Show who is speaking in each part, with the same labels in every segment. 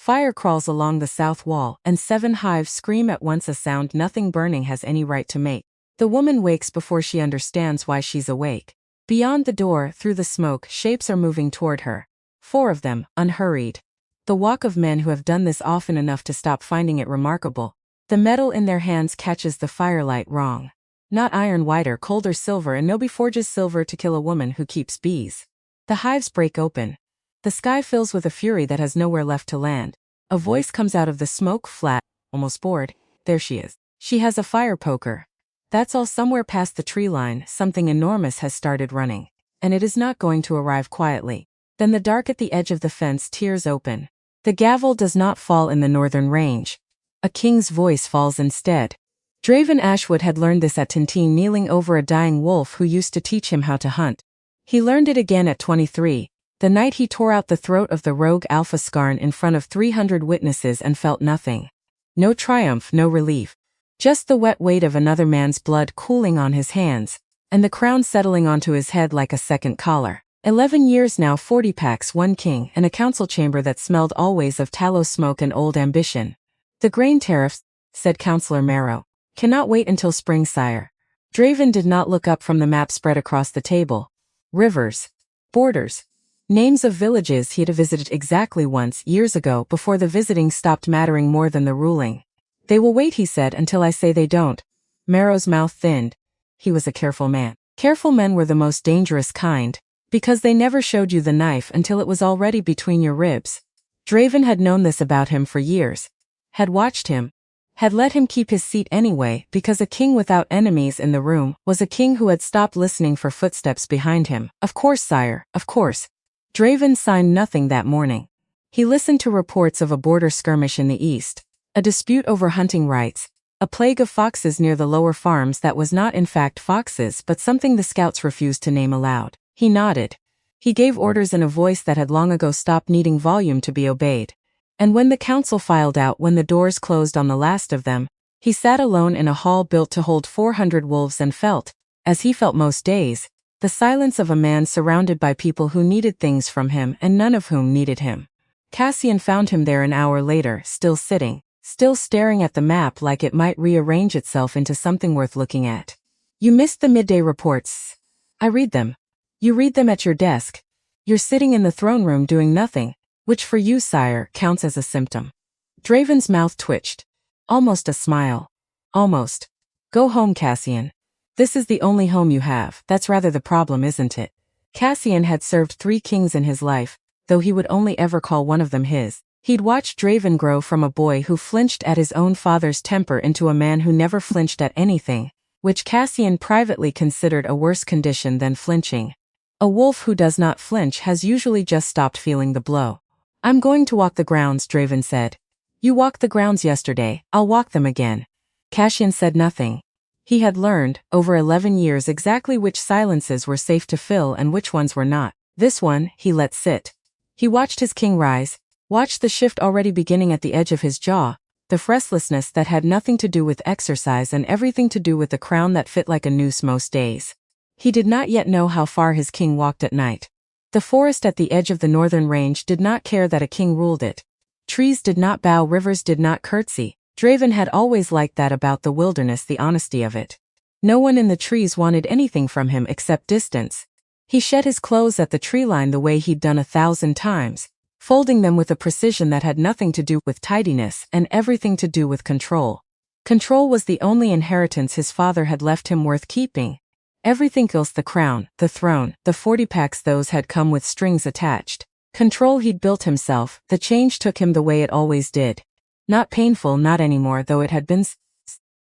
Speaker 1: Fire crawls along the south wall, and 7 hives scream at once, a sound nothing burning has any right to make. The woman wakes before she understands why she's awake. Beyond the door, through the smoke, shapes are moving toward her. 4 of them, unhurried. The walk of men who have done this often enough to stop finding it remarkable. The metal in their hands catches the firelight wrong. Not iron, whiter, colder silver, and nobody forges silver to kill a woman who keeps bees. The hives break open. The sky fills with a fury that has nowhere left to land. A voice comes out of the smoke, flat, almost bored. There she is. She has a fire poker. That's all. Somewhere past the tree line, something enormous has started running. And it is not going to arrive quietly. Then the dark at the edge of the fence tears open. The gavel does not fall in the northern range. A king's voice falls instead. Draven Ashwood had learned this at Tintin, kneeling over a dying wolf who used to teach him how to hunt. He learned it again at 23, the night he tore out the throat of the rogue Alpha Skarn in front of 300 witnesses and felt nothing. No triumph, no relief. Just the wet weight of another man's blood cooling on his hands, and the crown settling onto his head like a second collar. 11 years now, 40 packs, 1 king, and a council chamber that smelled always of tallow smoke and old ambition. The grain tariffs, said Councillor Marrow, cannot wait until spring, sire. Draven did not look up from the map spread across the table. Rivers. Borders. Names of villages he had visited exactly once, years ago, before the visiting stopped mattering more than the ruling. They will wait, he said, until I say they don't. Marrow's mouth thinned. He was a careful man. Careful men were the most dangerous kind, because they never showed you the knife until it was already between your ribs. Draven had known this about him for years. Had watched him. Had let him keep his seat anyway, because a king without enemies in the room was a king who had stopped listening for footsteps behind him. Of course, sire, of course. Draven signed nothing that morning. He listened to reports of a border skirmish in the east, a dispute over hunting rights, a plague of foxes near the lower farms that was not in fact foxes but something the scouts refused to name aloud. He nodded. He gave orders in a voice that had long ago stopped needing volume to be obeyed. And when the council filed out, when the doors closed on the last of them, he sat alone in a hall built to hold 400 wolves and felt, as he felt most days, the silence of a man surrounded by people who needed things from him and none of whom needed him. Cassian found him there an hour later, still sitting, still staring at the map like it might rearrange itself into something worth looking at. You missed the midday reports. I read them. You read them at your desk. You're sitting in the throne room doing nothing, which for you, sire, counts as a symptom. Draven's mouth twitched. Almost a smile. Almost. Go home, Cassian. This is the only home you have. That's rather the problem, isn't it? Cassian had served 3 kings in his life, though he would only ever call one of them his. He'd watched Draven grow from a boy who flinched at his own father's temper into a man who never flinched at anything, which Cassian privately considered a worse condition than flinching. A wolf who does not flinch has usually just stopped feeling the blow. I'm going to walk the grounds, Draven said. You walked the grounds yesterday, I'll walk them again. Cassian said nothing. He had learned, over 11 years, exactly which silences were safe to fill and which ones were not. This one, he let sit. He watched his king rise, watched the shift already beginning at the edge of his jaw, the restlessness that had nothing to do with exercise and everything to do with the crown that fit like a noose most days. He did not yet know how far his king walked at night. The forest at the edge of the northern range did not care that a king ruled it. Trees did not bow, rivers did not curtsy. Draven had always liked that about the wilderness, the honesty of it. No one in the trees wanted anything from him except distance. He shed his clothes at the tree line the way he'd done 1,000 times, folding them with a precision that had nothing to do with tidiness and everything to do with control. Control was the only inheritance his father had left him worth keeping. Everything else, the crown, the throne, the 40 packs, those had come with strings attached. Control he'd built himself. The change took him the way it always did. Not painful, not anymore, though it had been.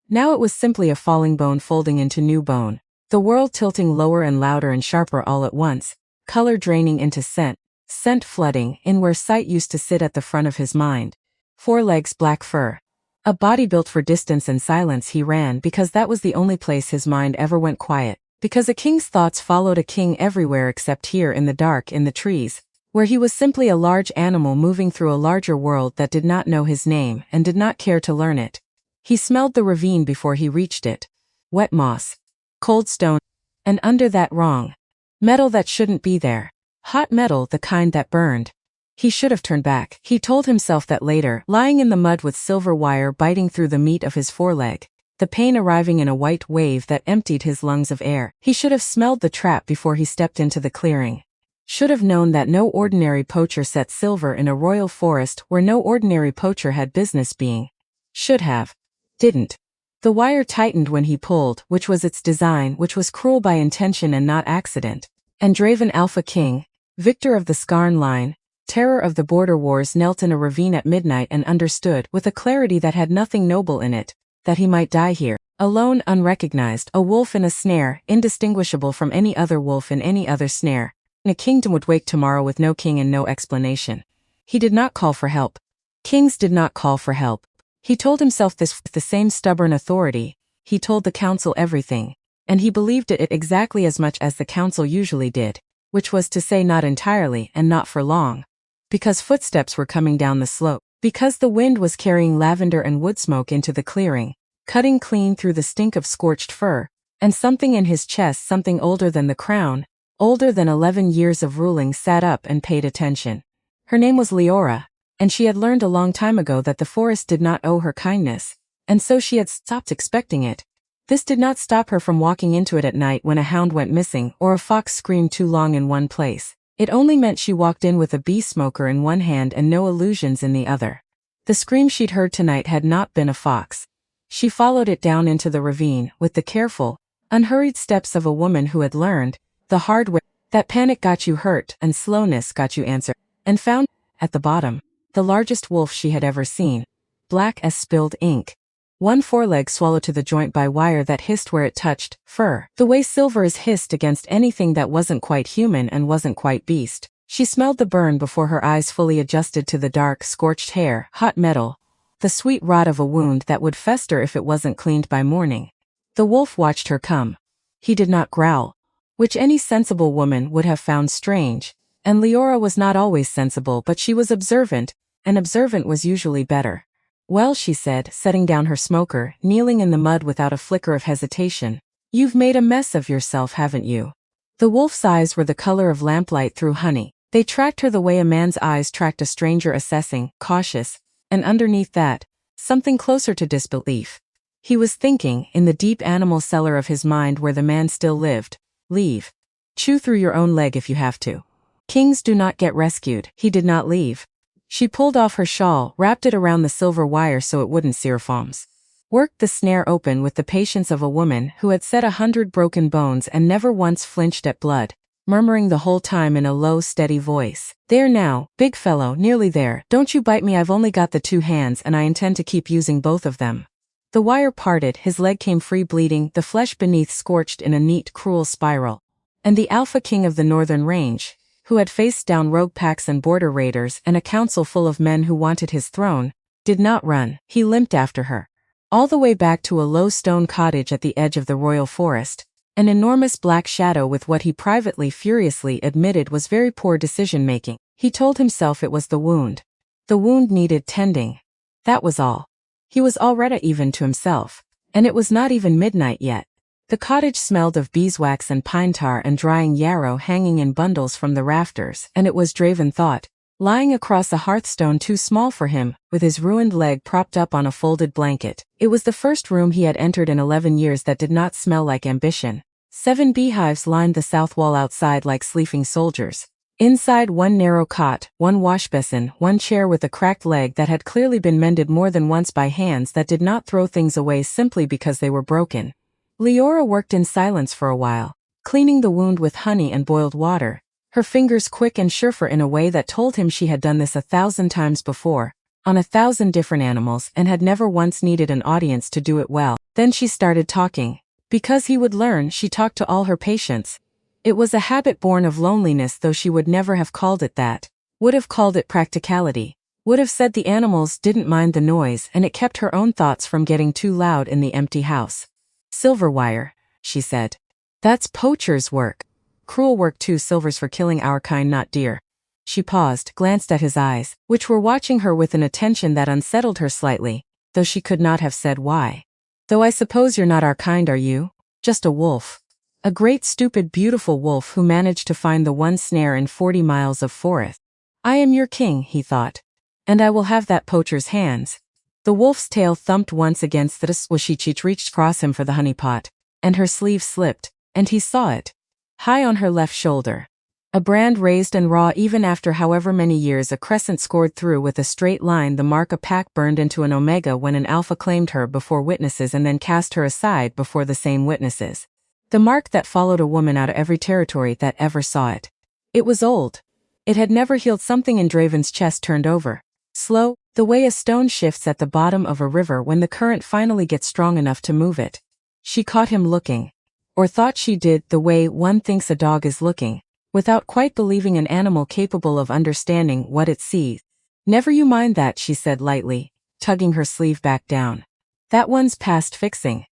Speaker 1: Now it was simply a falling bone folding into new bone, the world tilting lower and louder and sharper all at once, color draining into scent, scent flooding in where sight used to sit at the front of his mind. 4 legs, black fur. A body built for distance and silence. He ran because that was the only place his mind ever went quiet, because a king's thoughts followed a king everywhere except here in the dark, in the trees, where he was simply a large animal moving through a larger world that did not know his name and did not care to learn it. He smelled the ravine before he reached it. Wet moss. Cold stone. And under that, wrong. Metal that shouldn't be there. Hot metal, the kind that burned. He should have turned back. He told himself that later, lying in the mud with silver wire biting through the meat of his foreleg, the pain arriving in a white wave that emptied his lungs of air. He should have smelled the trap before he stepped into the clearing. Should have known that no ordinary poacher set silver in a royal forest where no ordinary poacher had business being. Should have. Didn't. The wire tightened when he pulled, which was its design, which was cruel by intention and not accident. And Draven Alpha King, victor of the Skarn line, terror of the border wars, knelt in a ravine at midnight and understood, with a clarity that had nothing noble in it, that he might die here, alone, unrecognized, a wolf in a snare, indistinguishable from any other wolf in any other snare. A kingdom would wake tomorrow with no king and no explanation. He did not call for help. Kings did not call for help. He told himself this with the same stubborn authority. He told the council everything, and he believed it exactly as much as the council usually did, which was to say not entirely and not for long. Because footsteps were coming down the slope. Because the wind was carrying lavender and wood smoke into the clearing, cutting clean through the stink of scorched fur, and something in his chest, something older than the crown, older than 11 years of ruling, sat up and paid attention. Her name was Leora, and she had learned a long time ago that the forest did not owe her kindness, and so she had stopped expecting it. This did not stop her from walking into it at night when a hound went missing or a fox screamed too long in one place. It only meant she walked in with a bee smoker in one hand and no illusions in the other. The scream she'd heard tonight had not been a fox. She followed it down into the ravine with the careful, unhurried steps of a woman who had learned, the hard way, that panic got you hurt and slowness got you answer, and found, at the bottom, the largest wolf she had ever seen, black as spilled ink. One foreleg swallowed to the joint by wire that hissed where it touched fur, the way silver is hissed against anything that wasn't quite human and wasn't quite beast. She smelled the burn before her eyes fully adjusted to the dark, scorched hair, hot metal, the sweet rot of a wound that would fester if it wasn't cleaned by morning. The wolf watched her come. He did not growl, which any sensible woman would have found strange, and Leora was not always sensible, but she was observant, and observant was usually better. Well, she said, setting down her smoker, kneeling in the mud without a flicker of hesitation. You've made a mess of yourself, haven't you? The wolf's eyes were the color of lamplight through honey. They tracked her the way a man's eyes tracked a stranger, assessing, cautious, and underneath that, something closer to disbelief. He was thinking, in the deep animal cellar of his mind where the man still lived, leave. Chew through your own leg if you have to. Kings do not get rescued. He did not leave. She pulled off her shawl, wrapped it around the silver wire so it wouldn't sear Foms. Worked the snare open with the patience of a woman who had set 100 broken bones and never once flinched at blood, murmuring the whole time in a low, steady voice. There now, big fellow, nearly there. Don't you bite me, I've only got the 2 hands and I intend to keep using both of them. The wire parted, his leg came free bleeding, the flesh beneath scorched in a neat, cruel spiral. And the Alpha King of the Northern Range, who had faced down rogue packs and border raiders and a council full of men who wanted his throne, did not run. He limped after her. All the way back to a low stone cottage at the edge of the royal forest, an enormous black shadow with what he privately furiously admitted was very poor decision-making. He told himself it was the wound. The wound needed tending. That was all. He was already even to himself, and it was not even midnight yet. The cottage smelled of beeswax and pine tar and drying yarrow hanging in bundles from the rafters, and it was, Draven thought, lying across a hearthstone too small for him, with his ruined leg propped up on a folded blanket. It was the first room he had entered in 11 years that did not smell like ambition. 7 beehives lined the south wall outside like sleeping soldiers. Inside, 1 narrow cot, 1 washbasin, 1 chair with a cracked leg that had clearly been mended more than once by hands that did not throw things away simply because they were broken. Leora worked in silence for a while, cleaning the wound with honey and boiled water, her fingers quick and sure in a way that told him she had done this 1,000 times before, on 1,000 different animals, and had never once needed an audience to do it well. Then she started talking. Because he would learn, she talked to all her patients. It was a habit born of loneliness, though she would never have called it that. Would have called it practicality. Would have said the animals didn't mind the noise and it kept her own thoughts from getting too loud in the empty house. Silver wire, she said. That's poacher's work. Cruel work too. Silver's for killing our kind, not deer. She paused, glanced at his eyes, which were watching her with an attention that unsettled her slightly, though she could not have said why. Though I suppose you're not our kind, are you? Just a wolf. A great stupid beautiful wolf who managed to find the 1 snare in 40 miles of forest. I am your king, he thought. And I will have that poacher's hands. The wolf's tail thumped once against the Swashichich reached across him for the honey pot, and her sleeve slipped, and he saw it. High on her left shoulder. A brand raised and raw even after however many years, a crescent scored through with a straight line, the mark a pack burned into an omega when an alpha claimed her before witnesses and then cast her aside before the same witnesses. The mark that followed a woman out of every territory that ever saw it. It was old. It had never healed. Something in Draven's chest turned over. Slow, the way a stone shifts at the bottom of a river when the current finally gets strong enough to move it. She caught him looking. Or thought she did, the way one thinks a dog is looking, without quite believing an animal capable of understanding what it sees. Never you mind that, she said lightly, tugging her sleeve back down. That one's past fixing.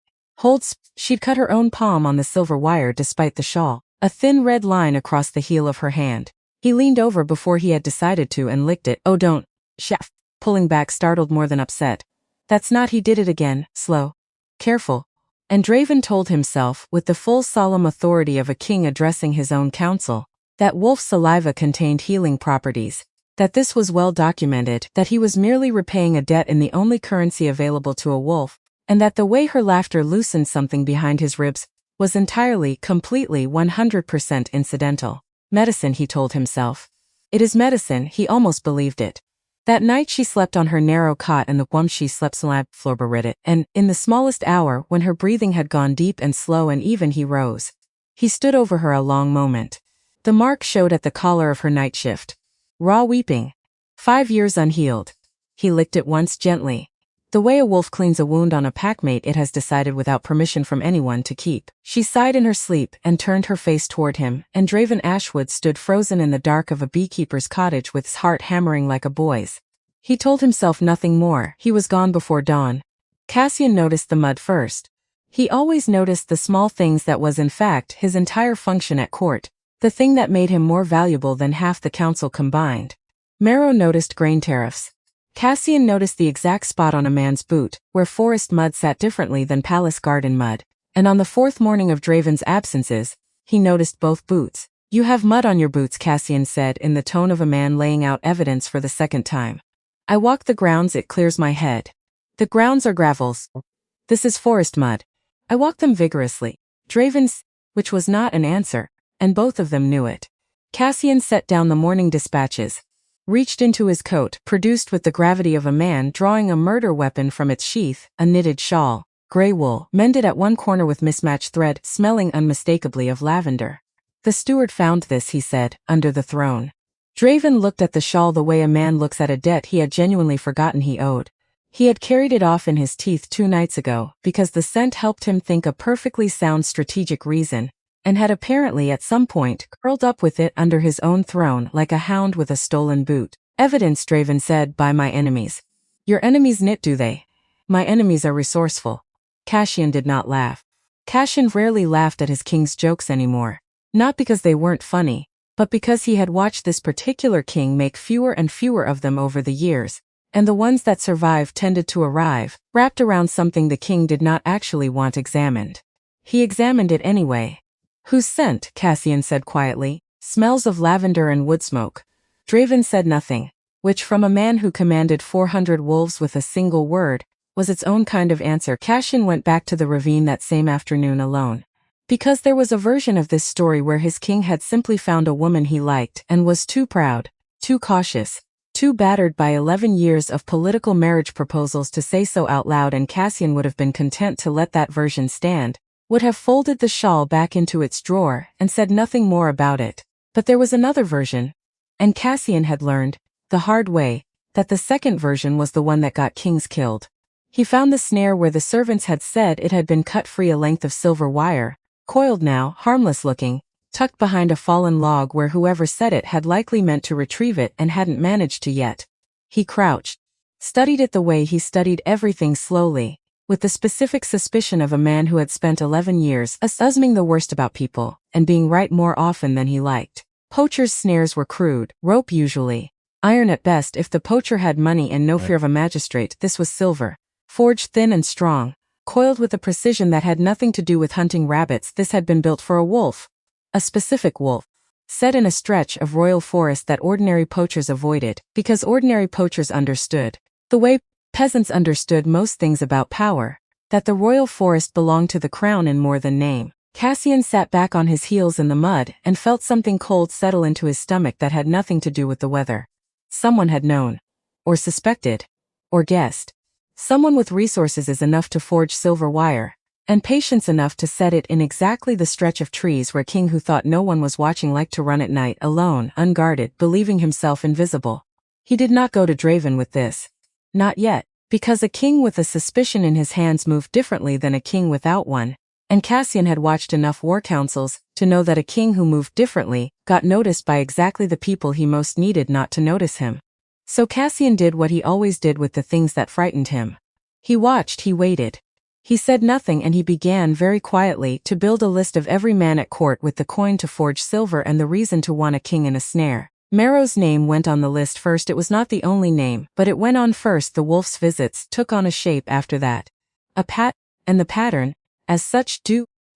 Speaker 1: She'd cut her own palm on the silver wire despite the shawl, a thin red line across the heel of her hand. He leaned over before he had decided to and licked it. Oh, don't. Shaft, pulling back, startled more than upset. That's not. He did it again, slow. Careful. And Draven told himself, with the full solemn authority of a king addressing his own council, that wolf's saliva contained healing properties, that this was well documented, that he was merely repaying a debt in the only currency available to a wolf, and that the way her laughter loosened something behind his ribs was entirely, completely, 100% incidental. Medicine, he told himself. It is medicine, he almost believed it. That night she slept on her narrow cot and the whom she slept slab florberit, and, in the smallest hour, when her breathing had gone deep and slow and even, he rose. He stood over her a long moment. The mark showed at the collar of her night shift. Raw weeping. 5 years unhealed. He licked it once gently. The way a wolf cleans a wound on a packmate it has decided without permission from anyone to keep. She sighed in her sleep and turned her face toward him, and Draven Ashwood stood frozen in the dark of a beekeeper's cottage with his heart hammering like a boy's. He told himself nothing more. He was gone before dawn. Cassian noticed the mud first. He always noticed the small things that was in fact his entire function at court, the thing that made him more valuable than half the council combined. Marrow noticed grain tariffs. Cassian noticed the exact spot on a man's boot, where forest mud sat differently than palace garden mud, and on the 4th morning of Draven's absences, he noticed both boots. You have mud on your boots, Cassian said in the tone of a man laying out evidence for the 2nd time. I walk the grounds, it clears my head. The grounds are gravels. This is forest mud. I walk them vigorously. Draven's, which was not an answer, and both of them knew it. Cassian set down the morning dispatches, reached into his coat, produced with the gravity of a man drawing a murder weapon from its sheath, a knitted shawl, gray wool, mended at one corner with mismatched thread, smelling unmistakably of lavender. The steward found this, he said, under the throne. Draven looked at the shawl the way a man looks at a debt he had genuinely forgotten he owed. He had carried it off in his teeth 2 nights ago, because the scent helped him think a perfectly sound strategic reason, and had apparently at some point curled up with it under his own throne like a hound with a stolen boot. Evidence, Draven said, by my enemies. Your enemies knit, do they? My enemies are resourceful. Cassian did not laugh. Cassian rarely laughed at his king's jokes anymore, not because they weren't funny, but because he had watched this particular king make fewer and fewer of them over the years, and the ones that survived tended to arrive, wrapped around something the king did not actually want examined. He examined it anyway. Whose scent? Cassian said quietly. Smells of lavender and wood smoke. Draven said nothing, which from a man who commanded 400 wolves with a single word, was its own kind of answer. Cassian went back to the ravine that same afternoon alone. Because there was a version of this story where his king had simply found a woman he liked and was too proud, too cautious, too battered by 11 years of political marriage proposals to say so out loud, and Cassian would have been content to let that version stand, would have folded the shawl back into its drawer and said nothing more about it. But there was another version, and Cassian had learned, the hard way, that the second version was the one that got kings killed. He found the snare where the servants had said it had been cut free, a length of silver wire, coiled now, harmless looking, tucked behind a fallen log where whoever set it had likely meant to retrieve it and hadn't managed to yet. He crouched, studied it the way he studied everything, slowly, with the specific suspicion of a man who had spent 11 years assuming the worst about people, and being right more often than he liked. Poachers' snares were crude, rope usually, iron at best if the poacher had money and no fear of a magistrate. This was silver, forged thin and strong, coiled with a precision that had nothing to do with hunting rabbits. This had been built for a wolf. A specific wolf. set in a stretch of royal forest that ordinary poachers avoided, because ordinary poachers understood, the way peasants understood most things about power, that the royal forest belonged to the crown in more than name. Cassian sat back on his heels in the mud and felt something cold settle into his stomach that had nothing to do with the weather. Someone had known, or suspected, or guessed. Someone with resources is enough to forge silver wire, and patience enough to set it in exactly the stretch of trees where King, who thought no one was watching, liked to run at night alone, unguarded, believing himself invisible. He did not go to Draven with this. Not yet, because a king with a suspicion in his hands moved differently than a king without one, and Cassian had watched enough war councils to know that a king who moved differently got noticed by exactly the people he most needed not to notice him. So Cassian did what he always did with the things that frightened him. He watched, he waited. He said nothing, and he began very quietly to build a list of every man at court with the coin to forge silver and the reason to want a king in a snare. Marrow's name went on the list first. It was not the only name, but it went on first. The wolf's visits took on a shape after that. And the pattern, as such,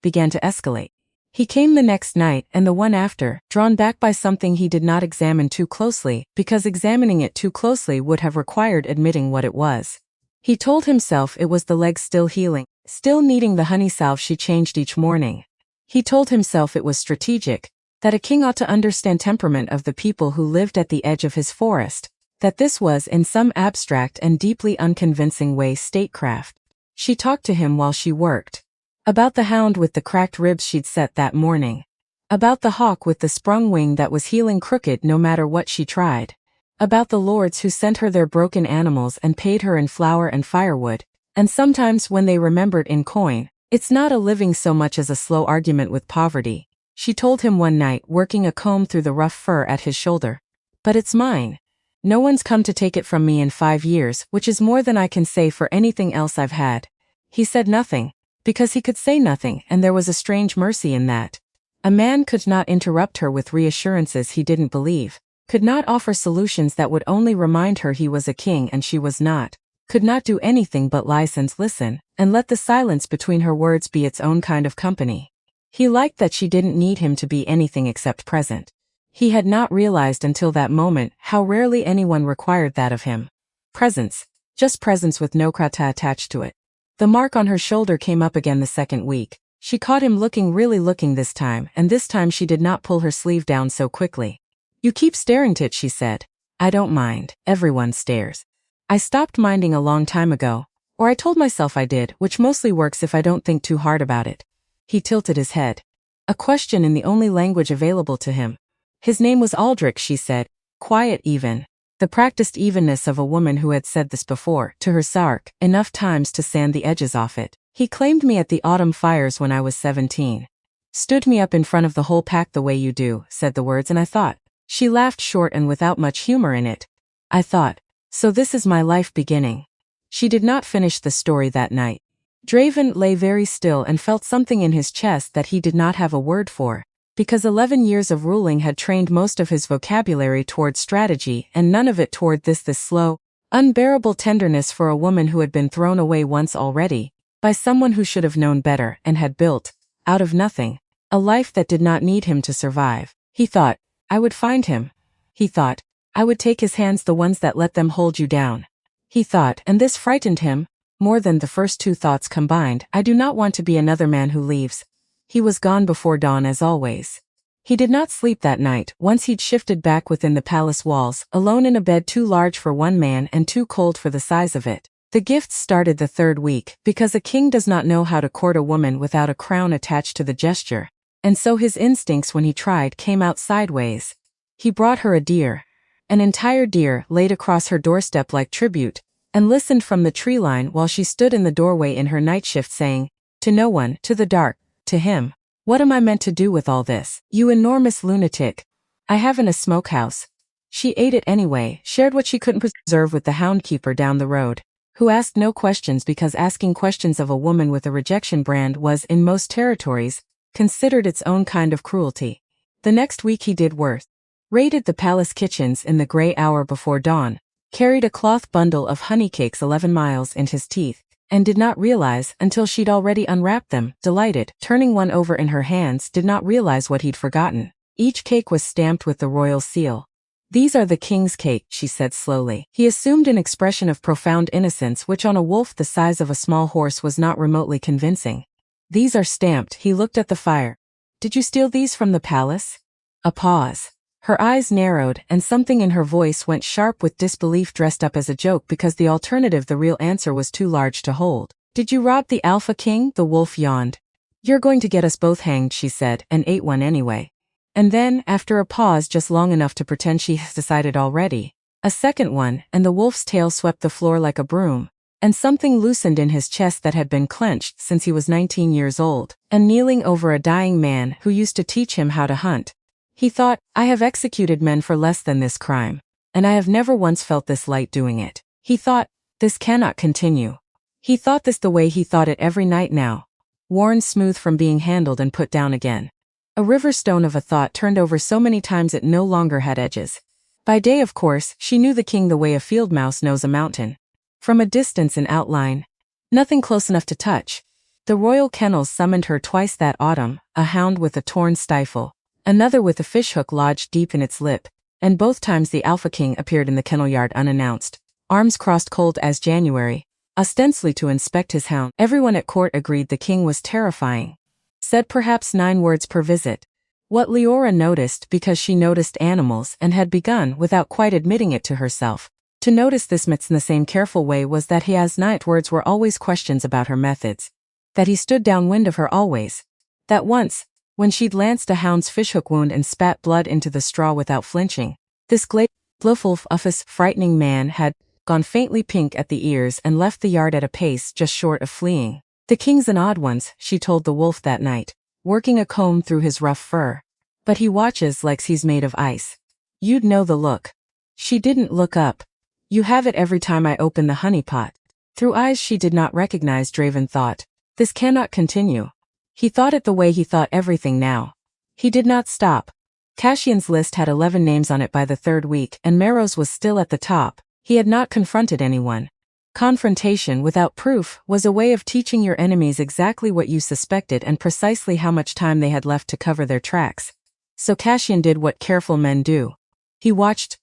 Speaker 1: began to escalate. He came the next night and the one after, drawn back by something he did not examine too closely, because examining it too closely would have required admitting what it was. He told himself it was the leg still healing, still needing the honey salve she changed each morning. He told himself it was strategic, that a king ought to understand temperament of the people who lived at the edge of his forest, that this was in some abstract and deeply unconvincing way statecraft. She talked to him while she worked. About the hound with the cracked ribs she'd set that morning. About the hawk with the sprung wing that was healing crooked no matter what she tried. About the lords who sent her their broken animals and paid her in flour and firewood, and sometimes when they remembered in coin. It's not a living so much as a slow argument with poverty, she told him one night, working a comb through the rough fur at his shoulder. But it's mine. No one's come to take it from me in 5 years, which is more than I can say for anything else I've had. He said nothing, because he could say nothing, and there was a strange mercy in that. A man could not interrupt her with reassurances he didn't believe, could not offer solutions that would only remind her he was a king and she was not, could not do anything but listen, and let the silence between her words be its own kind of company. He liked that she didn't need him to be anything except present. He had not realized until that moment how rarely anyone required that of him. Presence, just presence with no krata attached to it. The mark on her shoulder came up again the second week. She caught him really looking this time, and this time she did not pull her sleeve down so quickly. You keep staring at it, she said. I don't mind, everyone stares. I stopped minding a long time ago, or I told myself I did, which mostly works if I don't think too hard about it. He tilted his head. A question in the only language available to him. His name was Aldrich, she said, quiet even. The practiced evenness of a woman who had said this before, to her sark, enough times to sand the edges off it. He claimed me at the autumn fires when I was 17. Stood me up in front of the whole pack the way you do, said the words, and I thought. She laughed short and without much humor in it. I thought, so this is my life beginning. She did not finish the story that night. Draven lay very still and felt something in his chest that he did not have a word for, because 11 years of ruling had trained most of his vocabulary toward strategy and none of it toward this slow, unbearable tenderness for a woman who had been thrown away once already, by someone who should have known better and had built, out of nothing, a life that did not need him to survive. He thought, I would find him. He thought, I would take his hands, the ones that let them hold you down. He thought, and this frightened him, more than the first two thoughts combined, I do not want to be another man who leaves. He was gone before dawn as always. He did not sleep that night. Once he'd shifted back within the palace walls, alone in a bed too large for one man and too cold for the size of it. The gifts started the 3rd week, because a king does not know how to court a woman without a crown attached to the gesture, and so his instincts when he tried came out sideways. He brought her a deer, an entire deer, laid across her doorstep like tribute, and listened from the tree line while she stood in the doorway in her night shift saying, to no one, to the dark, to him, what am I meant to do with all this, you enormous lunatic? I haven't a smokehouse. She ate it anyway, shared what she couldn't preserve with the houndkeeper down the road, who asked no questions because asking questions of a woman with a rejection brand was, in most territories, considered its own kind of cruelty. The next week he did worse. Raided the palace kitchens in the gray hour before dawn, carried a cloth bundle of honey cakes 11 miles in his teeth, and did not realize, until she'd already unwrapped them, delighted, turning one over in her hands, did not realize what he'd forgotten. Each cake was stamped with the royal seal. "These are the king's cake," she said slowly. He assumed an expression of profound innocence which on a wolf the size of a small horse was not remotely convincing. "These are stamped." He looked at the fire. "Did you steal these from the palace?" A pause. Her eyes narrowed, and something in her voice went sharp with disbelief dressed up as a joke because the alternative, the real answer, was too large to hold. "Did you rob the Alpha King?" The wolf yawned. "You're going to get us both hanged," she said, and ate one anyway. And then, after a pause just long enough to pretend she has decided already, a second one, and the wolf's tail swept the floor like a broom, and something loosened in his chest that had been clenched since he was 19 years old, and kneeling over a dying man who used to teach him how to hunt. He thought, "I have executed men for less than this crime, and I have never once felt this light doing it." He thought, "This cannot continue." He thought this the way he thought it every night now, worn smooth from being handled and put down again. A river stone of a thought turned over so many times it no longer had edges. By day, of course, she knew the king the way a field mouse knows a mountain. From a distance in outline, nothing close enough to touch. The royal kennels summoned her twice that autumn, a hound with a torn stifle, another with a fishhook lodged deep in its lip, and both times the Alpha King appeared in the kennel yard unannounced, arms crossed cold as January, ostensibly to inspect his hound. Everyone at court agreed the king was terrifying. Said perhaps 9 words per visit. What Leora noticed because she noticed animals and had begun, without quite admitting it to herself, to notice this myth in the same careful way was that his night words were always questions about her methods. That he stood downwind of her always. That once, when she'd lanced a hound's fishhook wound and spat blood into the straw without flinching, this glufulf frightening man had gone faintly pink at the ears and left the yard at a pace just short of fleeing. "The king's an odd one," she told the wolf that night, working a comb through his rough fur. "But he watches like he's made of ice. You'd know the look." She didn't look up. "You have it every time I open the honey pot." Through eyes she did not recognize, Draven thought, "This cannot continue." He thought it the way he thought everything now. He did not stop. Cassian's list had 11 names on it by the 3rd week, and Merrow's was still at the top. He had not confronted anyone. Confrontation without proof was a way of teaching your enemies exactly what you suspected and precisely how much time they had left to cover their tracks. So Cassian did what careful men do. He watched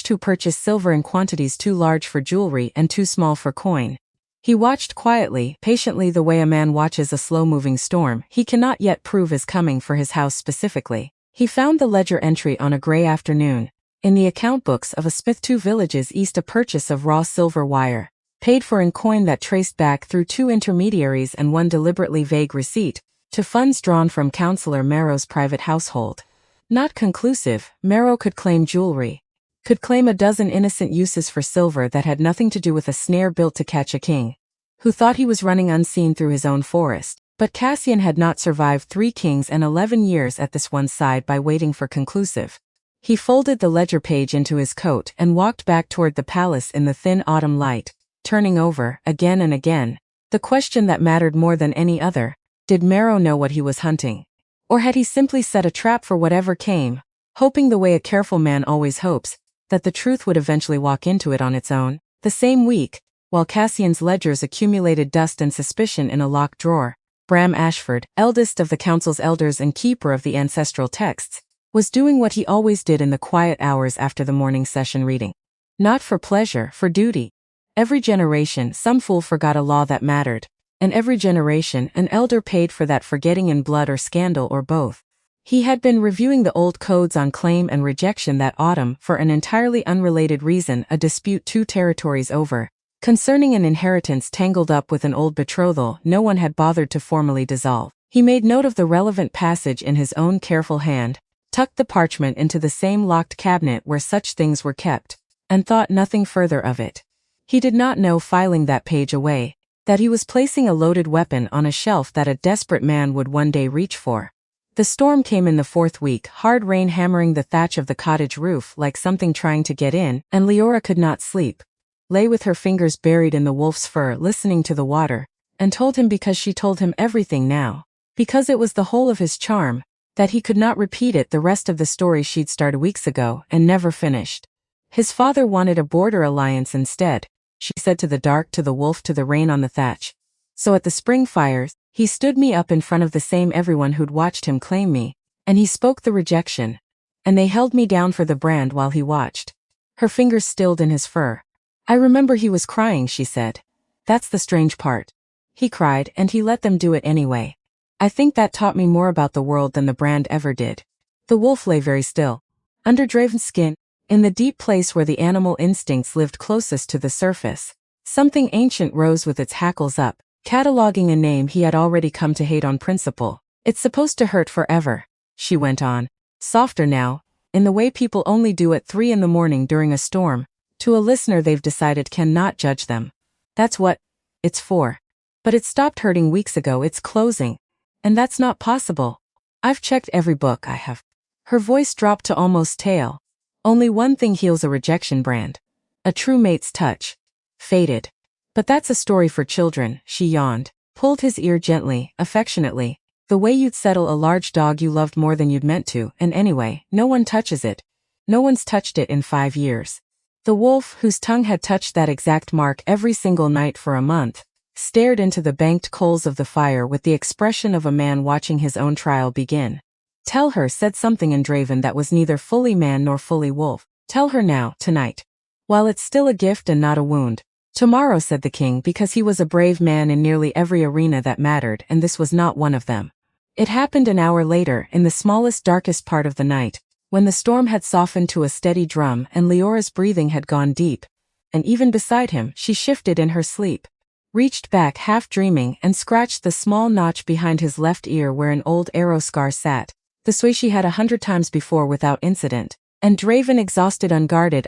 Speaker 1: who purchased silver in quantities too large for jewelry and too small for coin. He watched quietly, patiently, the way a man watches a slow-moving storm he cannot yet prove is coming for his house specifically. He found the ledger entry on a gray afternoon, in the account books of a smith 2 villages east, a purchase of raw silver wire, paid for in coin that traced back through 2 intermediaries and 1 deliberately vague receipt, to funds drawn from Councillor Merrow's private household. Not conclusive, Merrow could claim jewelry. Could claim a dozen innocent uses for silver that had nothing to do with a snare built to catch a king, who thought he was running unseen through his own forest. But Cassian had not survived 3 kings and 11 years at this one side by waiting for conclusive. He folded the ledger page into his coat and walked back toward the palace in the thin autumn light, turning over, again and again, the question that mattered more than any other: did Merrow know what he was hunting? Or had he simply set a trap for whatever came, hoping the way a careful man always hopes, that the truth would eventually walk into it on its own? The same week, while Cassian's ledgers accumulated dust and suspicion in a locked drawer, Bram Ashford, eldest of the council's elders and keeper of the ancestral texts, was doing what he always did in the quiet hours after the morning session, reading. Not for pleasure, for duty. Every generation, some fool forgot a law that mattered, and every generation, an elder paid for that forgetting in blood or scandal or both. He had been reviewing the old codes on claim and rejection that autumn for an entirely unrelated reason, a dispute 2 territories over, concerning an inheritance tangled up with an old betrothal no one had bothered to formally dissolve. He made note of the relevant passage in his own careful hand, tucked the parchment into the same locked cabinet where such things were kept, and thought nothing further of it. He did not know, filing that page away, that he was placing a loaded weapon on a shelf that a desperate man would one day reach for. The storm came in the 4th week, hard rain hammering the thatch of the cottage roof like something trying to get in, and Leora could not sleep. Lay with her fingers buried in the wolf's fur, listening to the water, and told him, because she told him everything now, because it was the whole of his charm, that he could not repeat it, the rest of the story she'd started weeks ago and never finished. His father wanted a border alliance instead, she said to the dark, to the wolf, to the rain on the thatch. So at the spring fires, he stood me up in front of the same everyone who'd watched him claim me, And he spoke the rejection. And they held me down for the brand while he watched. Her fingers stilled in his fur. I remember he was crying, she said. That's the strange part. He cried, and he let them do it anyway. I think that taught me more about the world than the brand ever did. The wolf lay very still. Under Draven's skin, in the deep place where the animal instincts lived closest to the surface, something ancient rose with its hackles up, cataloging a name he had already come to hate on principle. It's supposed to hurt forever, she went on, softer now, in the way people only do at 3 in the morning during a storm, to a listener they've decided cannot judge them. That's what it's for. But it stopped hurting weeks ago, it's closing. And that's not possible. I've checked every book I have. Her voice dropped to almost tail. Only one thing heals a rejection, brand. A true mate's touch. Faded. But that's a story for children, she yawned, pulled his ear gently, affectionately, the way you'd settle a large dog you loved more than you'd meant to, and anyway, no one touches it. No one's touched it in 5 years. The wolf, whose tongue had touched that exact mark every single night for a month, stared into the banked coals of the fire with the expression of a man watching his own trial begin. Tell her, said something in Draven that was neither fully man nor fully wolf. Tell her now, tonight. While it's still a gift and not a wound. Tomorrow, said the king, because he was a brave man in nearly every arena that mattered, and this was not one of them. It happened an hour later, in the smallest, darkest part of the night, when the storm had softened to a steady drum and Leora's breathing had gone deep. And even beside him, she shifted in her sleep, reached back half dreaming and scratched the small notch behind his left ear where an old arrow scar sat, this way she had 100 times before without incident, and Draven, exhausted, unguarded,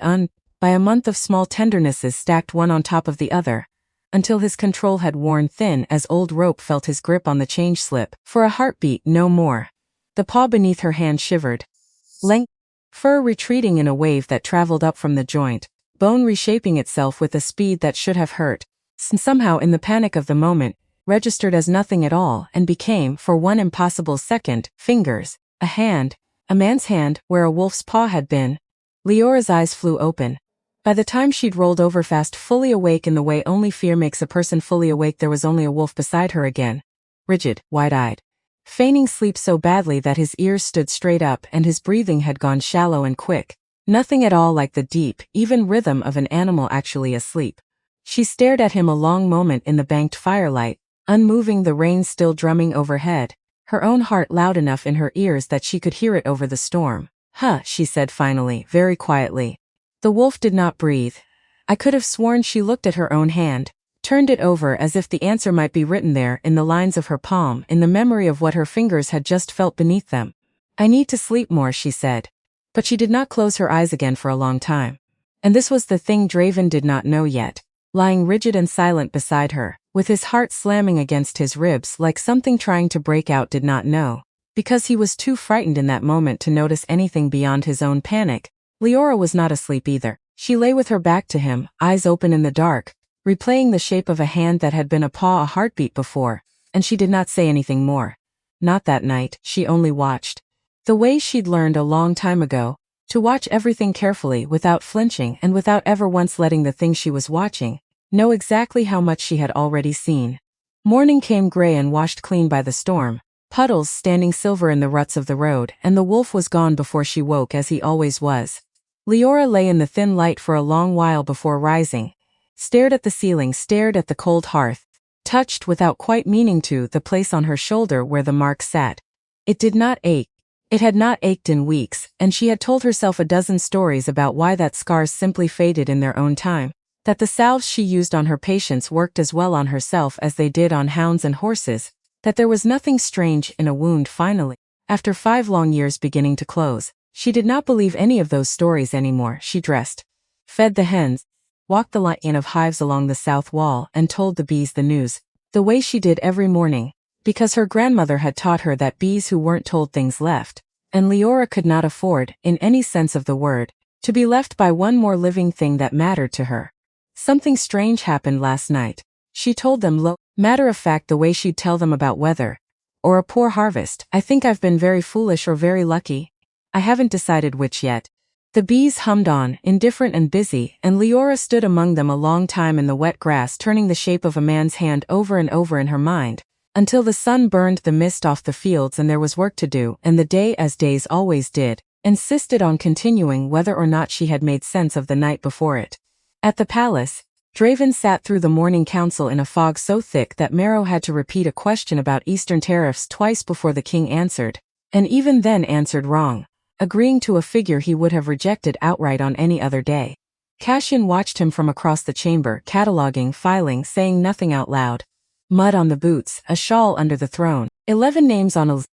Speaker 1: by a month of small tendernesses stacked one on top of the other, until his control had worn thin as old rope felt his grip on the change slip, for a heartbeat, no more. The paw beneath her hand shivered. Length, fur retreating in a wave that traveled up from the joint, bone reshaping itself with a speed that should have hurt, somehow in the panic of the moment, registered as nothing at all and became, for one impossible second, fingers, a hand, a man's hand where a wolf's paw had been. Leora's eyes flew open. By the time she'd rolled over fast, fully awake in the way only fear makes a person fully awake, there was only a wolf beside her again. Rigid, wide-eyed. Feigning sleep so badly that his ears stood straight up and his breathing had gone shallow and quick. Nothing at all like the deep, even rhythm of an animal actually asleep. She stared at him a long moment in the banked firelight, unmoving, the rain still drumming overhead, her own heart loud enough in her ears that she could hear it over the storm. Huh, she said finally, very quietly. The wolf did not breathe. I could have sworn she looked at her own hand, turned it over as if the answer might be written there in the lines of her palm, in the memory of what her fingers had just felt beneath them. I need to sleep more, she said. But she did not close her eyes again for a long time. And this was the thing Draven did not know yet. Lying rigid and silent beside her, with his heart slamming against his ribs like something trying to break out, did not know. Because he was too frightened in that moment to notice anything beyond his own panic. Leora was not asleep either. She lay with her back to him, eyes open in the dark, replaying the shape of a hand that had been a paw a heartbeat before, and she did not say anything more. Not that night, she only watched. The way she'd learned a long time ago, to watch everything carefully without flinching and without ever once letting the thing she was watching know exactly how much she had already seen. Morning came gray and washed clean by the storm, puddles standing silver in the ruts of the road, and the wolf was gone before she woke, as he always was. Leora lay in the thin light for a long while before rising, stared at the ceiling, stared at the cold hearth, touched without quite meaning to the place on her shoulder where the mark sat. It did not ache. It had not ached in weeks, and she had told herself a dozen stories about why that scars simply faded in their own time, that the salves she used on her patients worked as well on herself as they did on hounds and horses, that there was nothing strange in a wound finally, after 5 long years, beginning to close. She did not believe any of those stories anymore. She dressed, fed the hens, walked the line of hives along the south wall, and told the bees the news, the way she did every morning, because her grandmother had taught her that bees who weren't told things left, and Leora could not afford, in any sense of the word, to be left by one more living thing that mattered to her. Something strange happened last night, she told them, low, matter of fact, the way she'd tell them about weather, or a poor harvest. I think I've been very foolish or very lucky. I haven't decided which yet. The bees hummed on, indifferent and busy, and Leora stood among them a long time in the wet grass, turning the shape of a man's hand over and over in her mind, until the sun burned the mist off the fields and there was work to do, and the day, as days always did, insisted on continuing whether or not she had made sense of the night before it. At the palace, Draven sat through the morning council in a fog so thick that Marrow had to repeat a question about Eastern tariffs twice before the king answered, and even then answered wrong, agreeing to a figure he would have rejected outright on any other day. Cassian watched him from across the chamber, cataloging, filing, saying nothing out loud. Mud on the boots, a shawl under the throne, 11 names on a list,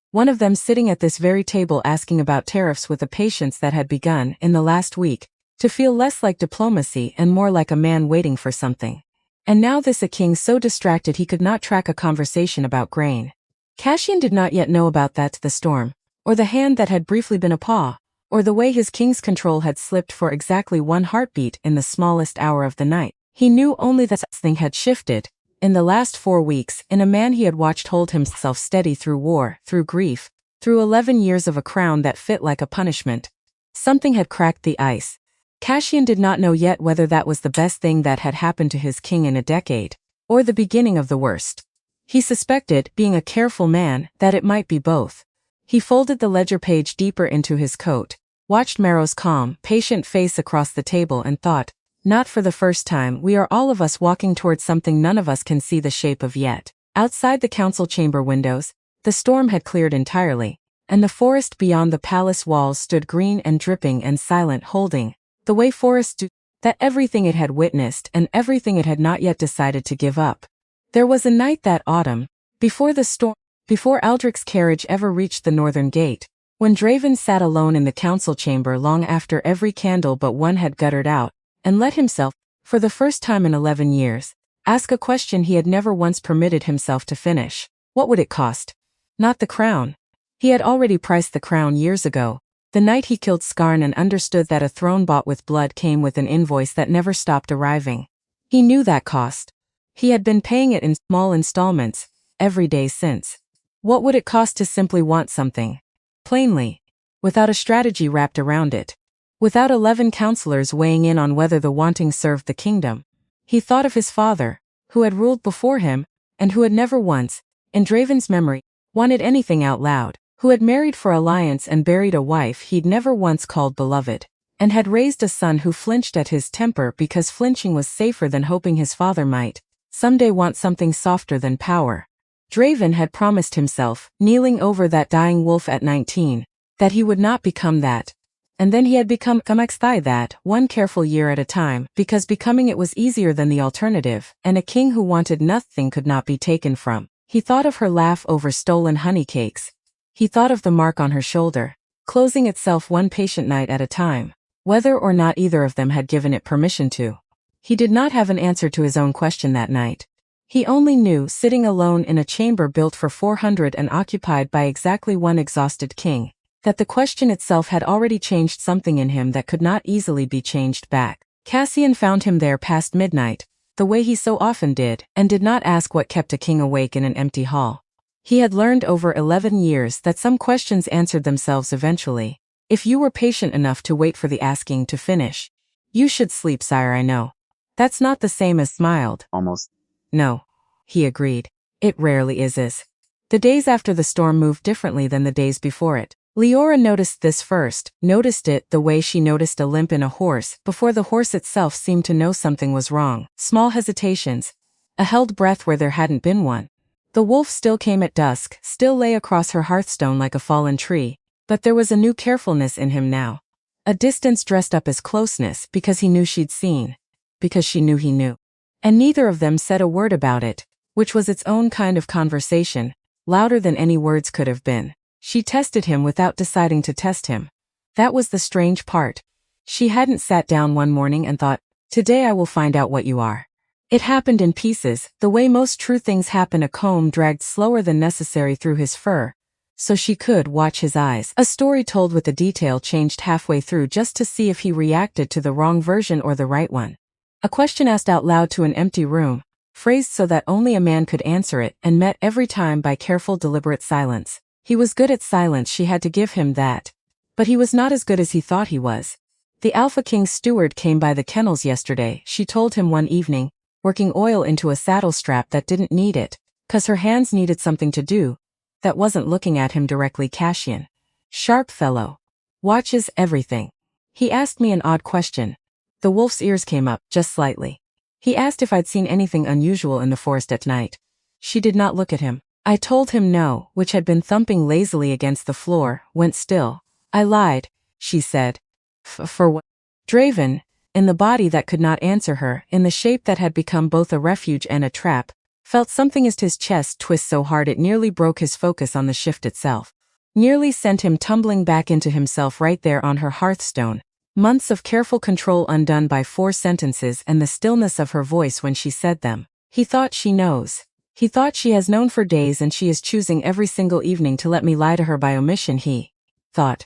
Speaker 1: one of them sitting at this very table asking about tariffs with a patience that had begun, in the last week, to feel less like diplomacy and more like a man waiting for something. And now this a king so distracted he could not track a conversation about grain. Cassian did not yet know about that the storm, or the hand that had briefly been a paw, or the way his king's control had slipped for exactly one heartbeat in the smallest hour of the night. He knew only that something had shifted, in the last 4 weeks, in a man he had watched hold himself steady through war, through grief, through 11 years of a crown that fit like a punishment. Something had cracked the ice. Cassian did not know yet whether that was the best thing that had happened to his king in a decade, or the beginning of the worst. He suspected, being a careful man, that it might be both. He folded the ledger page deeper into his coat, watched Marrow's calm, patient face across the table and thought, not for the first time, we are all of us walking towards something none of us can see the shape of yet. Outside the council chamber windows, the storm had cleared entirely, and the forest beyond the palace walls stood green and dripping and silent, holding, the way forests do, that everything it had witnessed and everything it had not yet decided to give up. There was a night that autumn, before the storm, before Aldrich's carriage ever reached the northern gate, when Draven sat alone in the council chamber long after every candle but one had guttered out, and let himself, for the first time in 11 years, ask a question he had never once permitted himself to finish. What would it cost? Not the crown. He had already priced the crown years ago, the night he killed Skarn, and understood that a throne bought with blood came with an invoice that never stopped arriving. He knew that cost. He had been paying it in small installments, every day since. What would it cost to simply want something? Plainly. Without a strategy wrapped around it. Without 11 counselors weighing in on whether the wanting served the kingdom. He thought of his father, who had ruled before him, and who had never once, in Draven's memory, wanted anything out loud, who had married for alliance and buried a wife he'd never once called beloved, and had raised a son who flinched at his temper because flinching was safer than hoping his father might someday want something softer than power. Draven had promised himself, kneeling over that dying wolf at 19, that he would not become that. And then he had become that, one careful year at a time, because becoming it was easier than the alternative, and a king who wanted nothing could not be taken from. He thought of her laugh over stolen honey cakes. He thought of the mark on her shoulder, closing itself one patient night at a time, whether or not either of them had given it permission to. He did not have an answer to his own question that night. He only knew, sitting alone in a chamber built for 400 and occupied by exactly one exhausted king, that the question itself had already changed something in him that could not easily be changed back. Cassian found him there past midnight, the way he so often did, and did not ask what kept a king awake in an empty hall. He had learned over 11 years that some questions answered themselves eventually, if you were patient enough to wait for the asking to finish. You should sleep, sire, I know. That's not the same as smiled.
Speaker 2: Almost.
Speaker 1: No. He agreed. It rarely is. The days after the storm moved differently than the days before it. Leora noticed this first, noticed it the way she noticed a limp in a horse, before the horse itself seemed to know something was wrong. Small hesitations. A held breath where there hadn't been one. The wolf still came at dusk, still lay across her hearthstone like a fallen tree, but there was a new carefulness in him now. A distance dressed up as closeness because he knew she'd seen. Because she knew he knew. And neither of them said a word about it, which was its own kind of conversation, louder than any words could have been. She tested him without deciding to test him. That was the strange part. She hadn't sat down one morning and thought, today I will find out what you are. It happened in pieces, the way most true things happen. A comb dragged slower than necessary through his fur, so she could watch his eyes. A story told with a detail changed halfway through just to see if he reacted to the wrong version or the right one. A question asked out loud to an empty room, phrased so that only a man could answer it, and met every time by careful, deliberate silence. He was good at silence, she had to give him that. But he was not as good as he thought he was. The Alpha King's steward came by the kennels yesterday, she told him one evening, working oil into a saddle strap that didn't need it, 'Cause her hands needed something to do that wasn't looking at him directly. Cassian. Sharp fellow. Watches everything. He asked me an odd question. The wolf's ears came up, just slightly. He asked if I'd seen anything unusual in the forest at night. She did not look at him. I told him no, which had been thumping lazily against the floor, went still. I lied, she said. For what? Draven, in the body that could not answer her, in the shape that had become both a refuge and a trap, felt something as his chest twist so hard it nearly broke his focus on the shift itself. Nearly sent him tumbling back into himself right there on her hearthstone. Months of careful control undone by 4 sentences and the stillness of her voice when she said them. He thought she knows. He thought she has known for days and she is choosing every single evening to let me lie to her by omission, he thought.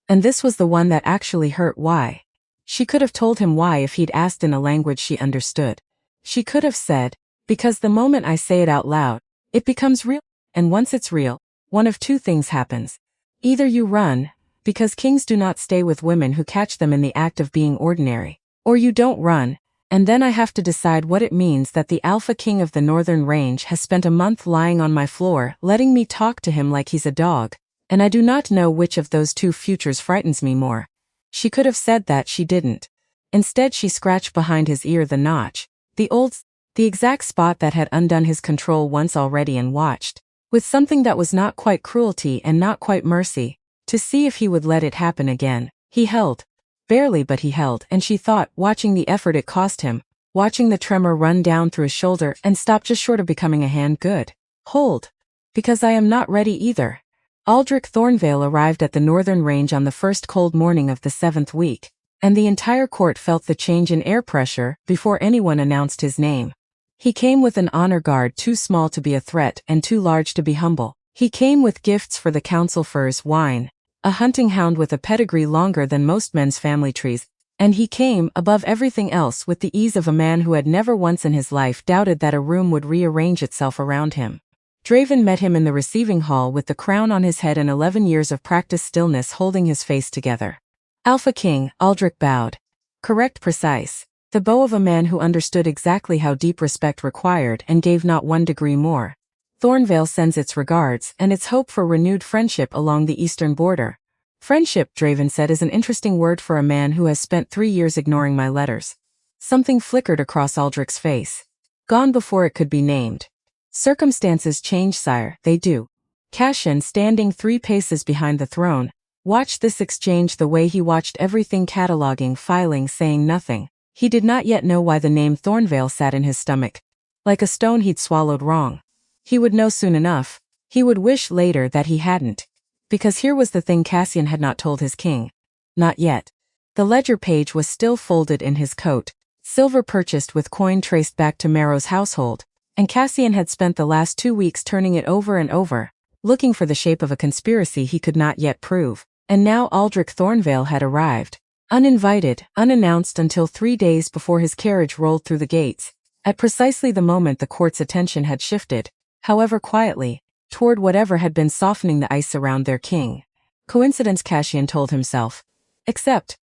Speaker 1: And this was the one that actually hurt. Why? She could have told him why if he'd asked in a language she understood. She could have said, because the moment I say it out loud, it becomes real, and once it's real, one of 2 things happens. Either you run, because kings do not stay with women who catch them in the act of being ordinary, or you don't run, and then I have to decide what it means that the Alpha King of the Northern Range has spent a month lying on my floor letting me talk to him like he's a dog, and I do not know which of those 2 futures frightens me more. She could have said that, she didn't. Instead she scratched behind his ear the notch, the exact spot that had undone his control once already, and watched, with something that was not quite cruelty and not quite mercy, to see if he would let it happen again. He held. Barely, but he held, and she thought, watching the effort it cost him, watching the tremor run down through his shoulder and stop just short of becoming a hand. Good. Hold. Because I am not ready either. Aldrich Thornvale arrived at the Northern Range on the first cold morning of the 7th week, and the entire court felt the change in air pressure before anyone announced his name. He came with an honor guard too small to be a threat and too large to be humble. He came with gifts for the council: furs, wine, a hunting hound with a pedigree longer than most men's family trees, and he came, above everything else, with the ease of a man who had never once in his life doubted that a room would rearrange itself around him. Draven met him in the receiving hall with the crown on his head and 11 years of practiced stillness holding his face together. Alpha King, Aldrich bowed. Correct, precise. The bow of a man who understood exactly how deep respect required and gave not 1 degree more. Thornvale sends its regards and its hope for renewed friendship along the eastern border. Friendship, Draven said, is an interesting word for a man who has spent 3 years ignoring my letters. Something flickered across Aldrich's face. Gone before it could be named. Circumstances change, sire, they do. Cassian, standing 3 paces behind the throne, watched this exchange the way he watched everything, cataloging, filing, saying nothing. He did not yet know why the name Thornvale sat in his stomach, like a stone he'd swallowed wrong. He would know soon enough. He would wish later that he hadn't. Because here was the thing Cassian had not told his king. Not yet. The ledger page was still folded in his coat, silver purchased with coin traced back to Marrow's household, and Cassian had spent the last 2 weeks turning it over and over, looking for the shape of a conspiracy he could not yet prove. And now Aldrich Thornvale had arrived. Uninvited, unannounced, until 3 days before his carriage rolled through the gates, at precisely the moment the court's attention had shifted, however quietly, toward whatever had been softening the ice around their king. Coincidence, Cassian told himself. Except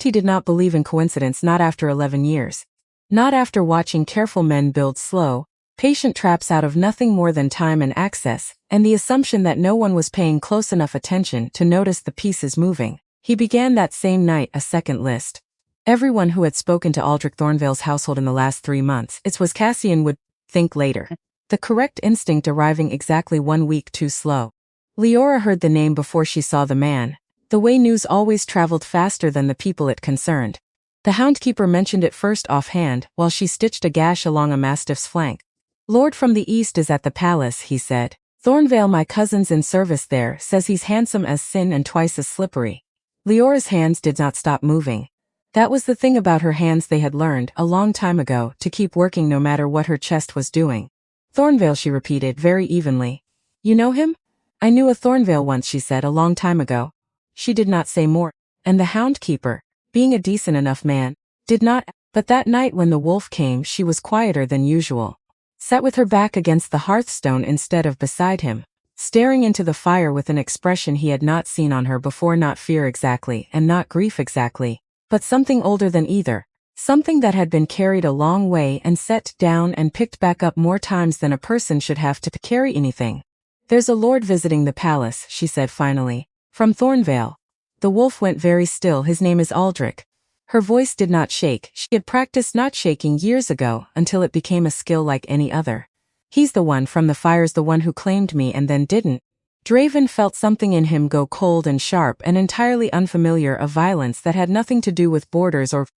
Speaker 1: he did not believe in coincidence, not after 11 years. Not after watching careful men build slow, patient traps out of nothing more than time and access, and the assumption that no one was paying close enough attention to notice the pieces moving. He began that same night a second list. Everyone who had spoken to Aldrich Thornvale's household in the last 3 months, it was Cassian would think later. The correct instinct arriving exactly 1 week too slow. Leora heard the name before she saw the man, the way news always traveled faster than the people it concerned. The houndkeeper mentioned it first offhand, while she stitched a gash along a mastiff's flank. Lord from the east is at the palace, he said. Thornvale, my cousin's in service there, says he's handsome as sin and twice as slippery. Leora's hands did not stop moving. That was the thing about her hands, they had learned, a long time ago, to keep working no matter what her chest was doing. Thornvale, she repeated very evenly. You know him? I knew a Thornvale once, she said, a long time ago. She did not say more, and the houndkeeper, being a decent enough man, did not, but that night when the wolf came she was quieter than usual. Sat with her back against the hearthstone instead of beside him, staring into the fire with an expression he had not seen on her before, not fear exactly and not grief exactly, but something older than either, Something that had been carried a long way and set down and picked back up more times than a person should have to carry anything. There's a lord visiting the palace, she said finally. From Thornvale. The wolf went very still. His name is Aldrich. Her voice did not shake. She had practiced not shaking years ago until it became a skill like any other. He's the one from the fires, the one who claimed me and then didn't. Draven felt something in him go cold and sharp and entirely unfamiliar, of violence that had nothing to do with borders or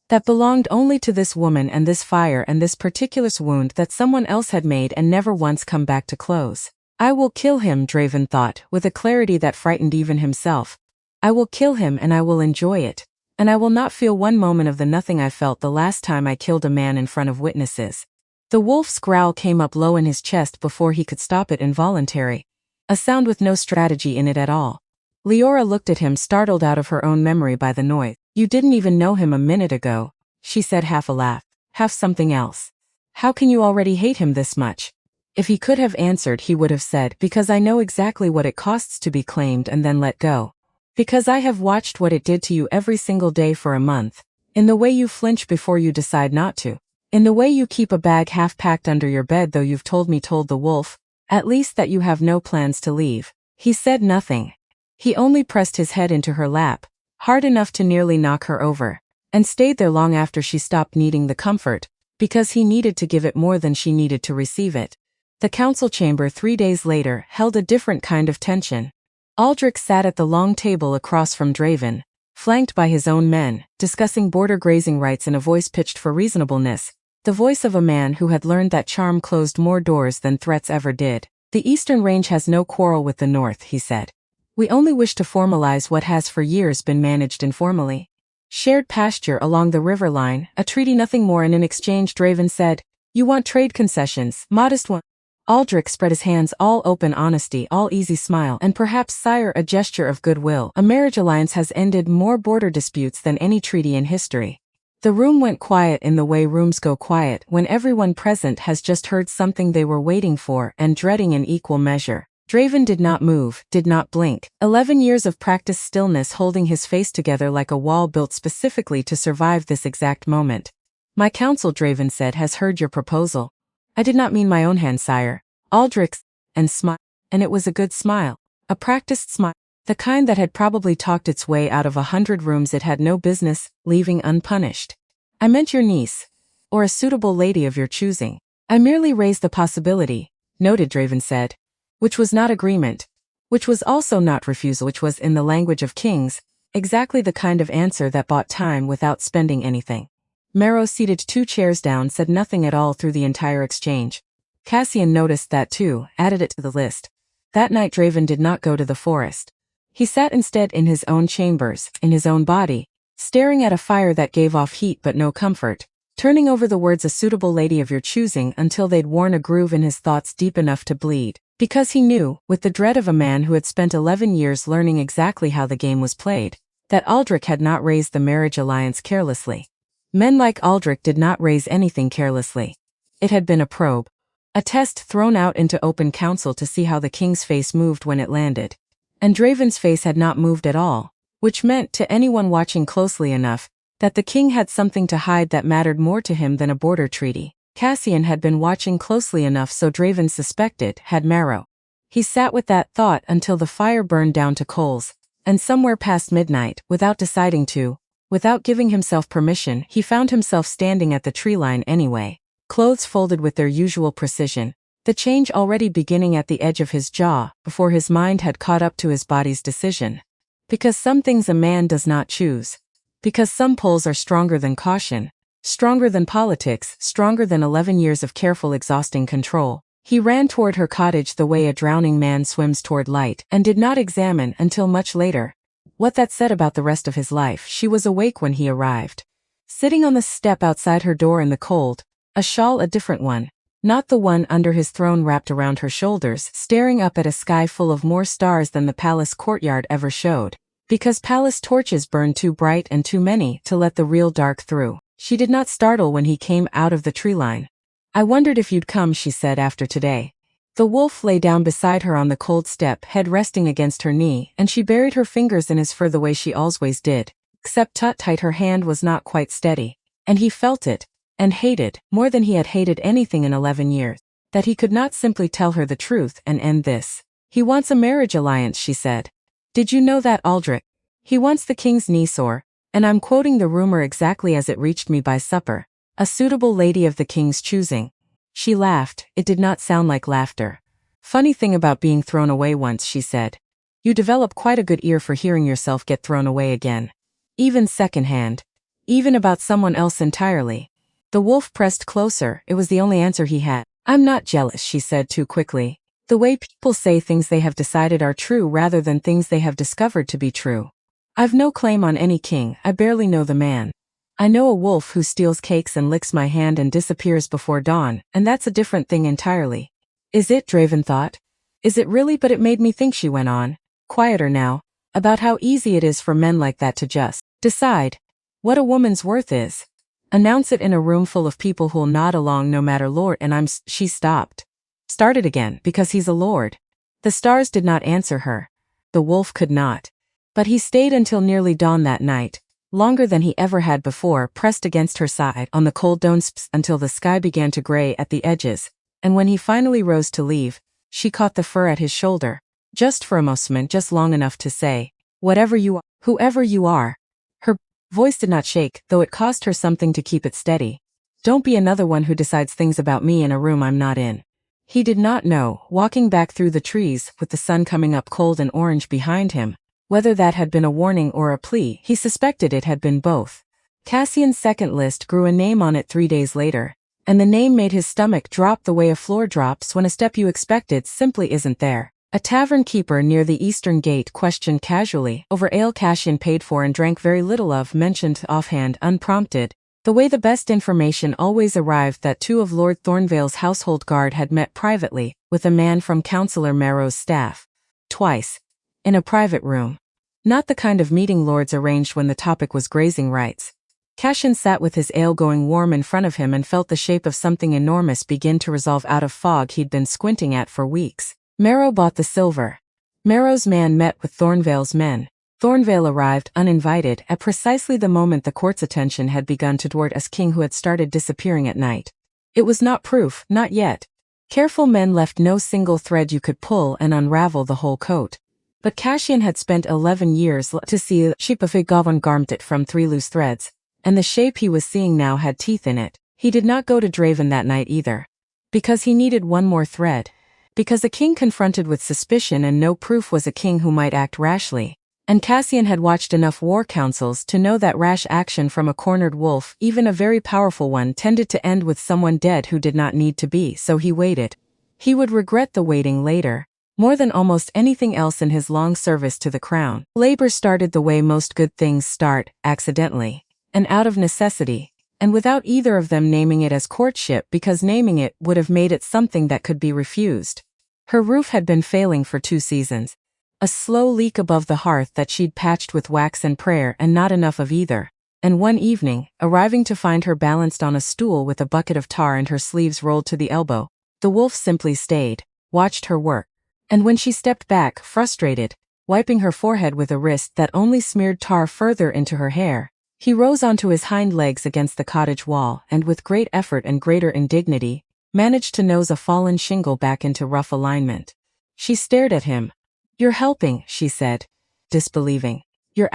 Speaker 1: that belonged only to this woman and this fire and this particular wound that someone else had made and never once come back to close. I will kill him, Draven thought, with a clarity that frightened even himself. I will kill him and I will enjoy it. And I will not feel one moment of the nothing I felt the last time I killed a man in front of witnesses. The wolf's growl came up low in his chest before he could stop it, involuntary. A sound with no strategy in it at all. Leora looked at him, startled out of her own memory by the noise. You didn't even know him a minute ago, she said, half a laugh, half something else. How can you already hate him this much? If he could have answered, he would have said, because I know exactly what it costs to be claimed and then let go. Because I have watched what it did to you every single day for a month. In the way you flinch before you decide not to. In the way you keep a bag half packed under your bed, though you've told the wolf, at least, that you have no plans to leave. He said nothing. He only pressed his head into her lap, hard enough to nearly knock her over, and stayed there long after she stopped needing the comfort, because he needed to give it more than she needed to receive it. The council chamber 3 days later held a different kind of tension. Aldrich sat at the long table across from Draven, flanked by his own men, discussing border grazing rights in a voice pitched for reasonableness, the voice of a man who had learned that charm closed more doors than threats ever did. The Eastern Range has no quarrel with the North, he said. We only wish to formalize what has for years been managed informally. Shared pasture along the river line, a treaty, nothing more, and in exchange, Draven said, you want trade concessions, modest one. Aldrich spread his hands, all open honesty, all easy smile, and perhaps, sire, a gesture of goodwill. A marriage alliance has ended more border disputes than any treaty in history. The room went quiet in the way rooms go quiet when everyone present has just heard something they were waiting for and dreading in equal measure. Draven did not move, did not blink. 11 years of practiced stillness, holding his face together like a wall built specifically to survive this exact moment. My council, Draven said, has heard your proposal. I did not mean my own hand, sire. Aldrich's, and smiled. And it was a good smile. A practiced smile. The kind that had probably talked its way out of 100 rooms it had no business leaving unpunished. I meant your niece. Or a suitable lady of your choosing. I merely raised the possibility, noted, Draven said. Which was not agreement. Which was also not refusal, which was, in the language of kings, exactly the kind of answer that bought time without spending anything. Marrow, seated 2 chairs down, said nothing at all through the entire exchange. Cassian noticed that too, added it to the list. That night Draven did not go to the forest. He sat instead in his own chambers, in his own body, staring at a fire that gave off heat but no comfort, turning over the words, a suitable lady of your choosing, until they'd worn a groove in his thoughts deep enough to bleed. Because he knew, with the dread of a man who had spent 11 years learning exactly how the game was played, that Aldrich had not raised the marriage alliance carelessly. Men like Aldrich did not raise anything carelessly. It had been a probe. A test thrown out into open council to see how the king's face moved when it landed. And Draven's face had not moved at all, which meant, to anyone watching closely enough, that the king had something to hide that mattered more to him than a border treaty. Cassian had been watching closely enough, so Draven suspected, had Marrow. He sat with that thought until the fire burned down to coals, and somewhere past midnight, without deciding to, without giving himself permission, he found himself standing at the tree line anyway, clothes folded with their usual precision, the change already beginning at the edge of his jaw before his mind had caught up to his body's decision. Because some things a man does not choose. Because some pulls are stronger than caution. Stronger than politics, stronger than 11 years of careful, exhausting control. He ran toward her cottage the way a drowning man swims toward light, and did not examine until much later what that said about the rest of his life. She was awake when he arrived. Sitting on the step outside her door in the cold, a shawl, a different one, not the one under his throne, wrapped around her shoulders, staring up at a sky full of more stars than the palace courtyard ever showed. Because palace torches burned too bright and too many to let the real dark through. She did not startle when he came out of the tree line. I wondered if you'd come, she said, after today. The wolf lay down beside her on the cold step, head resting against her knee, and she buried her fingers in his fur the way she always did, except tut-tight her hand was not quite steady. And he felt it, and hated, more than he had hated anything in 11 years, that he could not simply tell her the truth and end this. He wants a marriage alliance, she said. Did you know that, Aldrich? He wants the king's niece or, and I'm quoting the rumor exactly as it reached me by supper, a suitable lady of the king's choosing. She laughed, it did not sound like laughter. Funny thing about being thrown away once, she said. You develop quite a good ear for hearing yourself get thrown away again. Even secondhand. Even about someone else entirely. The wolf pressed closer, it was the only answer he had. I'm not jealous, she said too quickly. The way people say things they have decided are true rather than things they have discovered to be true. I've no claim on any king, I barely know the man. I know a wolf who steals cakes and licks my hand and disappears before dawn, and that's a different thing entirely. Is it, Draven thought? Is it really? But it made me think, she went on, quieter now, about how easy it is for men like that to just decide what a woman's worth is. Announce it in a room full of people who'll nod along no matter lord, and she stopped. Started again, because he's a lord. The stars did not answer her. The wolf could not. But he stayed until nearly dawn that night, longer than he ever had before, pressed against her side on the cold donsps until the sky began to gray at the edges, and when he finally rose to leave, she caught the fur at his shoulder, just for a moment, just long enough to say, whatever you are, whoever you are. Her voice did not shake, though it cost her something to keep it steady. Don't be another one who decides things about me in a room I'm not in. He did not know, walking back through the trees with the sun coming up cold and orange behind him, whether that had been a warning or a plea. He suspected it had been both. Cassian's second list grew a name on it 3 days later, and the name made his stomach drop the way a floor drops when a step you expected simply isn't there. A tavern keeper near the eastern gate questioned casually over ale Cassian paid for and drank very little of, mentioned offhand, unprompted, the way the best information always arrived, that 2 of Lord Thornvale's household guard had met privately with a man from Councillor Marrow's staff. Twice. In a private room. Not the kind of meeting lords arranged when the topic was grazing rights. Cassian sat with his ale going warm in front of him and felt the shape of something enormous begin to resolve out of fog he'd been squinting at for weeks. Marrow bought the silver. Marrow's man met with Thornvale's men. Thornvale arrived, uninvited, at precisely the moment the court's attention had begun toward a king who had started disappearing at night. It was not proof, not yet. Careful men left no single thread you could pull and unravel the whole coat. But Cassian had spent 11 years to see the shape of a goblin garmented from 3 loose threads, and the shape he was seeing now had teeth in it. He did not go to Draven that night either. Because he needed one more thread. Because a king confronted with suspicion and no proof was a king who might act rashly. And Cassian had watched enough war councils to know that rash action from a cornered wolf, even a very powerful one, tended to end with someone dead who did not need to be, so he waited. He would regret the waiting later. More than almost anything else in his long service to the crown. Labor started the way most good things start, accidentally, and out of necessity, and without either of them naming it as courtship, because naming it would have made it something that could be refused. Her roof had been failing for 2 seasons. A slow leak above the hearth that she'd patched with wax and prayer, and not enough of either. And one evening, arriving to find her balanced on a stool with a bucket of tar and her sleeves rolled to the elbow, the wolf simply stayed, watched her work. And when she stepped back, frustrated, wiping her forehead with a wrist that only smeared tar further into her hair, he rose onto his hind legs against the cottage wall and with great effort and greater indignity, managed to nose a fallen shingle back into rough alignment. She stared at him. You're helping, she said, disbelieving. You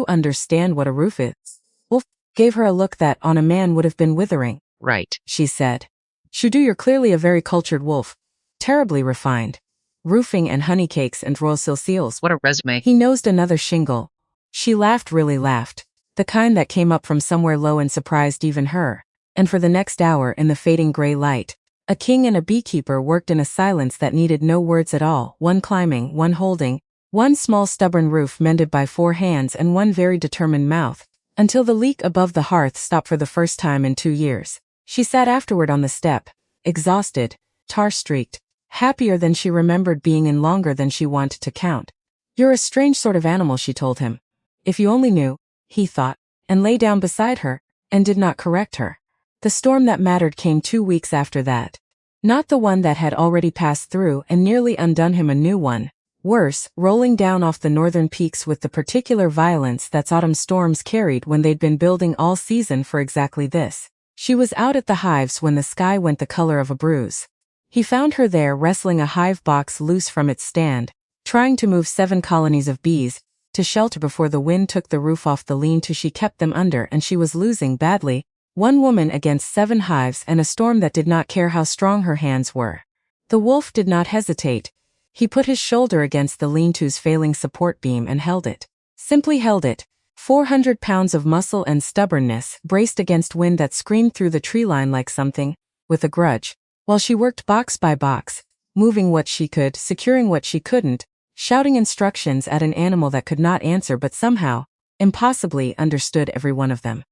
Speaker 1: understand what a roof is. Wolf gave her a look that on a man would have been withering. Right, she said. Shudu, you're clearly a very cultured wolf. Terribly refined. Roofing and honey cakes and royal seals. What a resume. He nosed another shingle. She laughed, really laughed. The kind that came up from somewhere low and surprised even her. And for the next hour in the fading gray light, a king and a beekeeper worked in a silence that needed no words at all, one climbing, one holding, one small stubborn roof mended by 4 hands and one very determined mouth, until the leak above the hearth stopped for the first time in 2 years. She sat afterward on the step, exhausted, tar-streaked, happier than she remembered being in longer than she wanted to count. You're a strange sort of animal, she told him. If you only knew, he thought, and lay down beside her, and did not correct her. The storm that mattered came 2 weeks after that. Not the one that had already passed through and nearly undone him, a new one Worse, rolling down off the northern peaks with the particular violence that autumn storms carried when they'd been building all season for exactly this. She was out at the hives when the sky went the color of a bruise. He found her there wrestling a hive box loose from its stand, trying to move 7 colonies of bees to shelter before the wind took the roof off the lean-to she kept them under, and she was losing badly, 1 woman against 7 hives and a storm that did not care how strong her hands were. The wolf did not hesitate. He put his shoulder against the lean-to's failing support beam and held it. Simply held it. 400 pounds of muscle and stubbornness braced against wind that screamed through the tree line like something with a grudge, while she worked box by box, moving what she could, securing what she couldn't, shouting instructions at an animal that could not answer but somehow, impossibly, understood every one of them.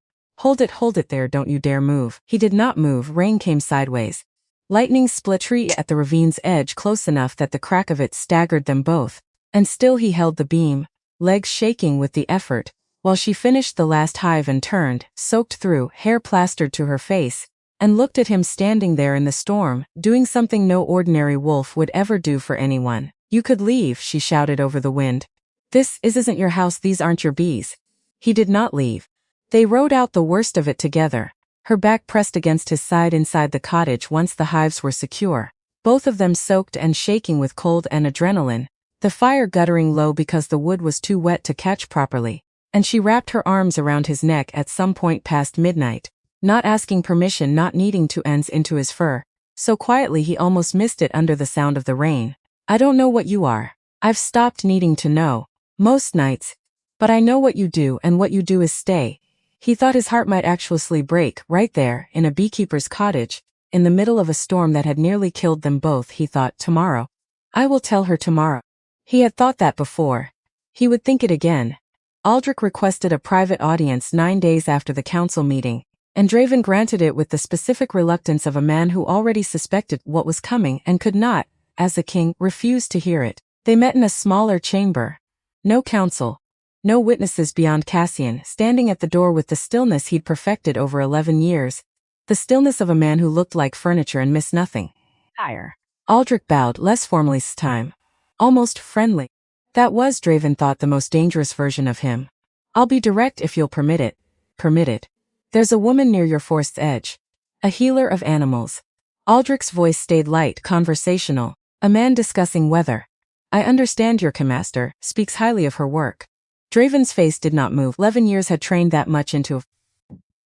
Speaker 1: Hold it there, don't you dare move. He did not move. Rain came sideways. Lightning split tree at the ravine's edge close enough that the crack of it staggered them both, and still he held the beam, legs shaking with the effort, while she finished the last hive and turned, soaked through, hair plastered to her face, and looked at him standing there in the storm, doing something no ordinary wolf would ever do for anyone. You could leave, she shouted over the wind. This isn't your house, these aren't your bees. He did not leave. They rode out the worst of it together, her back pressed against his side inside the cottage once the hives were secure, both of them soaked and shaking with cold and adrenaline, the fire guttering low because the wood was too wet to catch properly, and she wrapped her arms around his neck at some point past midnight, not asking permission, not needing to ends into his fur, so quietly he almost missed it under the sound of the rain. I don't know what you are. I've stopped needing to know. Most nights. But I know what you do, and what you do is stay. He thought his heart might actually break, right there, in a beekeeper's cottage, in the middle of a storm that had nearly killed them both. He thought, tomorrow. I will tell her tomorrow. He had thought that before. He would think it again. Aldrich requested a private audience 9 days after the council meeting, and Draven granted it with the specific reluctance of a man who already suspected what was coming and could not, as a king, refuse to hear it. They met in a smaller chamber. No council. No witnesses beyond Cassian, standing at the door with the stillness he'd perfected over 11 years. The stillness of a man who looked like furniture and missed nothing. Higher. Aldrich bowed, less formally this time. Almost friendly. That was, Draven thought, the most dangerous version of him. I'll be direct if you'll permit it. Permit it. There's a woman near your forest's edge. A healer of animals. Aldrich's voice stayed light, conversational. A man discussing weather. I understand your Kamaster speaks highly of her work. Draven's face did not move. 11 years had trained that much into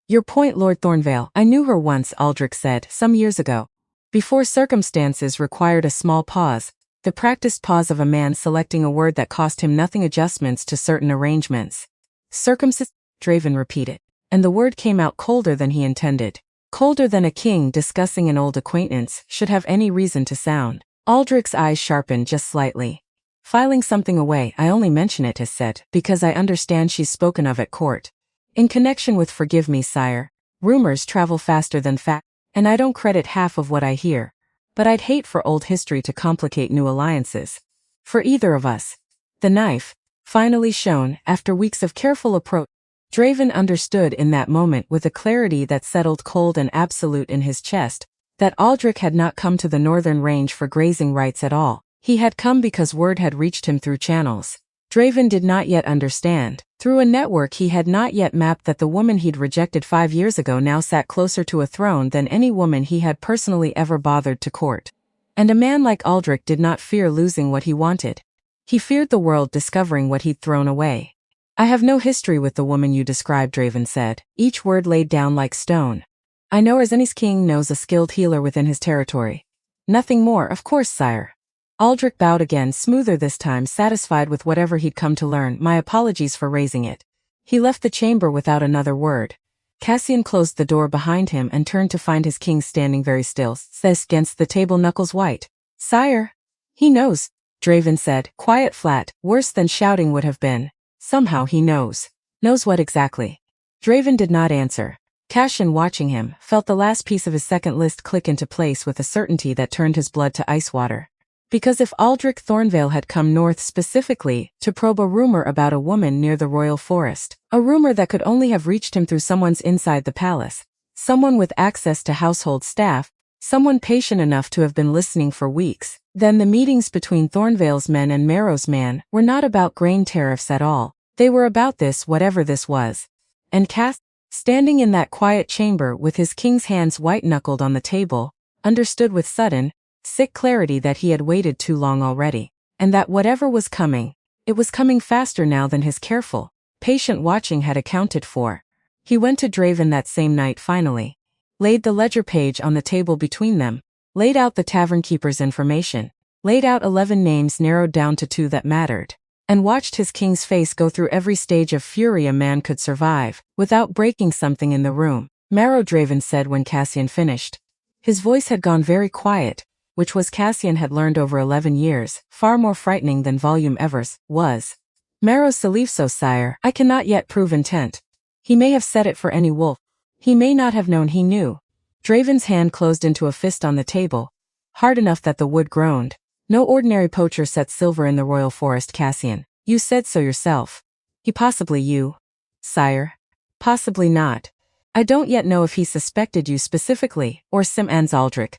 Speaker 1: Your point, Lord Thornvale. I knew her once, Aldrich said, some years ago. Before circumstances required a small pause, the practiced pause of a man selecting a word that cost him nothing, adjustments to certain arrangements. Circumstances, Draven repeated, and the word came out colder than he intended. Colder than a king discussing an old acquaintance should have any reason to sound. Aldrich's eyes sharpened just slightly. Filing something away, I only mention it, has said, because I understand she's spoken of at court. In connection with forgive me, sire. Rumors travel faster than fact, and I don't credit half of what I hear. But I'd hate for old history to complicate new alliances. For either of us. The knife, finally shown, after weeks of careful approach. Draven understood in that moment with a clarity that settled cold and absolute in his chest, that Aldrich had not come to the northern range for grazing rights at all. He had come because word had reached him through channels Draven did not yet understand, through a network he had not yet mapped, that the woman he'd rejected 5 years ago now sat closer to a throne than any woman he had personally ever bothered to court. And a man like Aldrich did not fear losing what he wanted. He feared the world discovering what he'd thrown away. I have no history with the woman you described, Draven said, each word laid down like stone. I know as any king knows a skilled healer within his territory. Nothing more, of course, sire. Aldrich bowed again, smoother this time, satisfied with whatever he'd come to learn. My apologies for raising it. He left the chamber without another word. Cassian closed the door behind him and turned to find his king standing very still, set against the table, knuckles white. Sire. He knows, Draven said, quiet, flat, worse than shouting would have been. Somehow he knows. Knows what exactly? Draven did not answer. Cassian, watching him, felt the last piece of his second list click into place with a certainty that turned his blood to ice water. Because if Aldrich Thornvale had come north specifically to probe a rumor about a woman near the royal forest, a rumor that could only have reached him through someone's inside the palace, someone with access to household staff, Someone patient enough to have been listening for weeks. Then the meetings between Thornvale's men and Marrow's man were not about grain tariffs at all. They were about this, whatever this was. And Cass, standing in that quiet chamber with his king's hands white-knuckled on the table, understood with sudden, sick clarity that he had waited too long already. And that whatever was coming, it was coming faster now than his careful, patient watching had accounted for. He went to Draven that same night finally. Laid the ledger page on the table between them. Laid out the tavern keeper's information. Laid out 11 names narrowed down to 2 that mattered. And watched his king's face go through every stage of fury a man could survive, without breaking something in the room. Marrow, Draven said when Cassian finished. His voice had gone very quiet, which was Cassian had learned over 11 years, far more frightening than volume Evers was. Marrow Salifso, sire, I cannot yet prove intent. He may have said it for any wolf. He may not have known he knew. Draven's hand closed into a fist on the table, hard enough that the wood groaned. No ordinary poacher sets silver in the royal forest, Cassian. You said so yourself. He possibly you, sire. Possibly not. I don't yet know if he suspected you specifically, or Sim Anzaldric.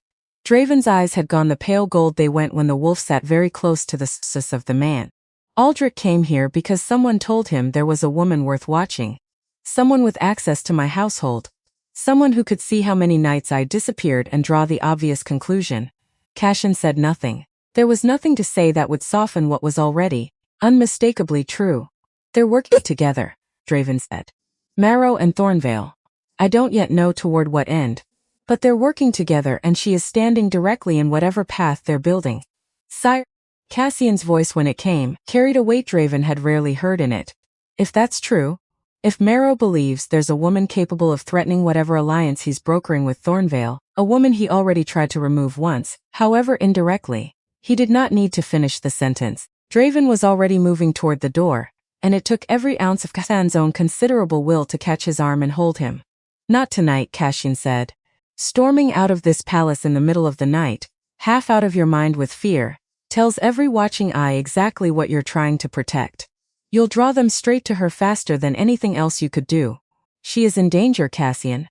Speaker 1: Draven's eyes had gone the pale gold they went when the wolf sat very close to the sus of the man. Aldrich came here because someone told him there was a woman worth watching. Someone with access to my household. Someone who could see how many nights I disappeared and draw the obvious conclusion. Cassian said nothing. There was nothing to say that would soften what was already unmistakably true. They're working together, Draven said. Marrow and Thornvale. I don't yet know toward what end. But they're working together and she is standing directly in whatever path they're building. Sire. Cassian's voice when it came carried a weight Draven had rarely heard in it. If that's true, if Marrow believes there's a woman capable of threatening whatever alliance he's brokering with Thornvale, a woman he already tried to remove once, however indirectly, he did not need to finish the sentence. Draven was already moving toward the door, and it took every ounce of Cassian's own considerable will to catch his arm and hold him. Not tonight, Cassian said. Storming out of this palace in the middle of the night, half out of your mind with fear, tells every watching eye exactly what you're trying to protect. You'll draw them straight to her faster than anything else you could do. She is in danger, Cassian.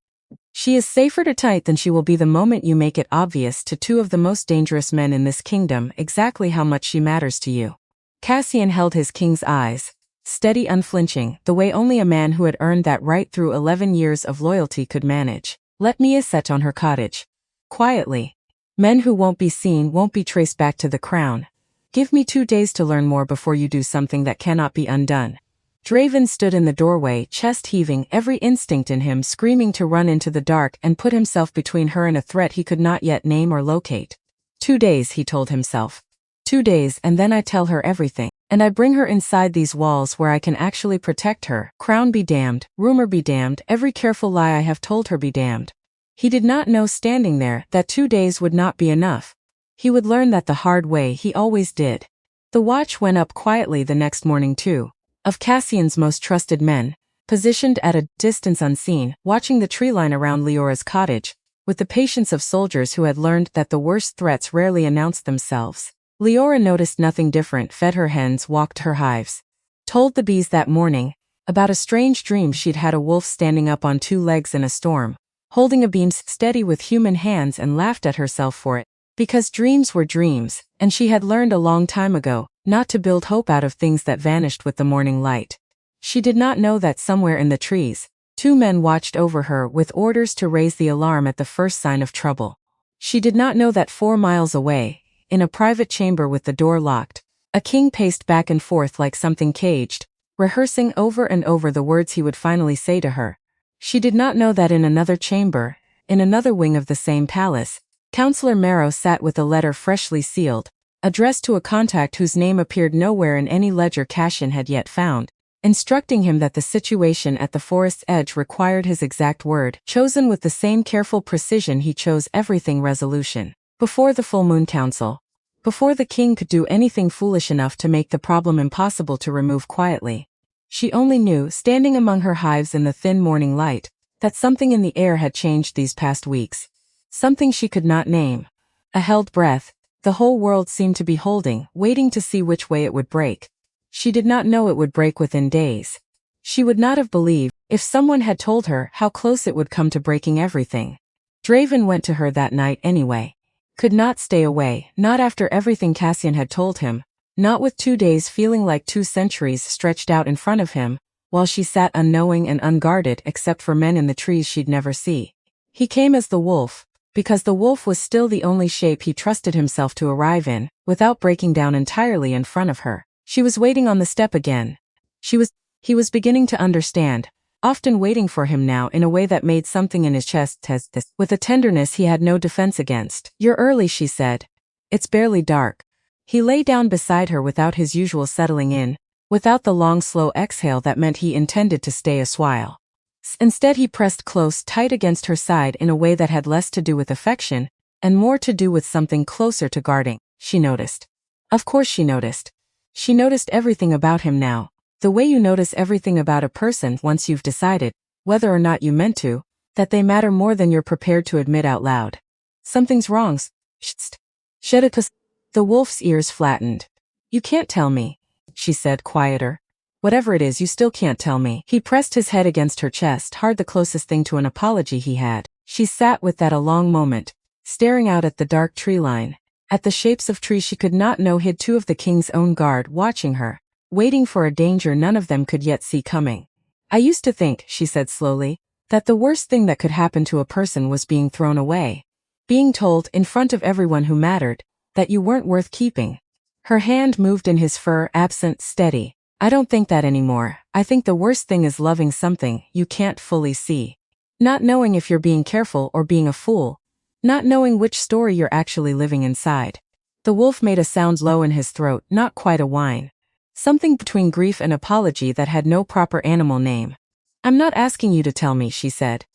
Speaker 1: She is safer tonight than she will be the moment you make it obvious to 2 of the most dangerous men in this kingdom exactly how much she matters to you. Cassian held his king's eyes, steady, unflinching, the way only a man who had earned that right through 11 years of loyalty could manage. Let Mia set on her cottage. Quietly. Men who won't be seen won't be traced back to the crown. Give me 2 days to learn more before you do something that cannot be undone. Draven stood in the doorway, chest heaving, every instinct in him screaming to run into the dark and put himself between her and a threat he could not yet name or locate. 2 days, he told himself. 2 days, and then I tell her everything. And I bring her inside these walls where I can actually protect her. Crown be damned, rumor be damned, every careful lie I have told her be damned. He did not know standing there that 2 days would not be enough. He would learn that the hard way, he always did. The watch went up quietly the next morning too. Of Cassian's most trusted men, positioned at a distance unseen, watching the tree line around Leora's cottage, with the patience of soldiers who had learned that the worst threats rarely announced themselves. Leora noticed nothing different, fed her hens, walked her hives. Told the bees that morning about a strange dream she'd had, a wolf standing up on 2 legs in a storm, holding a beam steady with human hands, and laughed at herself for it. Because dreams were dreams, and she had learned a long time ago not to build hope out of things that vanished with the morning light. She did not know that somewhere in the trees, 2 men watched over her with orders to raise the alarm at the first sign of trouble. She did not know that 4 miles away, in a private chamber with the door locked, a king paced back and forth like something caged, rehearsing over and over the words he would finally say to her. She did not know that in another chamber, in another wing of the same palace, Counselor Marrow sat with a letter freshly sealed, addressed to a contact whose name appeared nowhere in any ledger Cassian had yet found, instructing him that the situation at the forest's edge required his exact word, chosen with the same careful precision he chose everything: resolution. Before the full moon council. Before the king could do anything foolish enough to make the problem impossible to remove quietly. She only knew, standing among her hives in the thin morning light, that something in the air had changed these past weeks. Something she could not name. A held breath, the whole world seemed to be holding, waiting to see which way it would break. She did not know it would break within days. She would not have believed, if someone had told her, how close it would come to breaking everything. Draven went to her that night anyway. Could not stay away, not after everything Cassian had told him, not with 2 days feeling like 2 centuries stretched out in front of him, while she sat unknowing and unguarded except for men in the trees she'd never see. He came as the wolf, because the wolf was still the only shape he trusted himself to arrive in, without breaking down entirely in front of her. She was waiting on the step again. He was beginning to understand, often waiting for him now in a way that made something in his chest test this, with a tenderness he had no defense against. "You're early," she said. "It's barely dark." He lay down beside her without his usual settling in, without the long slow exhale that meant he intended to stay a while. Instead he pressed close tight against her side in a way that had less to do with affection, and more to do with something closer to guarding. She noticed. Of course she noticed. She noticed everything about him now. The way you notice everything about a person once you've decided, whether or not you meant to, that they matter more than you're prepared to admit out loud. "Something's wrong." The wolf's ears flattened. "You can't tell me," she said, quieter. "Whatever it is, you still can't tell me." He pressed his head against her chest, hard, the closest thing to an apology he had. She sat with that a long moment, staring out at the dark tree line, at the shapes of trees she could not know hid 2 of the king's own guard watching her, waiting for a danger none of them could yet see coming. "I used to think," she said slowly, "that the worst thing that could happen to a person was being thrown away. Being told, in front of everyone who mattered, that you weren't worth keeping." Her hand moved in his fur, absent, steady. "I don't think that anymore. I think the worst thing is loving something you can't fully see. Not knowing if you're being careful or being a fool. Not knowing which story you're actually living inside." The wolf made a sound low in his throat, not quite a whine. Something between grief and apology that had no proper animal name. "I'm not asking you to tell me," she said.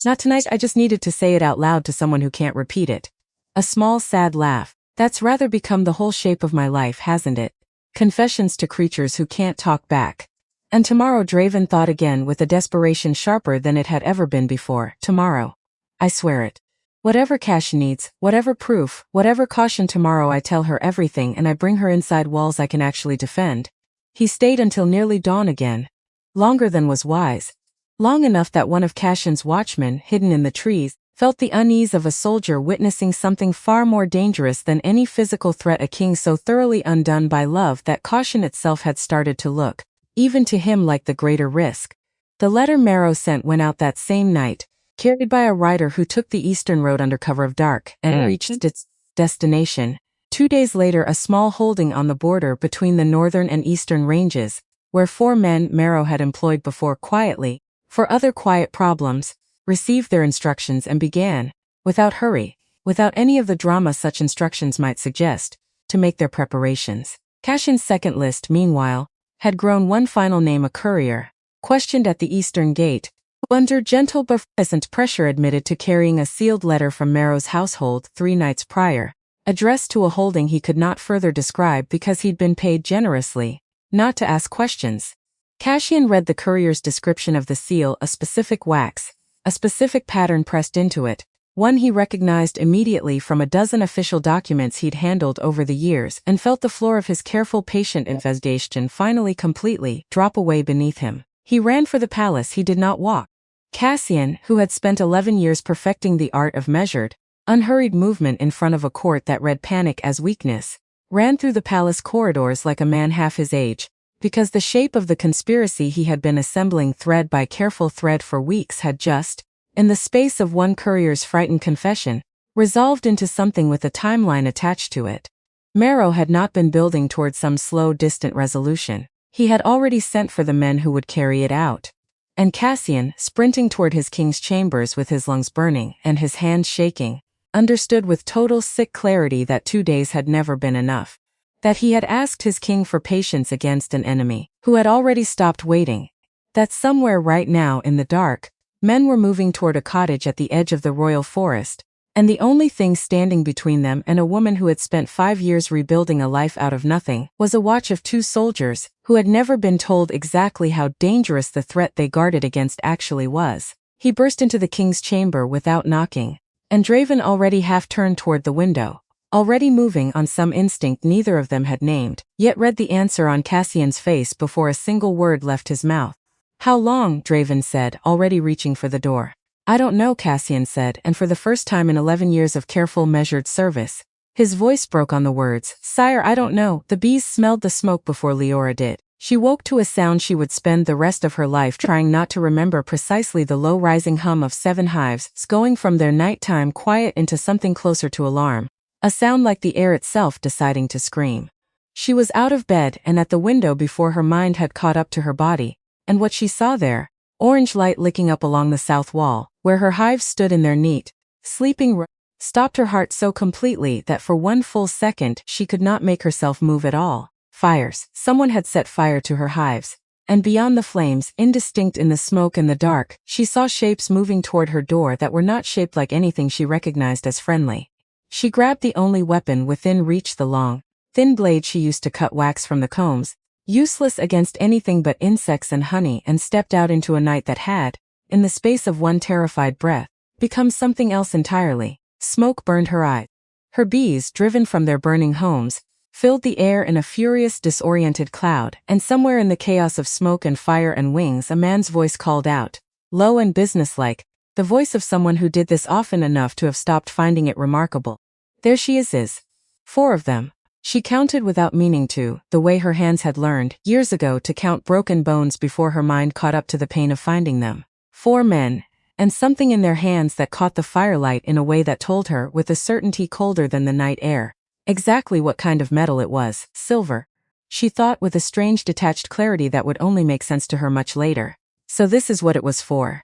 Speaker 1: "Not tonight. I just needed to say it out loud to someone who can't repeat it." A small sad laugh. "That's rather become the whole shape of my life, hasn't it? Confessions to creatures who can't talk back." And tomorrow, Draven thought again with a desperation sharper than it had ever been before. "Tomorrow. I swear it. Whatever Cash needs, whatever proof, whatever caution, tomorrow I tell her everything and I bring her inside walls I can actually defend." He stayed until nearly dawn again. Longer than was wise. Long enough that one of Cashin's watchmen, hidden in the trees, felt the unease of a soldier witnessing something far more dangerous than any physical threat, a king so thoroughly undone by love that caution itself had started to look, even to him, like the greater risk. The letter Marrow sent went out that same night, carried by a rider who took the eastern road under cover of dark, and reached its destination 2 days later, a small holding on the border between the northern and eastern ranges, where 4 men Marrow had employed before quietly, for other quiet problems, received their instructions and began, without hurry, without any of the drama such instructions might suggest, to make their preparations. Cashin's second list, meanwhile, had grown one final name, a courier, questioned at the eastern gate, under gentle but present pressure admitted to carrying a sealed letter from Marrow's household 3 nights prior, addressed to a holding he could not further describe because he'd been paid generously, not to ask questions. Cassian read the courier's description of the seal, a specific wax, a specific pattern pressed into it, one he recognized immediately from a dozen official documents he'd handled over the years, and felt the floor of his careful, patient investigation finally completely drop away beneath him. He ran for the palace. He did not walk. Cassian, who had spent 11 years perfecting the art of measured, unhurried movement in front of a court that read panic as weakness, ran through the palace corridors like a man half his age, because the shape of the conspiracy he had been assembling thread by careful thread for weeks had just, in the space of one courier's frightened confession, resolved into something with a timeline attached to it. Marrow had not been building toward some slow, distant resolution. He had already sent for the men who would carry it out. And Cassian, sprinting toward his king's chambers with his lungs burning and his hands shaking, understood with total sick clarity that 2 days had never been enough. That he had asked his king for patience against an enemy who had already stopped waiting. That somewhere right now in the dark, men were moving toward a cottage at the edge of the royal forest, and the only thing standing between them and a woman who had spent 5 years rebuilding a life out of nothing was a watch of 2 soldiers who had never been told exactly how dangerous the threat they guarded against actually was. He burst into the king's chamber without knocking, and Draven already half turned toward the window, already moving on some instinct neither of them had named, yet read the answer on Cassian's face before a single word left his mouth. "How long?" Draven said, already reaching for the door. I don't know, Cassian said, and for the first time in 11 years of careful, measured service, his voice broke on the words, Sire, I don't know. The bees smelled the smoke before Leora did. She woke to a sound she would spend the rest of her life trying not to remember, precisely the low-rising hum of 7 hives, going from their nighttime quiet into something closer to alarm, a sound like the air itself deciding to scream. She was out of bed and at the window before her mind had caught up to her body, and what she saw there, orange light licking up along the south wall, where her hives stood in their neat, sleeping row, stopped her heart so completely that for one full second she could not make herself move at all. Fires. Someone had set fire to her hives, and beyond the flames, indistinct in the smoke and the dark, she saw shapes moving toward her door that were not shaped like anything she recognized as friendly. She grabbed the only weapon within reach, the long, thin blade she used to cut wax from the combs, useless against anything but insects and honey, and stepped out into a night that had, in the space of one terrified breath, become something else entirely. Smoke burned her eyes. Her bees, driven from their burning homes, filled the air in a furious, disoriented cloud, and somewhere in the chaos of smoke and fire and wings a man's voice called out, low and businesslike, the voice of someone who did this often enough to have stopped finding it remarkable. There she is. 4 of them. She counted without meaning to, the way her hands had learned, years ago, to count broken bones before her mind caught up to the pain of finding them. 4 men, and something in their hands that caught the firelight in a way that told her, with a certainty colder than the night air, exactly what kind of metal it was. Silver. She thought with a strange detached clarity that would only make sense to her much later. So this is what it was for.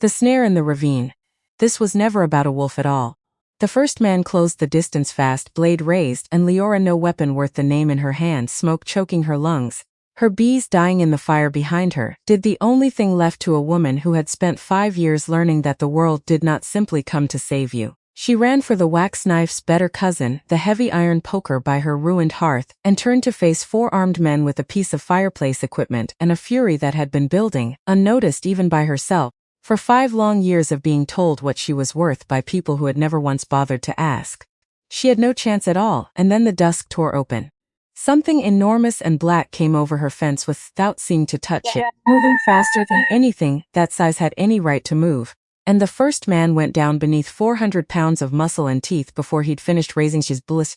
Speaker 1: The snare in the ravine. This was never about a wolf at all. The first man closed the distance fast, blade raised, and Leora, no weapon worth the name in her hand, smoke choking her lungs, her bees dying in the fire behind her, did the only thing left to a woman who had spent 5 years learning that the world did not simply come to save you. She ran for the wax knife's better cousin, the heavy iron poker by her ruined hearth, and turned to face 4 armed men with a piece of fireplace equipment and a fury that had been building, unnoticed even by herself, for 5 long years of being told what she was worth by people who had never once bothered to ask. She had no chance at all, and then the dusk tore open. Something enormous and black came over her fence without seeming to touch it, moving faster than anything that size had any right to move. And the first man went down beneath 400 pounds of muscle and teeth before he'd finished raising his bliss.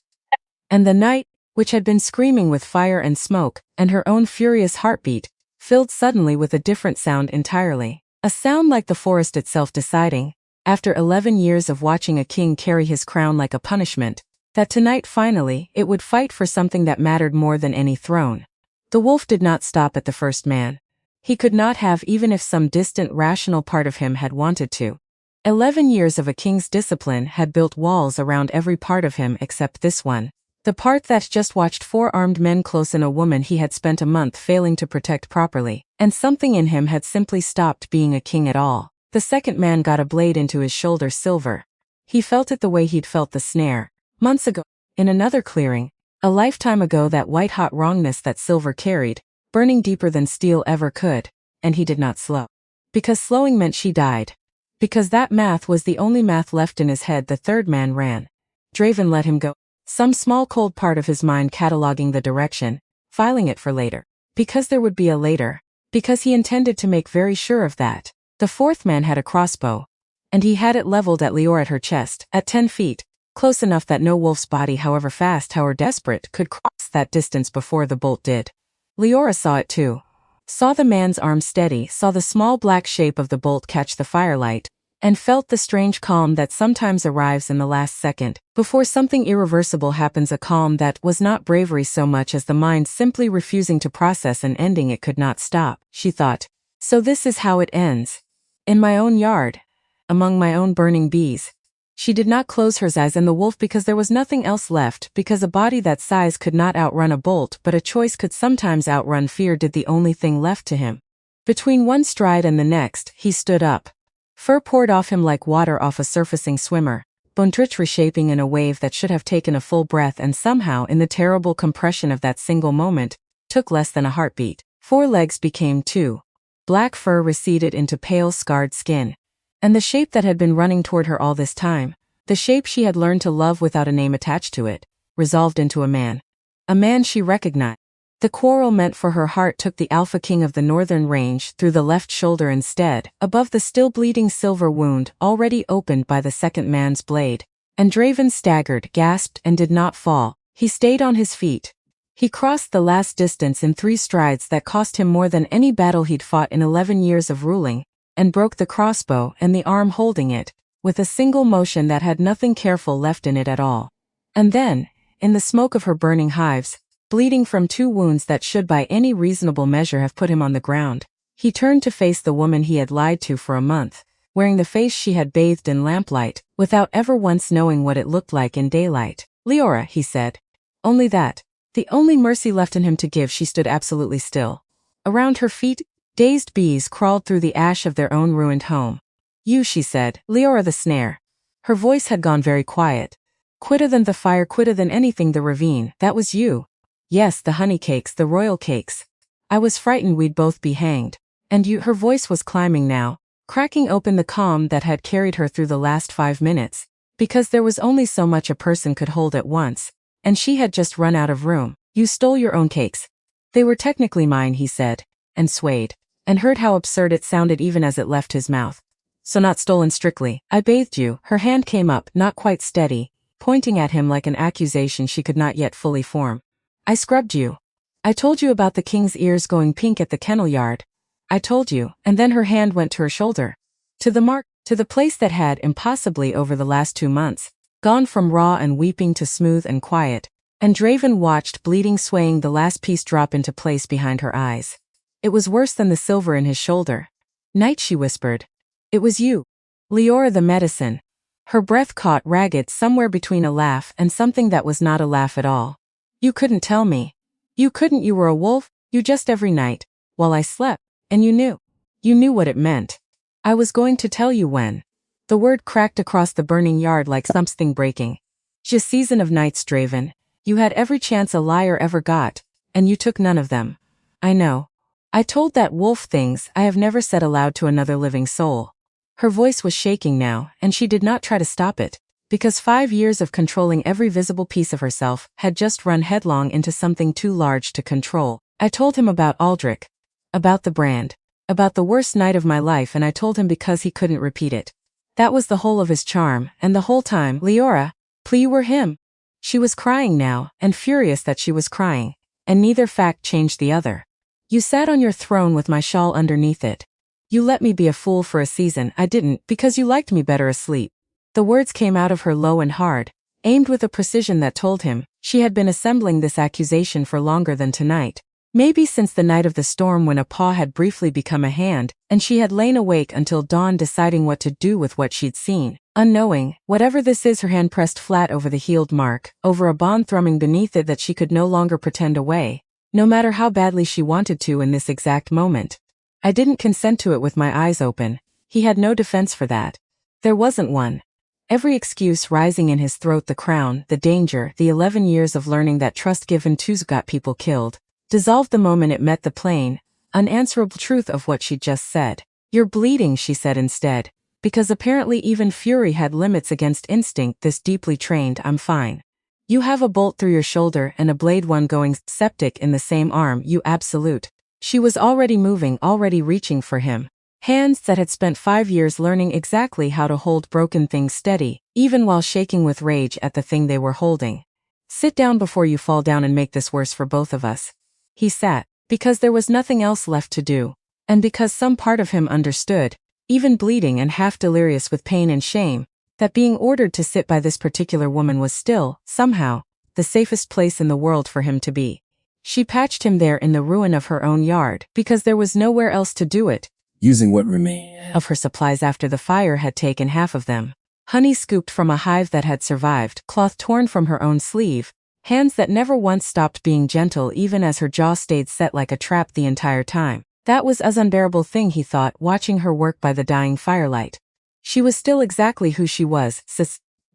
Speaker 1: And the night, which had been screaming with fire and smoke, and her own furious heartbeat, filled suddenly with a different sound entirely. A sound like the forest itself deciding, after 11 years of watching a king carry his crown like a punishment, that tonight finally it would fight for something that mattered more than any throne. The wolf did not stop at the first man. He could not have, even if some distant rational part of him had wanted to. 11 years of a king's discipline had built walls around every part of him except this one. The part that just watched 4 armed men close in a woman he had spent a month failing to protect properly, and something in him had simply stopped being a king at all. The second man got a blade into his shoulder, silver. He felt it the way he'd felt the snare, months ago, in another clearing, a lifetime ago, that white-hot wrongness that silver carried, burning deeper than steel ever could, and he did not slow. Because slowing meant she died. Because that math was the only math left in his head, the third man ran. Draven let him go. Some small cold part of his mind cataloging the direction, filing it for later. Because there would be a later. Because he intended to make very sure of that. The fourth man had a crossbow, and he had it leveled at Leora at her chest, at 10 feet, close enough that no wolf's body, however fast, however desperate, could cross that distance before the bolt did. Leora saw it too. Saw the man's arm steady, saw the small black shape of the bolt catch the firelight, and felt the strange calm that sometimes arrives in the last second, before something irreversible happens, a calm that was not bravery so much as the mind simply refusing to process an ending it could not stop. She thought, so this is how it ends. In my own yard. Among my own burning bees. She did not close her eyes, and the wolf, because there was nothing else left, because a body that size could not outrun a bolt, but a choice could sometimes outrun fear, did the only thing left to him. Between one stride and the next, he stood up. Fur poured off him like water off a surfacing swimmer, Bondrich reshaping in a wave that should have taken a full breath and somehow, in the terrible compression of that single moment, took less than a heartbeat. 4 legs became 2. Black fur receded into pale, scarred skin. And the shape that had been running toward her all this time, the shape she had learned to love without a name attached to it, resolved into a man. A man she recognized. The quarrel meant for her heart took the Alpha King of the Northern Range through the left shoulder instead, above the still bleeding silver wound already opened by the second man's blade. And Draven staggered, gasped, and did not fall. He stayed on his feet. He crossed the last distance in 3 strides that cost him more than any battle he'd fought in 11 years of ruling, and broke the crossbow and the arm holding it, with a single motion that had nothing careful left in it at all. And then, in the smoke of her burning hives, bleeding from 2 wounds that should by any reasonable measure have put him on the ground, he turned to face the woman he had lied to for a month, wearing the face she had bathed in lamplight, without ever once knowing what it looked like in daylight. "Leora," he said. Only that. The only mercy left in him to give. She stood absolutely still. Around her feet, dazed bees crawled through the ash of their own ruined home. "You," she said, "Leora the snare." Her voice had gone very quiet. "Quitter than the fire, quitter than anything the ravine, that was you." "Yes, the honey cakes, the royal cakes. I was frightened we'd both be hanged. And you." Her voice was climbing now, cracking open the calm that had carried her through the last 5 minutes, because there was only so much a person could hold at once, and she had just run out of room. "You stole your own cakes." "They were technically mine," he said, and swayed, and heard how absurd it sounded even as it left his mouth. "So not stolen strictly. I bathed you." Her hand came up, not quite steady, pointing at him like an accusation she could not yet fully form. "I scrubbed you. I told you about the king's ears going pink at the kennel yard. I told you." And then her hand went to her shoulder. To the mark, to the place that had, impossibly over the last 2 months, gone from raw and weeping to smooth and quiet, and Draven watched, bleeding, swaying, the last piece drop into place behind her eyes. It was worse than the silver in his shoulder. "Knight," she whispered. "It was you. Leora the medicine." Her breath caught ragged somewhere between a laugh and something that was not a laugh at all. "You couldn't tell me. You couldn't. You were a wolf. You just every night, while I slept, and you knew. You knew what it meant. I was going to tell you when." The word cracked across the burning yard like something breaking. "Just season of nights, Draven. You had every chance a liar ever got, and you took none of them. I know. I told that wolf things I have never said aloud to another living soul." Her voice was shaking now, and she did not try to stop it, because 5 years of controlling every visible piece of herself had just run headlong into something too large to control. "I told him about Aldrich. About the brand. About the worst night of my life, and I told him because he couldn't repeat it. That was the whole of his charm, and the whole time, Leora, please, you were him." She was crying now, and furious that she was crying, and neither fact changed the other. "You sat on your throne with my shawl underneath it. You let me be a fool for a season. I didn't, because you liked me better asleep." The words came out of her low and hard, aimed with a precision that told him she had been assembling this accusation for longer than tonight. Maybe since the night of the storm when a paw had briefly become a hand, and she had lain awake until dawn deciding what to do with what she'd seen. Unknowing, whatever this is, her hand pressed flat over the healed mark, over a bond thrumming beneath it that she could no longer pretend away, no matter how badly she wanted to in this exact moment. "I didn't consent to it with my eyes open." He had no defense for that. There wasn't one. Every excuse rising in his throat, the crown, the danger, the 11 years of learning that trust given to got people killed, dissolved the moment it met the plain, unanswerable truth of what she'd just said. "You're bleeding," she said instead, because apparently even fury had limits against instinct this deeply trained. "I'm fine. You have a bolt through your shoulder and a blade one going septic in the same arm, you absolute." She was already moving, already reaching for him. Hands that had spent 5 years learning exactly how to hold broken things steady, even while shaking with rage at the thing they were holding. "Sit down before you fall down and make this worse for both of us." He sat, because there was nothing else left to do, and because some part of him understood, even bleeding and half delirious with pain and shame, that being ordered to sit by this particular woman was still, somehow, the safest place in the world for him to be. She patched him there in the ruin of her own yard, because there was nowhere else to do it,
Speaker 2: using what remained
Speaker 1: of her supplies after the fire had taken half of them. Honey scooped from a hive that had survived, cloth torn from her own sleeve, hands that never once stopped being gentle even as her jaw stayed set like a trap the entire time. That was an unbearable thing, he thought, watching her work by the dying firelight. She was still exactly who she was,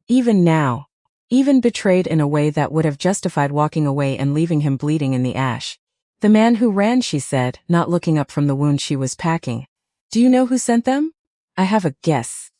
Speaker 1: even now. Even betrayed in a way that would have justified walking away and leaving him bleeding in the ash. "The man who ran," she said, not looking up from the wound she was packing. "Do you know who sent them?" "I have a guess."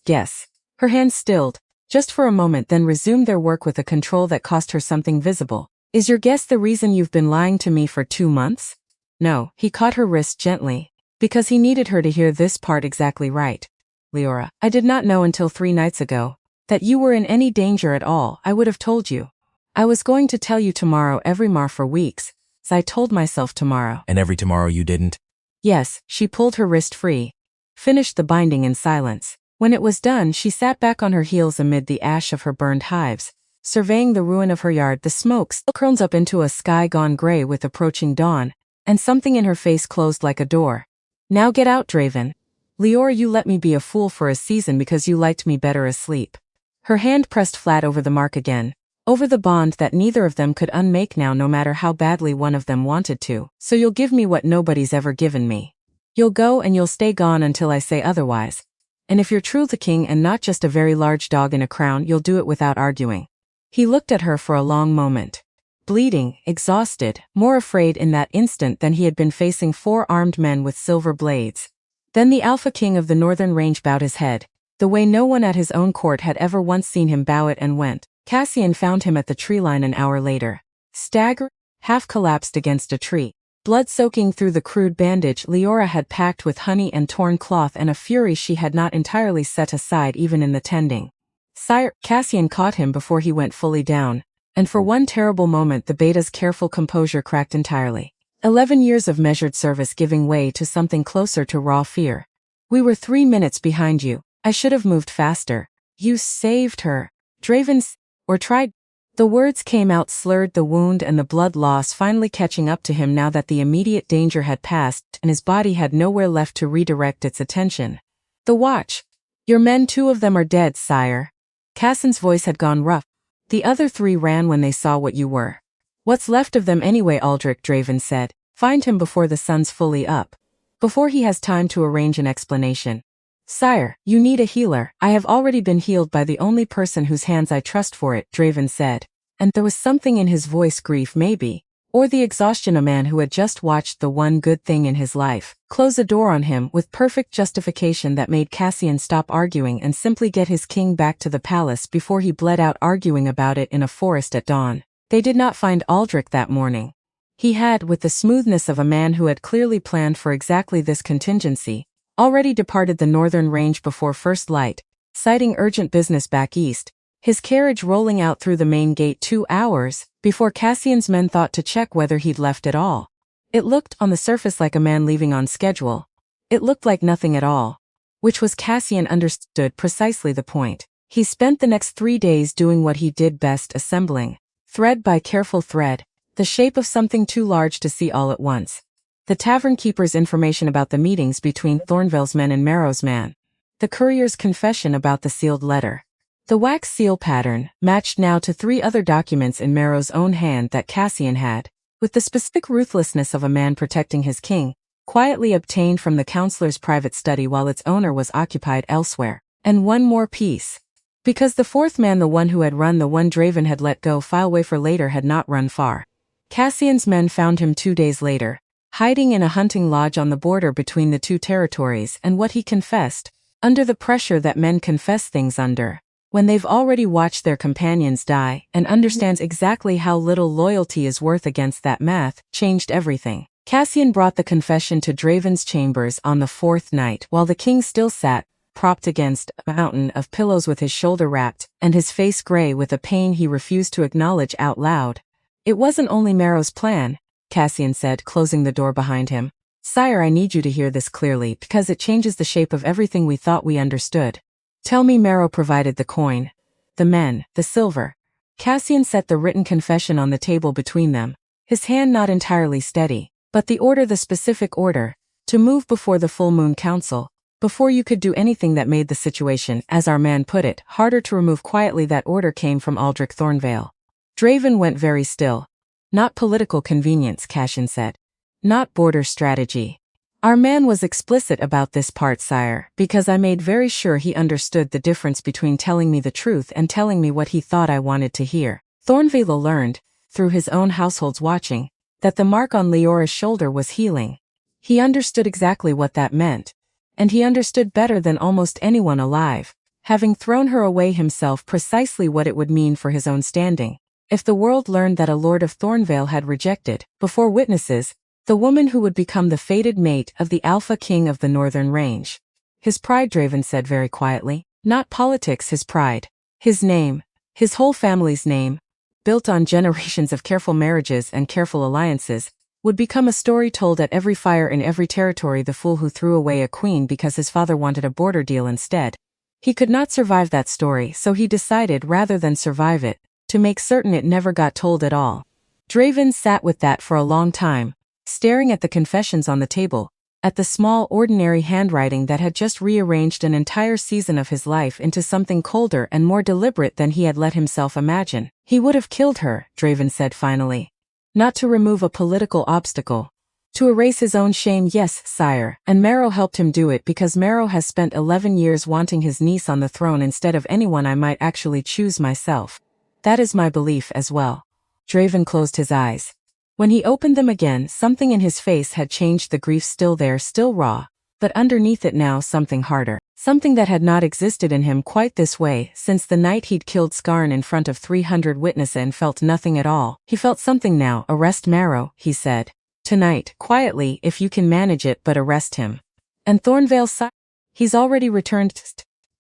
Speaker 1: "Guess." Her hands stilled, just for a moment, then resumed their work with a control that cost her something visible. Is your guess the reason you've been lying to me for 2 months? No, he caught her wrist gently, because he needed her to hear this part exactly right. Leora, I did not know until 3 nights ago that you were in any danger at all. I would have told you. I was going to tell you tomorrow every mar for weeks, so I told myself tomorrow.
Speaker 3: And every tomorrow you didn't?
Speaker 1: Yes, she pulled her wrist free, finished the binding in silence. When it was done, she sat back on her heels amid the ash of her burned hives, surveying the ruin of her yard. The smoke still curls up into a sky gone gray with approaching dawn, and something in her face closed like a door. Now get out, Draven. Leora, you let me be a fool for a season because you liked me better asleep. Her hand pressed flat over the mark again, over the bond that neither of them could unmake now no matter how badly one of them wanted to. So you'll give me what nobody's ever given me. You'll go and you'll stay gone until I say otherwise. And if you're truly the king and not just a very large dog in a crown, you'll do it without arguing. He looked at her for a long moment. Bleeding, exhausted, more afraid in that instant than he had been facing 4 armed men with silver blades. Then the Alpha King of the Northern Range bowed his head, the way no one at his own court had ever once seen him bow it, and went. Cassian found him at the tree line an hour later. Staggered, half collapsed against a tree. Blood soaking through the crude bandage Leora had packed with honey and torn cloth, and a fury she had not entirely set aside even in the tending. Sire, Cassian caught him before he went fully down, and for one terrible moment the beta's careful composure cracked entirely. 11 years of measured service giving way to something closer to raw fear. We were 3 minutes behind you. I should have moved faster. You saved her. Draven, or tried. The words came out slurred, the wound and the blood loss finally catching up to him now that the immediate danger had passed and his body had nowhere left to redirect its attention. The watch. Your men, 2 of them are dead, sire. Cassin's voice had gone rough. The other 3 ran when they saw what you were. What's left of them anyway, Aldrich, Draven said. Find him before the sun's fully up. Before he has time to arrange an explanation. Sire, you need a healer. I have already been healed by the only person whose hands I trust for it, Draven said. And there was something in his voice, grief maybe, or the exhaustion. A man who had just watched the one good thing in his life close a door on him with perfect justification that made Cassian stop arguing and simply get his king back to the palace before he bled out arguing about it in a forest at dawn. They did not find Aldrich that morning. He had, with the smoothness of a man who had clearly planned for exactly this contingency, already departed the northern range before first light, citing urgent business back east, his carriage rolling out through the main gate 2 hours before Cassian's men thought to check whether he'd left at all. It looked on the surface like a man leaving on schedule. It looked like nothing at all. Which was, Cassian understood precisely the point. He spent the next 3 days doing what he did best, assembling, thread by careful thread, the shape of something too large to see all at once. The tavern keeper's information about the meetings between Thornvale's men and Marrow's man. The courier's confession about the sealed letter. The wax seal pattern matched now to 3 other documents in Marrow's own hand that Cassian had, with the specific ruthlessness of a man protecting his king, quietly obtained from the counselor's private study while its owner was occupied elsewhere. And one more piece. Because the 4th man, the one who had run, the one Draven had let go file away for later, had not run far. Cassian's men found him 2 days later, hiding in a hunting lodge on the border between the 2 territories, and what he confessed, under the pressure that men confess things under, when they've already watched their companions die, and understands exactly how little loyalty is worth against that math, changed everything. Cassian brought the confession to Draven's chambers on the 4th night while the king still sat, propped against a mountain of pillows with his shoulder wrapped, and his face gray with a pain he refused to acknowledge out loud. It wasn't only Marrow's plan, Cassian said, closing the door behind him. Sire, I need you to hear this clearly because it changes the shape of everything we thought we understood. Tell me Marrow provided the coin, the men, the silver. Cassian set the written confession on the table between them, his hand not entirely steady, but the specific order, to move before the full moon council, before you could do anything that made the situation, as our man put it, harder to remove. Quietly that order came from Aldrich Thornvale. Draven went very still. Not political convenience, Cassian said. Not border strategy. Our man was explicit about this part, sire, because I made very sure he understood the difference between telling me the truth and telling me what he thought I wanted to hear. Thornvale learned, through his own household's watching, that the mark on Leora's shoulder was healing. He understood exactly what that meant. And he understood better than almost anyone alive, having thrown her away himself, precisely what it would mean for his own standing. If the world learned that a lord of Thornvale had rejected, before witnesses, the woman who would become the fated mate of the Alpha King of the Northern Range. His pride, Draven said very quietly. Not politics, his pride. His name. His whole family's name, built on generations of careful marriages and careful alliances, would become a story told at every fire in every territory. The fool who threw away a queen because his father wanted a border deal instead. He could not survive that story, so he decided, rather than survive it, to make certain it never got told at all. Draven sat with that for a long time, staring at the confessions on the table, at the small, ordinary handwriting that had just rearranged an entire season of his life into something colder and more deliberate than he had let himself imagine. He would have killed her, Draven said finally. Not to remove a political obstacle. To erase his own shame, yes, sire, and Marrow helped him do it because Marrow has spent 11 years wanting his niece on the throne instead of anyone I might actually choose myself. That is my belief as well. Draven closed his eyes. When he opened them again, something in his face had changed. The grief still there, still raw, but underneath it now something harder. Something that had not existed in him quite this way since the night he'd killed Skarn in front of 300 witnesses and felt nothing at all. He felt something now. Arrest Marrow, he said. Tonight, quietly, if you can manage it, but arrest him. And Thornvale sighed. He's already returned.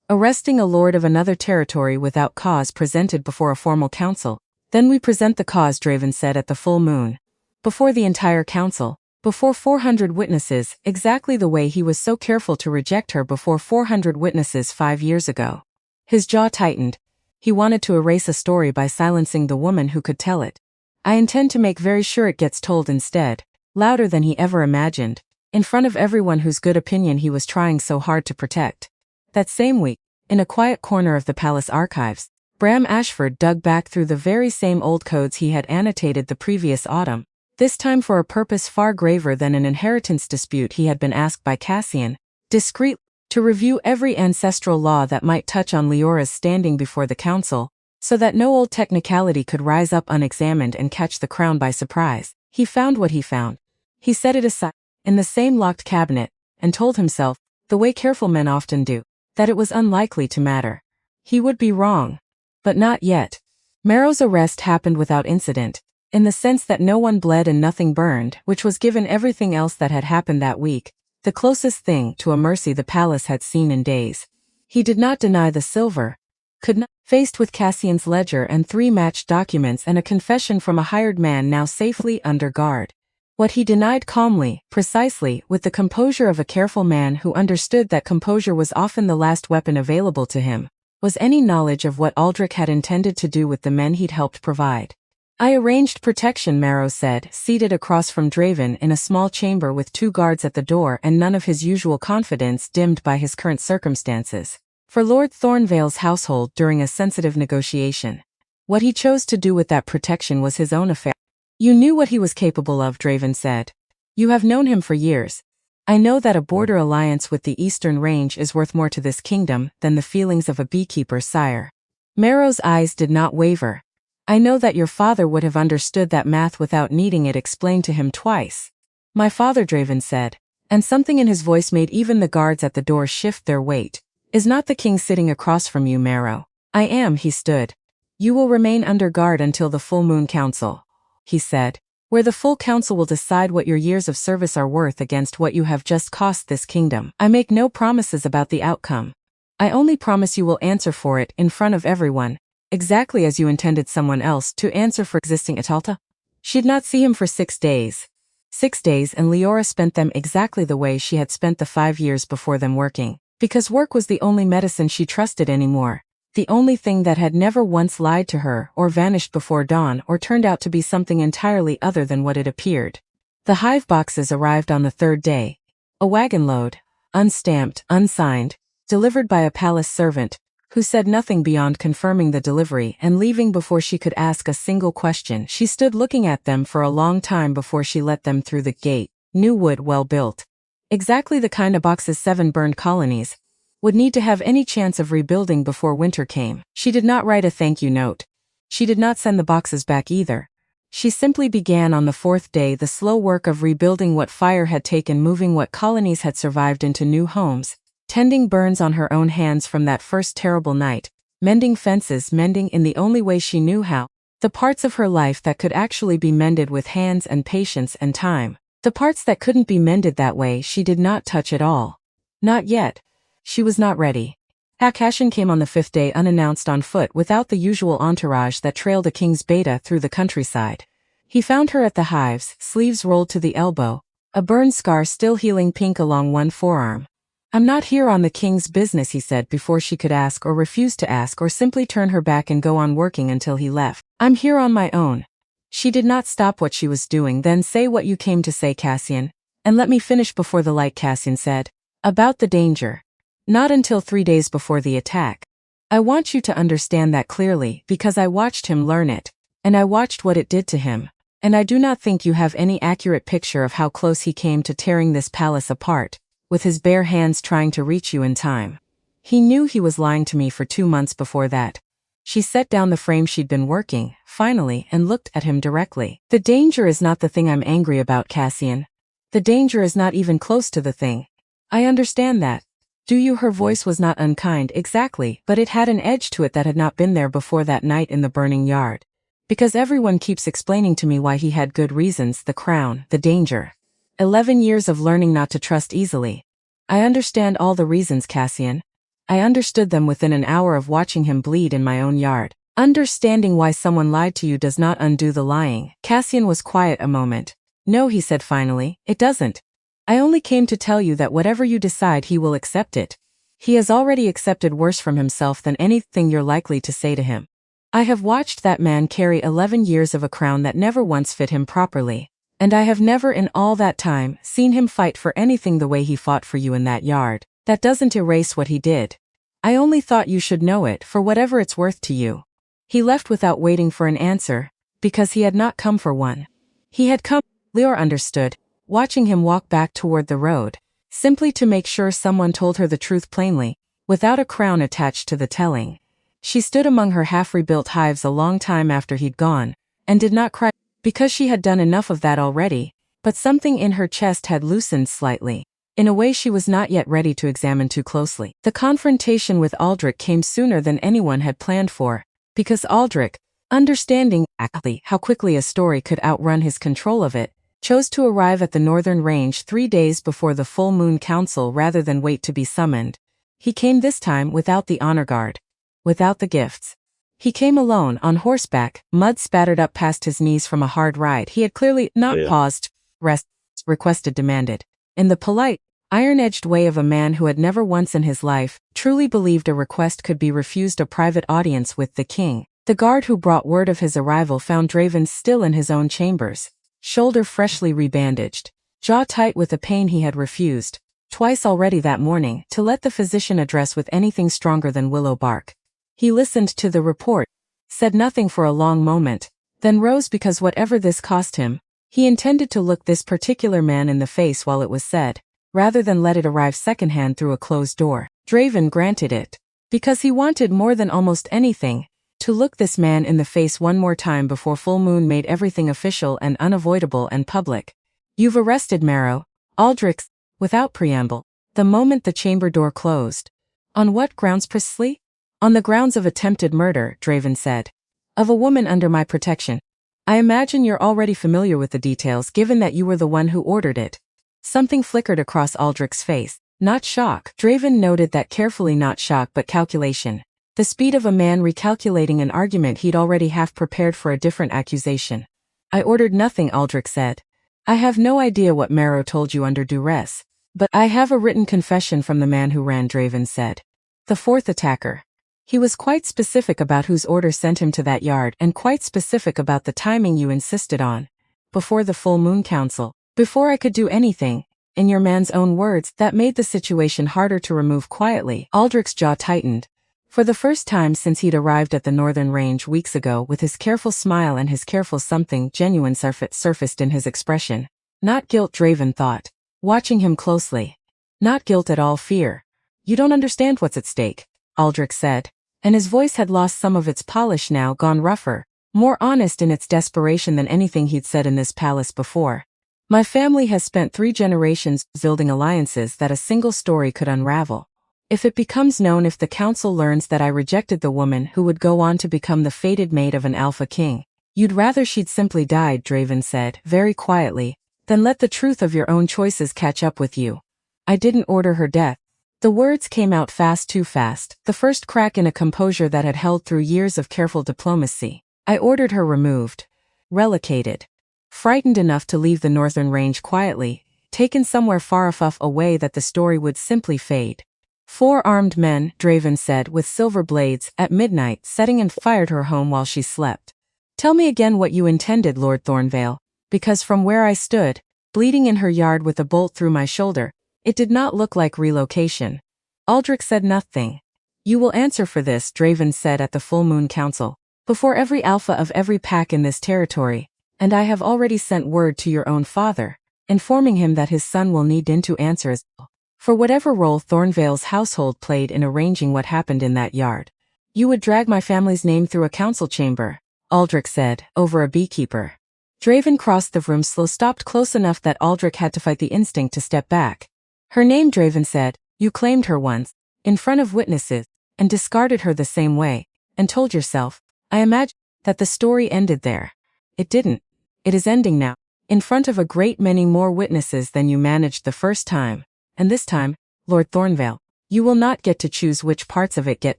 Speaker 1: Arresting a lord of another territory without cause presented before a formal council. Then we present the cause, Draven said, at the full moon. Before the entire council. Before 400 witnesses, exactly the way he was so careful to reject her before 400 witnesses 5 years ago. His jaw tightened. He wanted to erase a story by silencing the woman who could tell it. I intend to make very sure it gets told instead, louder than he ever imagined, in front of everyone whose good opinion he was trying so hard to protect. That same week, in a quiet corner of the palace archives, Bram Ashford dug back through the very same old codes he had annotated the previous autumn. This time for a purpose far graver than an inheritance dispute. He had been asked by Cassian, discreetly, to review every ancestral law that might touch on Leora's standing before the council, so that no old technicality could rise up unexamined and catch the crown by surprise. He found what he found. He set it aside, in the same locked cabinet, and told himself, the way careful men often do, that it was unlikely to matter. He would be wrong. But not yet. Marrow's arrest happened without incident. In the sense that no one bled and nothing burned, which was given everything else that had happened that week, the closest thing to a mercy the palace had seen in days. He did not deny the silver. Could not. Faced with Cassian's ledger and 3 matched documents and a confession from a hired man now safely under guard. What he denied calmly, precisely, with the composure of a careful man who understood that composure was often the last weapon available to him, was any knowledge of what Aldrich had intended to do with the men he'd helped provide. I arranged protection, Marrow said, seated across from Draven in a small chamber with 2 guards at the door and none of his usual confidence dimmed by his current circumstances. For Lord Thornvale's household during a sensitive negotiation. What he chose to do with that protection was his own affair. You knew what he was capable of, Draven said. You have known him for years. I know that a border alliance with the Eastern Range is worth more to this kingdom than the feelings of a beekeeper, sire. Marrow's eyes did not waver. I know that your father would have understood that math without needing it explained to him twice. My father, Draven said, and something in his voice made even the guards at the door shift their weight, is not the king sitting across from you, Marrow. I am, he stood. You will remain under guard until the full moon council, he said, where the full council will decide what your years of service are worth against what you have just cost this kingdom. I make no promises about the outcome. I only promise you will answer for it in front of everyone. Exactly as you intended someone else to answer for existing at Alta. She'd not see him for 6 days. 6 days, and Leora spent them exactly the way she had spent the 5 years before them, working. Because work was the only medicine she trusted anymore. The only thing that had never once lied to her or vanished before dawn or turned out to be something entirely other than what it appeared. The hive boxes arrived on the 3rd day. A wagon load, unstamped, unsigned, delivered by a palace servant, who said nothing beyond confirming the delivery and leaving before she could ask a single question. She stood looking at them for a long time before she let them through the gate. New wood, well built. Exactly the kind of boxes 7 burned colonies would need to have any chance of rebuilding before winter came. She did not write a thank you note. She did not send the boxes back either. She simply began on the 4th day the slow work of rebuilding what fire had taken, moving what colonies had survived into new homes, tending burns on her own hands from that first terrible night, mending fences, mending in the only way she knew how, The parts of her life that could actually be mended with hands and patience and time. The parts that couldn't be mended that way she did not touch at all. Not yet. She was not ready. Cassian came on the 5th day unannounced on foot without the usual entourage that trailed a king's beta through the countryside. He found her at the hives, sleeves rolled to the elbow, a burn scar still healing pink along one forearm. "I'm not here on the king's business," he said before she could ask or refuse to ask or simply turn her back and go on working until he left. "I'm here on my own." She did not stop what she was doing. "Then say what you came to say, Cassian. And let me finish before the light," Cassian said. "About the danger. Not until 3 days before the attack. I want you to understand that clearly because I watched him learn it. And I watched what it did to him. And I do not think you have any accurate picture of how close he came to tearing this palace apart, with his bare hands trying to reach you in time. He knew he was lying to me for 2 months before that." She set down the frame she'd been working, finally, and looked at him directly. "The danger is not the thing I'm angry about, Cassian. The danger is not even close to the thing. I understand that. Do you?" Her voice was not unkind exactly, but it had an edge to it that had not been there before that night in the burning yard. "Because everyone keeps explaining to me why he had good reasons, the crown, the danger. 11 years of learning not to trust easily. I understand all the reasons, Cassian. I understood them within an hour of watching him bleed in my own yard. Understanding why someone lied to you does not undo the lying." Cassian was quiet a moment. "No," he said finally, "it doesn't. I only came to tell you that whatever you decide he will accept it. He has already accepted worse from himself than anything you're likely to say to him. I have watched that man carry 11 years of a crown that never once fit him properly. And I have never in all that time seen him fight for anything the way he fought for you in that yard. That doesn't erase what he did. I only thought you should know it for whatever it's worth to you." He left without waiting for an answer, because he had not come for one. He had come, Lior understood, watching him walk back toward the road, simply to make sure someone told her the truth plainly, without a crown attached to the telling. She stood among her half-rebuilt hives a long time after he'd gone, and did not cry, because she had done enough of that already, but something in her chest had loosened slightly, in a way she was not yet ready to examine too closely. The confrontation with Aldrich came sooner than anyone had planned for, because Aldrich, understanding exactly how quickly a story could outrun his control of it, chose to arrive at the northern range 3 days before the full moon council rather than wait to be summoned. He came this time without the honor guard, without the gifts. He came alone, on horseback, mud spattered up past his knees from a hard ride. He had clearly not paused, rest, requested, demanded. In the polite, iron-edged way of a man who had never once in his life truly believed a request could be refused, a private audience with the king. The guard who brought word of his arrival found Draven still in his own chambers, shoulder freshly rebandaged, jaw tight with the pain he had refused, twice already that morning, to let the physician address with anything stronger than willow bark. He listened to the report, said nothing for a long moment, then rose because whatever this cost him, he intended to look this particular man in the face while it was said, rather than let it arrive secondhand through a closed door. Draven granted it, because he wanted more than almost anything, to look this man in the face one more time before full moon made everything official and unavoidable and public. "You've arrested Marrow," Aldrich, without preamble, the moment the chamber door closed. "On what grounds precisely?" "On the grounds of attempted murder," Draven said. "Of a woman under my protection. I imagine you're already familiar with the details given that you were the one who ordered it." Something flickered across Aldrich's face. Not shock. Draven noted that carefully, not shock but calculation. The speed of a man recalculating an argument he'd already half prepared for a different accusation. "I ordered nothing," Aldrich said. "I have no idea what Marrow told you under duress. But I have a written confession from the man who ran," Draven said. "The fourth attacker. He was quite specific about whose order sent him to that yard and quite specific about the timing you insisted on. Before the full moon council. Before I could do anything, in your man's own words, that made the situation harder to remove quietly." Aldrich's jaw tightened. For the first time since he'd arrived at the northern range weeks ago, with his careful smile and his careful something genuine surfaced in his expression. Not guilt, Draven thought, watching him closely. Not guilt at all, fear. "You don't understand what's at stake," Aldrich said, and his voice had lost some of its polish now, gone rougher, more honest in its desperation than anything he'd said in this palace before. "My family has spent 3 generations building alliances that a single story could unravel. If it becomes known, if the council learns that I rejected the woman who would go on to become the fated mate of an Alpha King, you'd rather she'd simply died, Draven said, very quietly, than let the truth of your own choices catch up with you. I didn't order her death. The words came out fast, too fast, the first crack in a composure that had held through years of careful diplomacy. I ordered her removed. Relocated. Frightened enough to leave the northern range quietly, taken somewhere far enough away that the story would simply fade. 4 armed men, Draven said, with silver blades, at midnight, setting and fired her home while she slept. Tell me again what you intended, Lord Thornvale, because from where I stood, bleeding in her yard with a bolt through my shoulder, it did not look like relocation. Aldrich said nothing. You will answer for this, Draven said at the Full Moon Council, before every alpha of every pack in this territory, and I have already sent word to your own father, informing him that his son will need to answer as well for whatever role Thornvale's household played in arranging what happened in that yard. You would drag my family's name through a council chamber, Aldrich said, over a beekeeper. Draven crossed the room, stopped close enough that Aldrich had to fight the instinct to step back. Her name, Draven said, you claimed her once, in front of witnesses, and discarded her the same way, and told yourself, I imagine, that the story ended there. It didn't. It is ending now, in front of a great many more witnesses than you managed the first time. And this time, Lord Thornvale, you will not get to choose which parts of it get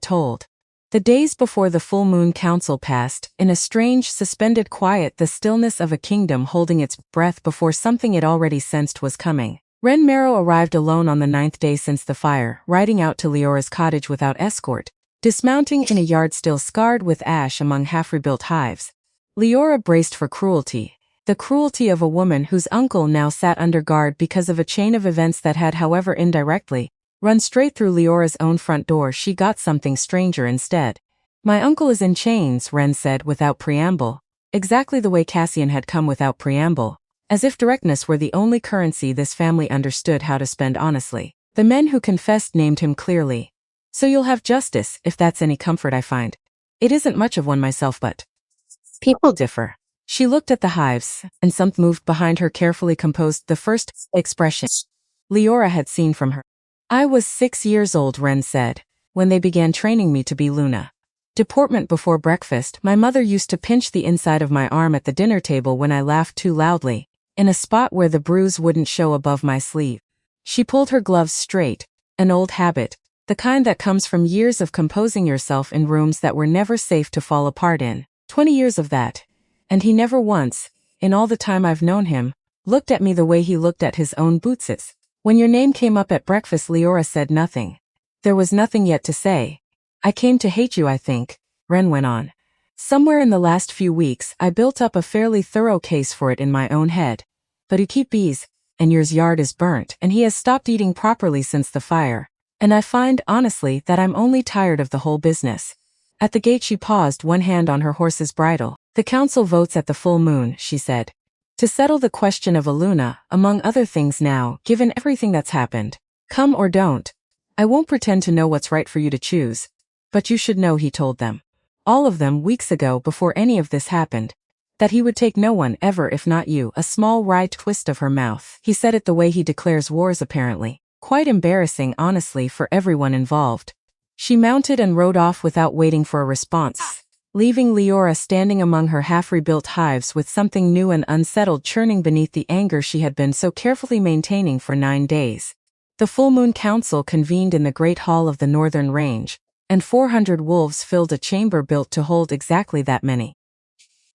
Speaker 1: told. The days before the Full Moon Council passed, in a strange, suspended quiet, the stillness of a kingdom holding its breath before something it already sensed was coming. Ren Marrow arrived alone on the 9th day since the fire, riding out to Leora's cottage without escort, dismounting in a yard still scarred with ash among half-rebuilt hives. Leora braced for cruelty. The cruelty of a woman whose uncle now sat under guard because of a chain of events that had, however indirectly, run straight through Leora's own front door. She got something stranger instead. My uncle is in chains, Ren said without preamble, exactly the way Cassian had come without preamble, as if directness were the only currency this family understood how to spend honestly. The men who confessed named him clearly. So you'll have justice, if that's any comfort, I find. It isn't much of one myself, but people differ. She looked at the hives, and something moved behind her, carefully composed, the first expression Leora had seen from her. I was 6 years old, Ren said, when they began training me to be Luna. Deportment before breakfast, my mother used to pinch the inside of my arm at the dinner table when I laughed too loudly, in a spot where the bruise wouldn't show above my sleeve. She pulled her gloves straight, an old habit, the kind that comes from years of composing yourself in rooms that were never safe to fall apart in. 20 years of that. And he never once, in all the time I've known him, looked at me the way he looked at his own bootses. When your name came up at breakfast, Leora said nothing. There was nothing yet to say. I came to hate you, I think, Ren went on. Somewhere in the last few weeks, I built up a fairly thorough case for it in my own head. But you keep bees, and yours yard is burnt, and he has stopped eating properly since the fire. And I find, honestly, that I'm only tired of the whole business. At the gate she paused, one hand on her horse's bridle. The council votes at the full moon, she said. To settle the question of Aluna, among other things now, given everything that's happened. Come or don't. I won't pretend to know what's right for you to choose. But you should know, he told them. All of them, weeks ago, before any of this happened. That he would take no one ever if not you. A small wry twist of her mouth. He said it the way he declares wars, apparently. Quite embarrassing, honestly, for everyone involved. She mounted and rode off without waiting for a response, leaving Leora standing among her half-rebuilt hives with something new and unsettled churning beneath the anger she had been so carefully maintaining for 9 days. The Full Moon Council convened in the Great Hall of the Northern Range, and 400 wolves filled a chamber built to hold exactly that many.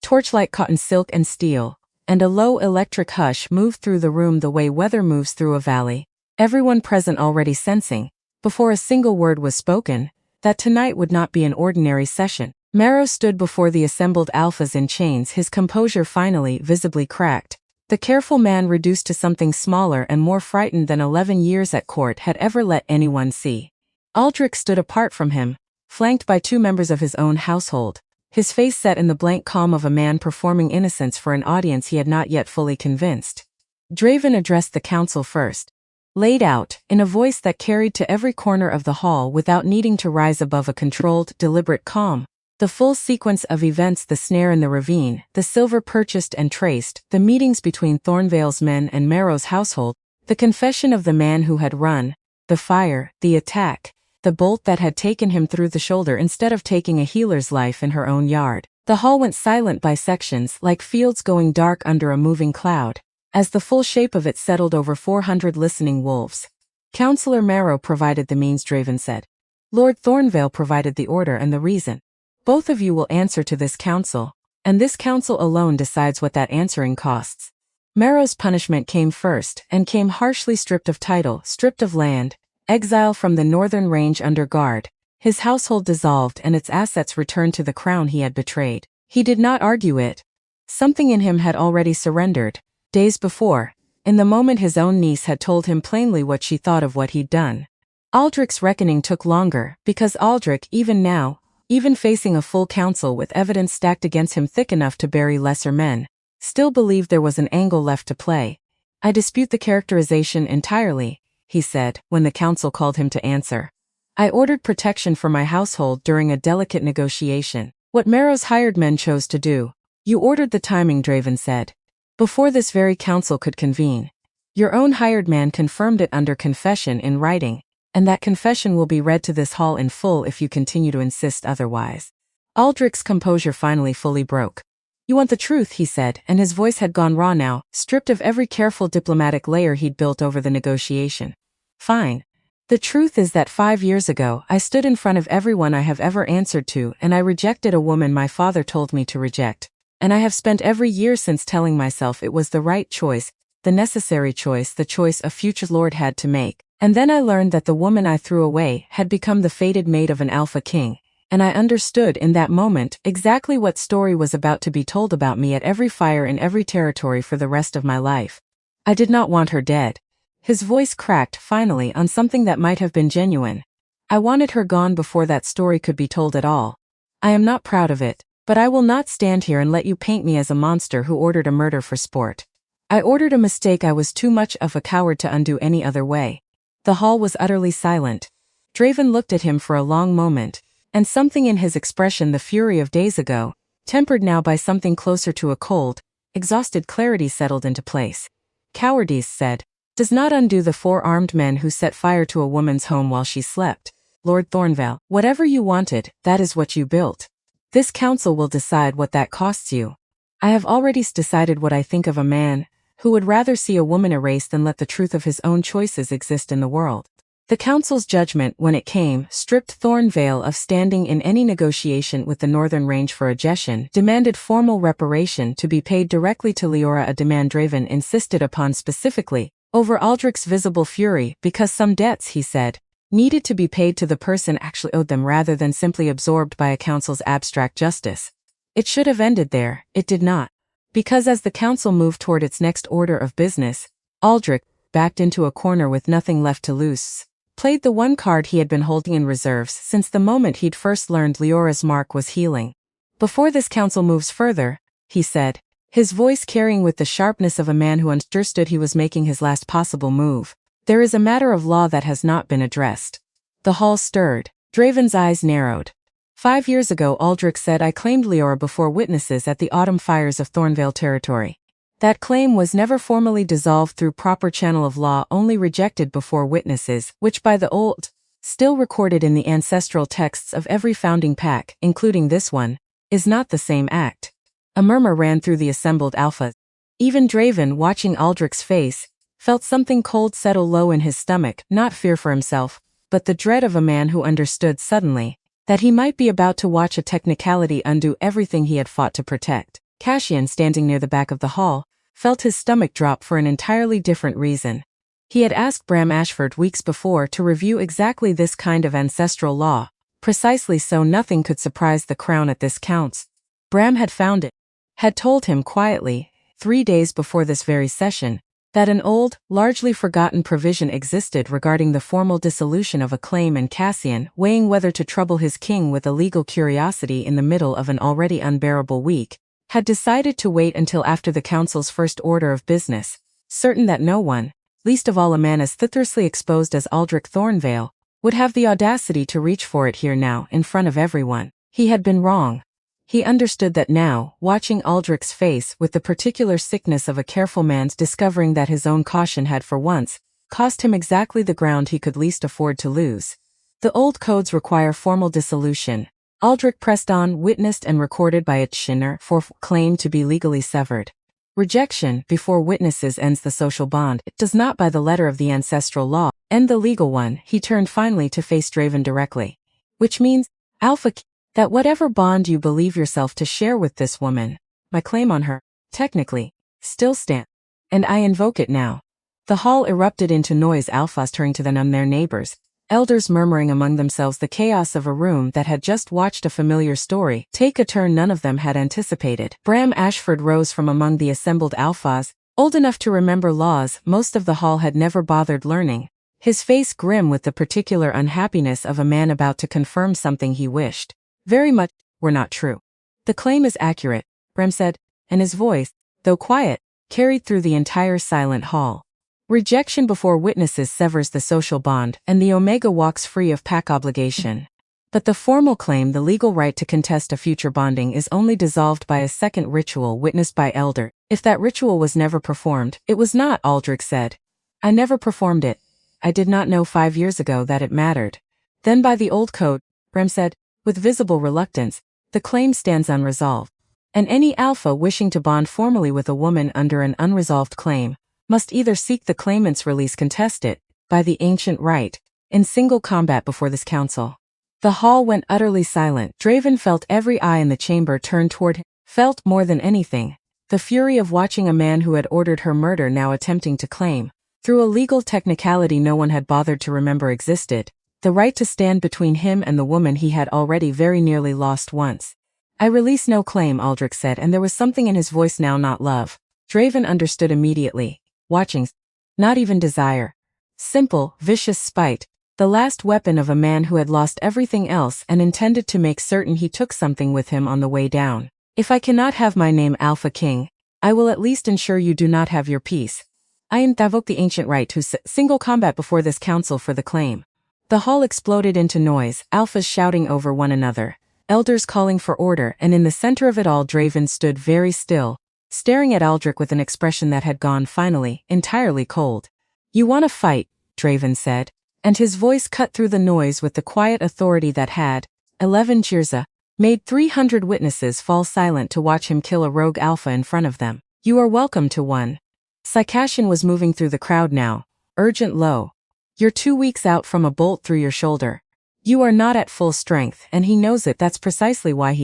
Speaker 1: Torchlight caught in silk and steel, and a low electric hush moved through the room the way weather moves through a valley, everyone present already sensing, before a single word was spoken, that tonight would not be an ordinary session. Marrow stood before the assembled alphas in chains, his composure finally visibly cracked. The careful man reduced to something smaller and more frightened than 11 years at court had ever let anyone see. Aldrich stood apart from him, flanked by 2 members of his own household, his face set in the blank calm of a man performing innocence for an audience he had not yet fully convinced. Draven addressed the council first. Laid out, in a voice that carried to every corner of the hall without needing to rise above a controlled, deliberate calm, the full sequence of events: the snare in the ravine, the silver purchased and traced, the meetings between Thornvale's men and Marrow's household, the confession of the man who had run, the fire, the attack, the bolt that had taken him through the shoulder instead of taking a healer's life in her own yard. The hall went silent by sections, like fields going dark under a moving cloud, as the full shape of it settled over 400 listening wolves. Counselor Marrow provided the means, Draven said. Lord Thornvale provided the order and the reason. Both of you will answer to this council, and this council alone decides what that answering costs. Marrow's punishment came first, and came harshly stripped of title, stripped of land, exile from the northern range under guard, his household dissolved and its assets returned to the crown he had betrayed. He did not argue it. Something in him had already surrendered. Days before, in the moment his own niece had told him plainly what she thought of what he'd done. Aldrich's reckoning took longer, because Aldrich, even now, even facing a full council with evidence stacked against him thick enough to bury lesser men, still believed there was an angle left to play. I dispute the characterization entirely, he said, when the council called him to answer. I ordered protection for my household during a delicate negotiation. What Marrow's hired men chose to do. You ordered the timing, Draven said. Before this very council could convene. Your own hired man confirmed it under confession in writing, and that confession will be read to this hall in full if you continue to insist otherwise. Aldrich's composure finally fully broke. You want the truth, he said, and his voice had gone raw now, stripped of every careful diplomatic layer he'd built over the negotiation. Fine. The truth is that 5 years ago, I stood in front of everyone I have ever answered to and I rejected a woman my father told me to reject. And I have spent every year since telling myself it was the right choice, the necessary choice, the choice a future lord had to make. And then I learned that the woman I threw away had become the fated mate of an alpha king. And I understood in that moment exactly what story was about to be told about me at every fire in every territory for the rest of my life. I did not want her dead. His voice cracked finally on something that might have been genuine. I wanted her gone before that story could be told at all. I am not proud of it, but I will not stand here and let you paint me as a monster who ordered a murder for sport. I ordered a mistake I was too much of a coward to undo any other way. The hall was utterly silent. Draven looked at him for a long moment, and something in his expression, the fury of days ago, tempered now by something closer to a cold, exhausted clarity, settled into place. Cowardice, said, does not undo the 4 armed men who set fire to a woman's home while she slept. Lord Thornvale, whatever you wanted, that is what you built. This council will decide what that costs you. I have already decided what I think of a man who would rather see a woman erased than let the truth of his own choices exist in the world. The council's judgment, when it came, stripped Thornvale of standing in any negotiation with the Northern Range for Agestion, demanded formal reparation to be paid directly to Leora, a demand Draven insisted upon specifically, over Aldrich's visible fury, because some debts, he said, needed to be paid to the person actually owed them rather than simply absorbed by a council's abstract justice. It should have ended there, it did not. Because as the council moved toward its next order of business, Aldrich, backed into a corner with nothing left to lose, played the one card he had been holding in reserves since the moment he'd first learned Leora's mark was healing. Before this council moves further, he said, his voice carrying with the sharpness of a man who understood he was making his last possible move, there is a matter of law that has not been addressed. The hall stirred. Draven's eyes narrowed. 5 years ago Aldrich said I claimed Leora before witnesses at the autumn fires of Thornvale territory. That claim was never formally dissolved through proper channel of law, only rejected before witnesses, which by the old, still recorded in the ancestral texts of every founding pack, including this one, is not the same act. A murmur ran through the assembled alphas. Even Draven, watching Aldrich's face, felt something cold settle low in his stomach, not fear for himself, but the dread of a man who understood suddenly that he might be about to watch a technicality undo everything he had fought to protect. Cassian, standing near the back of the hall, felt his stomach drop for an entirely different reason. He had asked Bram Ashford weeks before to review exactly this kind of ancestral law, precisely so nothing could surprise the crown at this counts. Bram had found it. Had told him quietly, 3 days before this very session, that an old, largely forgotten provision existed regarding the formal dissolution of a claim, and Cassian, weighing whether to trouble his king with a legal curiosity in the middle of an already unbearable week, had decided to wait until after the council's first order of business, certain that no one, least of all a man as thitherly exposed as Aldrich Thornvale, would have the audacity to reach for it here now in front of everyone. He had been wrong. He understood that now, watching Aldrich's face with the particular sickness of a careful man's discovering that his own caution had for once cost him exactly the ground he could least afford to lose. The old codes require formal dissolution. Aldrich pressed on, witnessed and recorded by a Chinner for claim to be legally severed. Rejection before witnesses ends the social bond. It does not by the letter of the ancestral law end the legal one. He turned finally to face Draven directly. Which means, Alpha, that whatever bond you believe yourself to share with this woman, my claim on her, technically, still stands. And I invoke it now. The hall erupted into noise. Alphas turning to them and their neighbors, elders murmuring among themselves, the chaos of a room that had just watched a familiar story take a turn none of them had anticipated. Bram Ashford rose from among the assembled alphas, old enough to remember laws most of the hall had never bothered learning, his face grim with the particular unhappiness of a man about to confirm something he wished very much were not true. The claim is accurate, Bram said, and his voice, though quiet, carried through the entire silent hall. Rejection before witnesses severs the social bond, and the Omega walks free of pack obligation. But the formal claim, the legal right to contest a future bonding, is only dissolved by a second ritual witnessed by Elder. If that ritual was never performed, it was not, Aldrich said. I never performed it. I did not know 5 years ago that it mattered. Then by the old code, Bram said, with visible reluctance, the claim stands unresolved. And any alpha wishing to bond formally with a woman under an unresolved claim must either seek the claimant's release, contest it, by the ancient right, in single combat before this council. The hall went utterly silent. Draven felt every eye in the chamber turned toward him, felt more than anything, the fury of watching a man who had ordered her murder now attempting to claim, through a legal technicality no one had bothered to remember existed, the right to stand between him and the woman he had already very nearly lost once. I release no claim, Aldrich said, and there was something in his voice now not love. Draven understood immediately. Watching, not even desire. Simple, vicious spite, the last weapon of a man who had lost everything else and intended to make certain he took something with him on the way down. If I cannot have my name Alpha King, I will at least ensure you do not have your peace. I invoke the ancient right to single combat before this council for the claim. The hall exploded into noise, alphas shouting over one another, elders calling for order, and in the center of it all Draven stood very still, staring at Aldrich with an expression that had gone finally, entirely cold. You want to fight, Draven said, and his voice cut through the noise with the quiet authority that had, 11 Jirza, made 300 witnesses fall silent to watch him kill a rogue alpha in front of them. You are welcome to one. Psychashin was moving through the crowd now, urgent low. You're 2 weeks out from a bolt through your shoulder. You are not at full strength, and he knows it. That's precisely why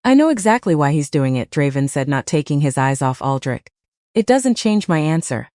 Speaker 1: I know exactly why he's doing it, Draven said, not taking his eyes off Aldrich. It doesn't change my answer.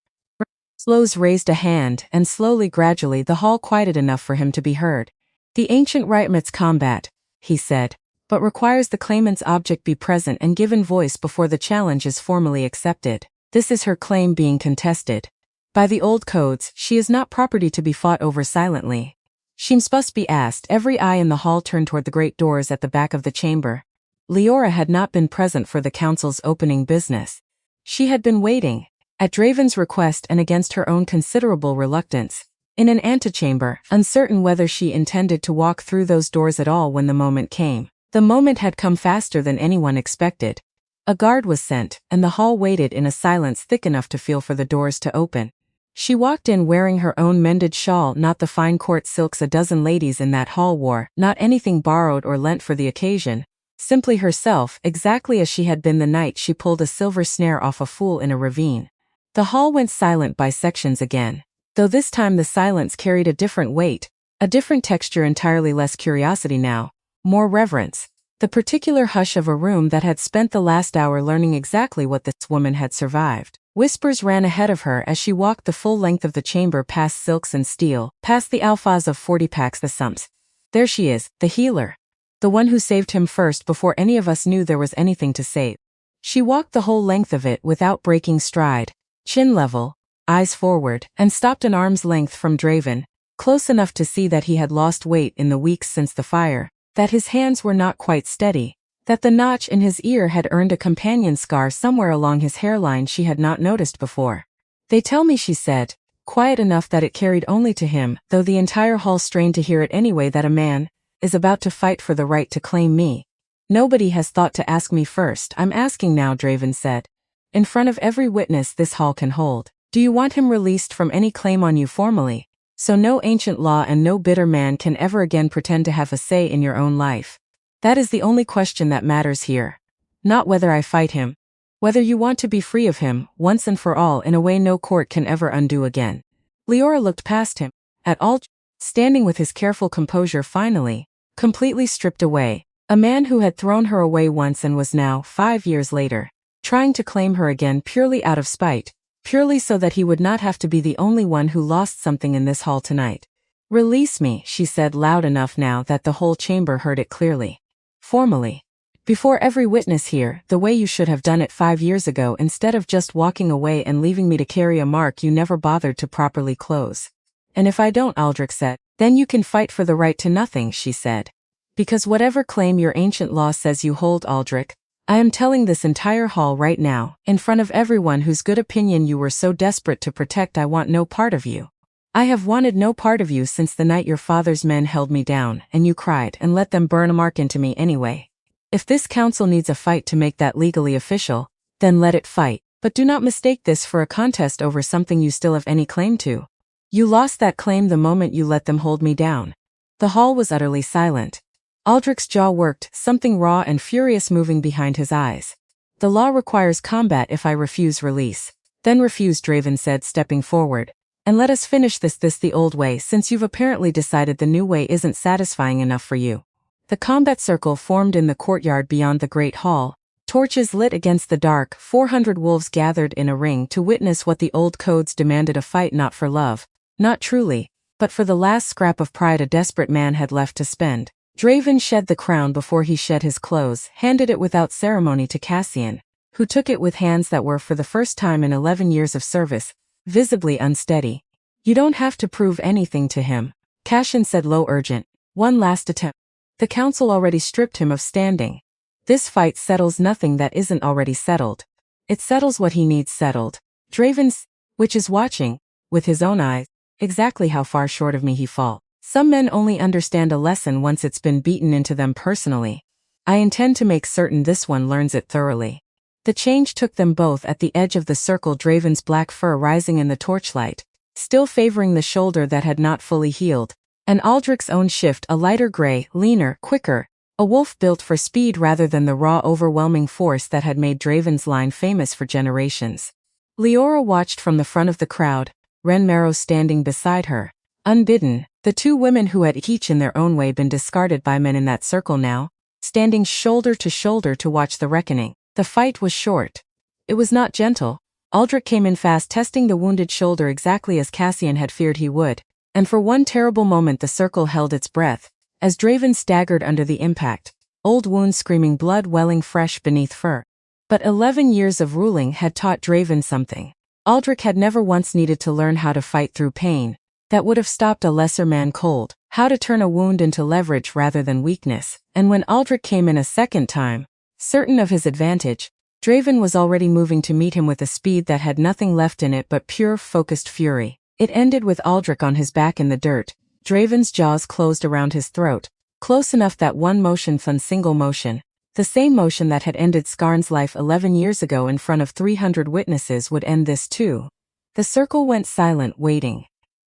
Speaker 1: Slows raised a hand, and slowly, gradually, the hall quieted enough for him to be heard. The ancient right permits combat, he said, but requires the claimant's object be present and given voice before the challenge is formally accepted. This is her claim being contested. By the old codes, she is not property to be fought over silently. She must be asked. Every eye in the hall turned toward the great doors at the back of the chamber. Leora had not been present for the council's opening business. She had been waiting, at Draven's request and against her own considerable reluctance, in an antechamber, uncertain whether she intended to walk through those doors at all when the moment came. The moment had come faster than anyone expected. A guard was sent, and the hall waited in a silence thick enough to feel for the doors to open. She walked in wearing her own mended shawl, not the fine court silks a dozen ladies in that hall wore, not anything borrowed or lent for the occasion. Simply herself, exactly as she had been the night she pulled a silver snare off a fool in a ravine. The hall went silent by sections again, though this time the silence carried a different weight, a different texture, entirely less curiosity now, more reverence, the particular hush of a room that had spent the last hour learning exactly what this woman had survived. Whispers ran ahead of her as she walked the full length of the chamber, past silks and steel, past the alphas of 40 packs, the sumps. There she is, the healer. The one who saved him first before any of us knew there was anything to save. She walked the whole length of it without breaking stride, chin level, eyes forward, and stopped an arm's length from Draven, close enough to see that he had lost weight in the weeks since the fire, that his hands were not quite steady, that the notch in his ear had earned a companion scar somewhere along his hairline she had not noticed before. They tell me, she said, quiet enough that it carried only to him, though the entire hall strained to hear it anyway, that a man is about to fight for the right to claim me. Nobody has thought to ask me first. I'm asking now, Draven said. In front of every witness this hall can hold. Do you want him released from any claim on you formally, So no ancient law and no bitter man can ever again pretend to have a say in your own life. That is the only question that matters here. Not whether I fight him. Whether you want to be free of him, once and for all, in a way no court can ever undo again. Leora looked past him, at Aldrich, standing with his careful composure finally, completely stripped away. A man who had thrown her away once and was now, 5 years later, trying to claim her again purely out of spite, purely so that he would not have to be the only one who lost something in this hall tonight. "Release me," she said loud enough now that the whole chamber heard it clearly. "Formally. Before every witness here, the way you should have done it 5 years ago instead of just walking away and leaving me to carry a mark you never bothered to properly close." "And if I don't," Aldrich said, "then you can fight for the right to nothing," she said. "Because whatever claim your ancient law says you hold, Aldrich, I am telling this entire hall right now, in front of everyone whose good opinion you were so desperate to protect, I want no part of you. I have wanted no part of you since the night your father's men held me down, and you cried and let them burn a mark into me anyway. If this council needs a fight to make that legally official, then let it fight, but do not mistake this for a contest over something you still have any claim to. You lost that claim the moment you let them hold me down." The hall was utterly silent. Aldrich's jaw worked, something raw and furious moving behind his eyes. "The law requires combat if I refuse release." "Then refuse," Draven said, stepping forward. "And let us finish this the old way, since you've apparently decided the new way isn't satisfying enough for you." The combat circle formed in the courtyard beyond the great hall. Torches lit against the dark. 400 wolves gathered in a ring to witness what the old codes demanded: a fight not for love, not truly, but for the last scrap of pride a desperate man had left to spend. Draven shed the crown before he shed his clothes, handed it without ceremony to Cassian, who took it with hands that were, for the first time in 11 years of service, visibly unsteady. "You don't have to prove anything to him," Cassian said low, urgent. "One last attempt." The council already stripped him of standing. This fight settles nothing that isn't already settled. It settles what he needs settled. Draven's, which is watching, with his own eyes, exactly how far short of me he fall. Some men only understand a lesson once it's been beaten into them personally. I intend to make certain this one learns it thoroughly. The change took them both at the edge of the circle, Draven's black fur rising in the torchlight, still favoring the shoulder that had not fully healed, and Aldrich's own shift, a lighter gray, leaner, quicker, a wolf built for speed rather than the raw, overwhelming force that had made Draven's line famous for generations. Leora watched from the front of the crowd, Ren Marrow standing beside her, unbidden, the two women who had each in their own way been discarded by men in that circle now, standing shoulder to watch the reckoning. The fight was short. It was not gentle. Aldrich came in fast, testing the wounded shoulder exactly as Cassian had feared he would, and for one terrible moment the circle held its breath, as Draven staggered under the impact, old wounds screaming, blood welling fresh beneath fur. But 11 years of ruling had taught Draven something. Aldrich had never once needed to learn how to fight through pain. That would have stopped a lesser man cold, how to turn a wound into leverage rather than weakness, and when Aldrich came in a second time, certain of his advantage, Draven was already moving to meet him with a speed that had nothing left in it but pure, focused fury. It ended with Aldrich on his back in the dirt, Draven's jaws closed around his throat, close enough that one single motion, the same motion that had ended Skarn's life 11 years ago in front of 300 witnesses, would end this too. The circle went silent, waiting.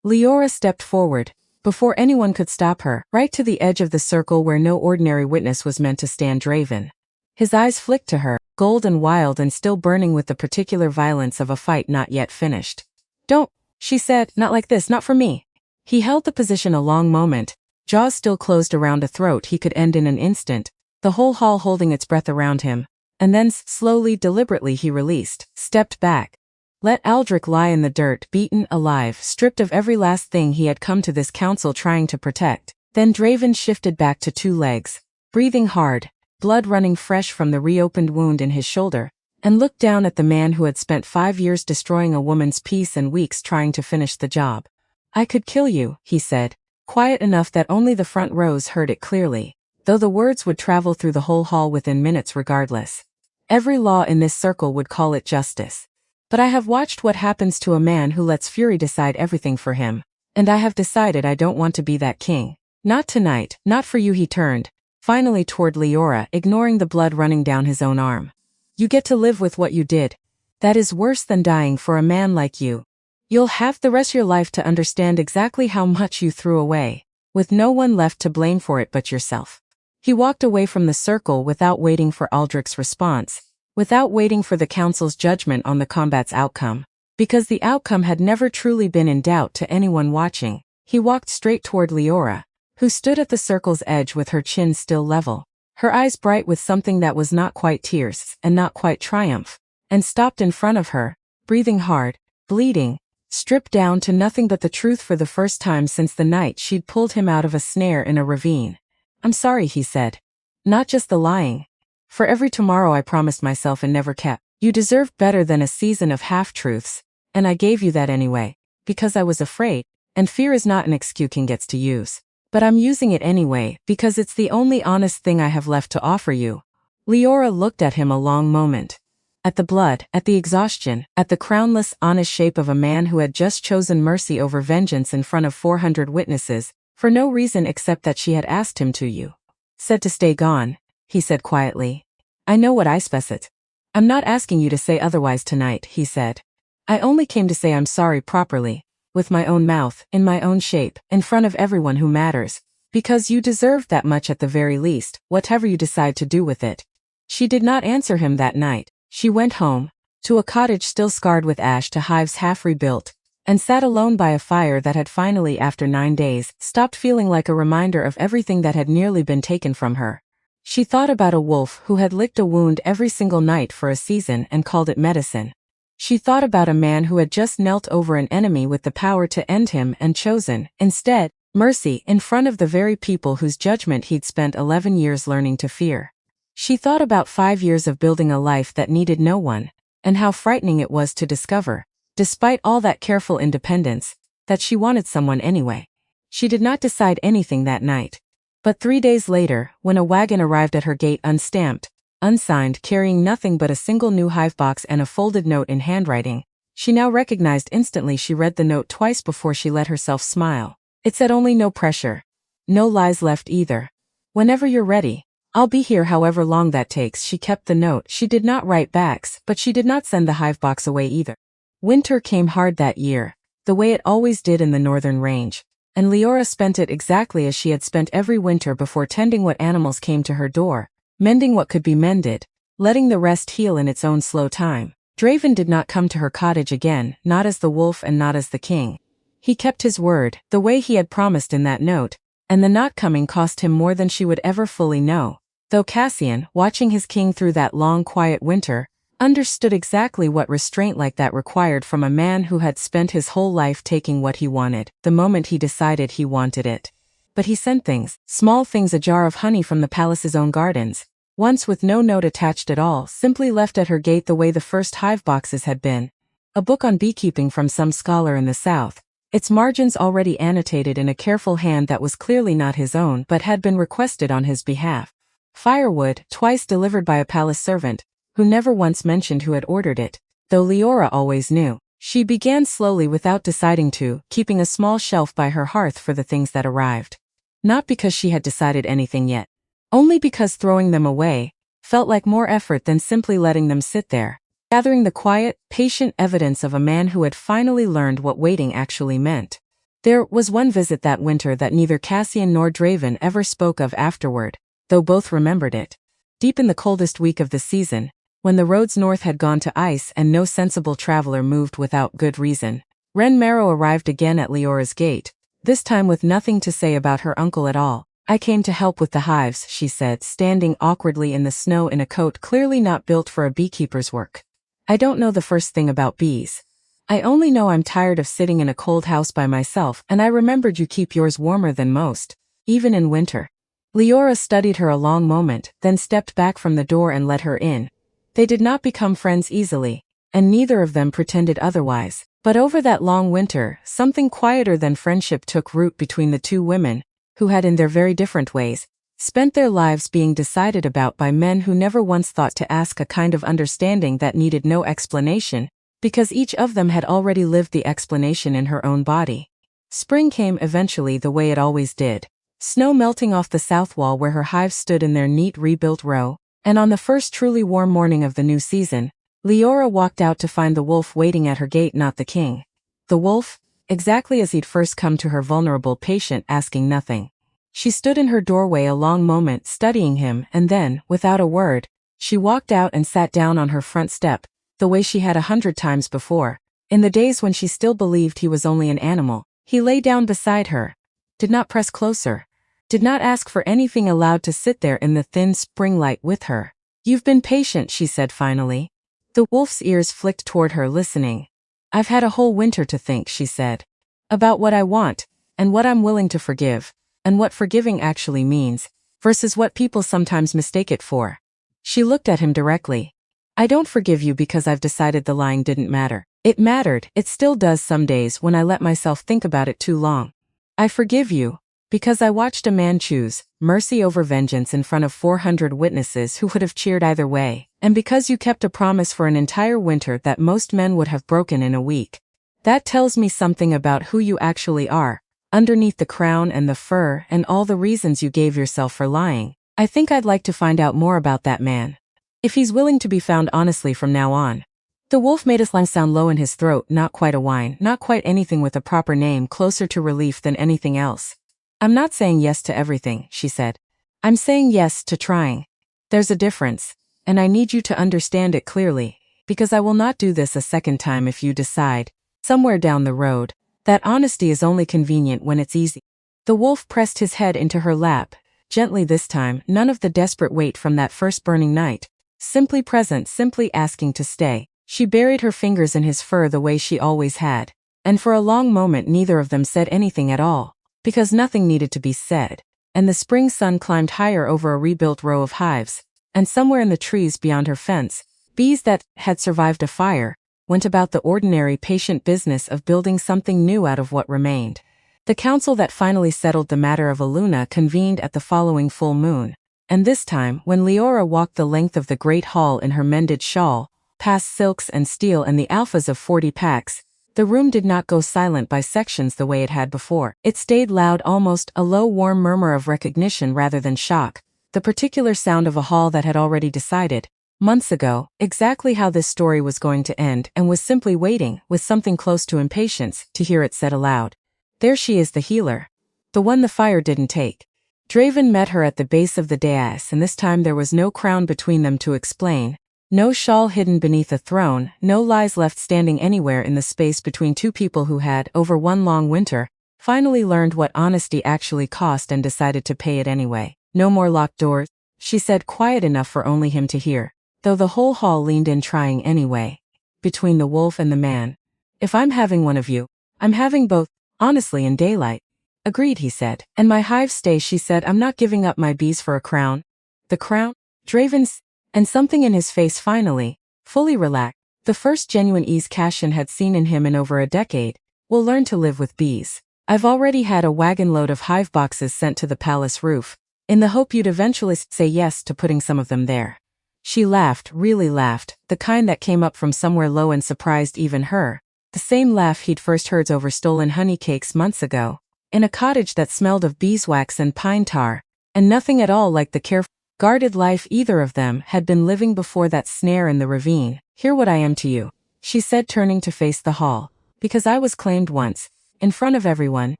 Speaker 1: Leora stepped forward, before anyone could stop her, right to the edge of the circle where no ordinary witness was meant to stand. Draven. His eyes flicked to her, gold and wild and still burning with the particular violence of a fight not yet finished. "Don't," she said, "not like this, not for me." He held the position a long moment, jaws still closed around a throat he could end in an instant, the whole hall holding its breath around him, and then slowly, deliberately he released, stepped back. Let Aldrich lie in the dirt, beaten, alive, stripped of every last thing he had come to this council trying to protect. Then Draven shifted back to two legs, breathing hard, blood running fresh from the reopened wound in his shoulder, and looked down at the man who had spent 5 years destroying a woman's peace and weeks trying to finish the job. "I could kill you," he said, quiet enough that only the front rows heard it clearly, though the words would travel through the whole hall within minutes regardless. Every law in this circle would call it justice. But I have watched what happens to a man who lets fury decide everything for him, and I have decided I don't want to be that king. Not tonight, not for you." He turned, finally toward Leora, ignoring the blood running down his own arm. "You get to live with what you did. That is worse than dying for a man like you." You'll have the rest of your life to understand exactly how much you threw away, with no one left to blame for it but yourself. He walked away from the circle without waiting for Aldrich's response, without waiting for the council's judgment on the combat's outcome. Because the outcome had never truly been in doubt to anyone watching, he walked straight toward Leora, who stood at the circle's edge with her chin still level, her eyes bright with something that was not quite tears and not quite triumph, and stopped in front of her, breathing hard, bleeding, stripped down to nothing but the truth for the first time since the night she'd pulled him out of a snare in a ravine. "I'm sorry," he said. "Not just the lying. For every tomorrow I promised myself and never kept. You deserved better than a season of half-truths, and I gave you that anyway, because I was afraid, and fear is not an excuse king gets to use. But I'm using it anyway, because it's the only honest thing I have left to offer you." Leora looked at him a long moment. At the blood, at the exhaustion, at the crownless, honest shape of a man who had just chosen mercy over vengeance in front of 400 witnesses, for no reason except that she had asked him to. "You said to stay gone," he said quietly. "I know what I specified. I'm not asking you to say otherwise tonight," he said. "I only came to say I'm sorry properly, with my own mouth, in my own shape, in front of everyone who matters, because you deserved that much at the very least, whatever you decide to do with it." She did not answer him that night. She went home, to a cottage still scarred with ash to hives half rebuilt, and sat alone by a fire that had finally, after 9 days, stopped feeling like a reminder of everything that had nearly been taken from her. She thought about a wolf who had licked a wound every single night for a season and called it medicine. She thought about a man who had just knelt over an enemy with the power to end him and chosen, instead, mercy in front of the very people whose judgment he'd spent 11 years learning to fear. She thought about 5 years of building a life that needed no one, and how frightening it was to discover, despite all that careful independence, that she wanted someone anyway. She did not decide anything that night. But 3 days later, when a wagon arrived at her gate unstamped, unsigned, carrying nothing but a single new hive box and a folded note in handwriting, she now recognized instantly. She read the note twice before she let herself smile. It said only no pressure. No lies left either. Whenever you're ready, I'll be here however long that takes. She kept the note. She did not write backs, but she did not send the hive box away either. Winter came hard that year, the way it always did in the northern range, and Leora spent it exactly as she had spent every winter before, tending what animals came to her door, mending what could be mended, letting the rest heal in its own slow time. Draven did not come to her cottage again, not as the wolf and not as the king. He kept his word, the way he had promised in that note, and the not coming cost him more than she would ever fully know. Though Cassian, watching his king through that long quiet winter, understood exactly what restraint like that required from a man who had spent his whole life taking what he wanted, the moment he decided he wanted it. But he sent things, small things, a jar of honey from the palace's own gardens, once with no note attached at all, simply left at her gate the way the first hive boxes had been. A book on beekeeping from some scholar in the south, its margins already annotated in a careful hand that was clearly not his own but had been requested on his behalf. Firewood, twice delivered by a palace servant, who never once mentioned who had ordered it, though Leora always knew. She began slowly without deciding to, keeping a small shelf by her hearth for the things that arrived. Not because she had decided anything yet. Only because throwing them away felt like more effort than simply letting them sit there, gathering the quiet, patient evidence of a man who had finally learned what waiting actually meant. There was one visit that winter that neither Cassian nor Draven ever spoke of afterward, though both remembered it. Deep in the coldest week of the season, when the roads north had gone to ice and no sensible traveler moved without good reason, Ren Marrow arrived again at Leora's gate, this time with nothing to say about her uncle at all. "I came to help with the hives," she said, standing awkwardly in the snow in a coat clearly not built for a beekeeper's work. "I don't know the first thing about bees. I only know I'm tired of sitting in a cold house by myself, and I remembered you keep yours warmer than most, even in winter." Leora studied her a long moment, then stepped back from the door and let her in. They did not become friends easily, and neither of them pretended otherwise. But over that long winter, something quieter than friendship took root between the two women, who had in their very different ways, spent their lives being decided about by men who never once thought to ask, a kind of understanding that needed no explanation, because each of them had already lived the explanation in her own body. Spring came eventually the way it always did. Snow melting off the south wall where her hives stood in their neat rebuilt row, and on the first truly warm morning of the new season, Leora walked out to find the wolf waiting at her gate, not the king. The wolf, exactly as he'd first come to her vulnerable patient asking nothing. She stood in her doorway a long moment studying him and then, without a word, she walked out and sat down on her front step, the way she had 100 times before. In the days when she still believed he was only an animal, he lay down beside her, did not press closer, did not ask for anything, allowed to sit there in the thin spring light with her. "You've been patient," she said finally. The wolf's ears flicked toward her, listening. "I've had a whole winter to think," she said, "about what I want, and what I'm willing to forgive, and what forgiving actually means, versus what people sometimes mistake it for." She looked at him directly. "I don't forgive you because I've decided the lying didn't matter. It mattered, it still does some days when I let myself think about it too long. I forgive you because I watched a man choose mercy over vengeance in front of 400 witnesses who would have cheered either way, and because you kept a promise for an entire winter that most men would have broken in a week. That tells me something about who you actually are, underneath the crown and the fur and all the reasons you gave yourself for lying. I think I'd like to find out more about that man. If he's willing to be found honestly from now on." The wolf made a slang sound low in his throat, not quite a whine, not quite anything with a proper name, closer to relief than anything else. "I'm not saying yes to everything," she said. "I'm saying yes to trying. There's a difference, and I need you to understand it clearly, because I will not do this a second time if you decide, somewhere down the road, that honesty is only convenient when it's easy." The wolf pressed his head into her lap, gently this time, none of the desperate weight from that first burning night. Simply present, simply asking to stay. She buried her fingers in his fur the way she always had, and for a long moment neither of them said anything at all, because nothing needed to be said, and the spring sun climbed higher over a rebuilt row of hives, and somewhere in the trees beyond her fence, bees that had survived a fire went about the ordinary patient business of building something new out of what remained. The council that finally settled the matter of Aluna convened at the following full moon. And this time, when Leora walked the length of the great hall in her mended shawl, past silks and steel and the alphas of 40 packs, the room did not go silent by sections the way it had before. It stayed loud, almost a low warm murmur of recognition rather than shock, the particular sound of a hall that had already decided, months ago, exactly how this story was going to end and was simply waiting, with something close to impatience, to hear it said aloud. "There she is, the healer. The one the fire didn't take." Draven met her at the base of the dais, and this time there was no crown between them to explain, no shawl hidden beneath a throne, no lies left standing anywhere in the space between two people who had, over one long winter, finally learned what honesty actually cost and decided to pay it anyway. "No more locked doors," she said, quiet enough for only him to hear, though the whole hall leaned in trying anyway. "Between the wolf and the man. If I'm having one of you, I'm having both, honestly, in daylight." "Agreed," he said. "And my hive stays," she said. "I'm not giving up my bees for a crown." "The crown?" Draven's, and something in his face finally, fully relaxed. The first genuine ease Cassian had seen in him in over a decade. "We'll learn to live with bees. I've already had a wagon load of hive boxes sent to the palace roof, in the hope you'd eventually say yes to putting some of them there." She laughed, really laughed, the kind that came up from somewhere low and surprised even her, the same laugh he'd first heard over stolen honey cakes months ago, in a cottage that smelled of beeswax and pine tar, and nothing at all like the careful, guarded life either of them had been living before that snare in the ravine. "Hear what I am to you," she said, turning to face the hall, "because I was claimed once, in front of everyone,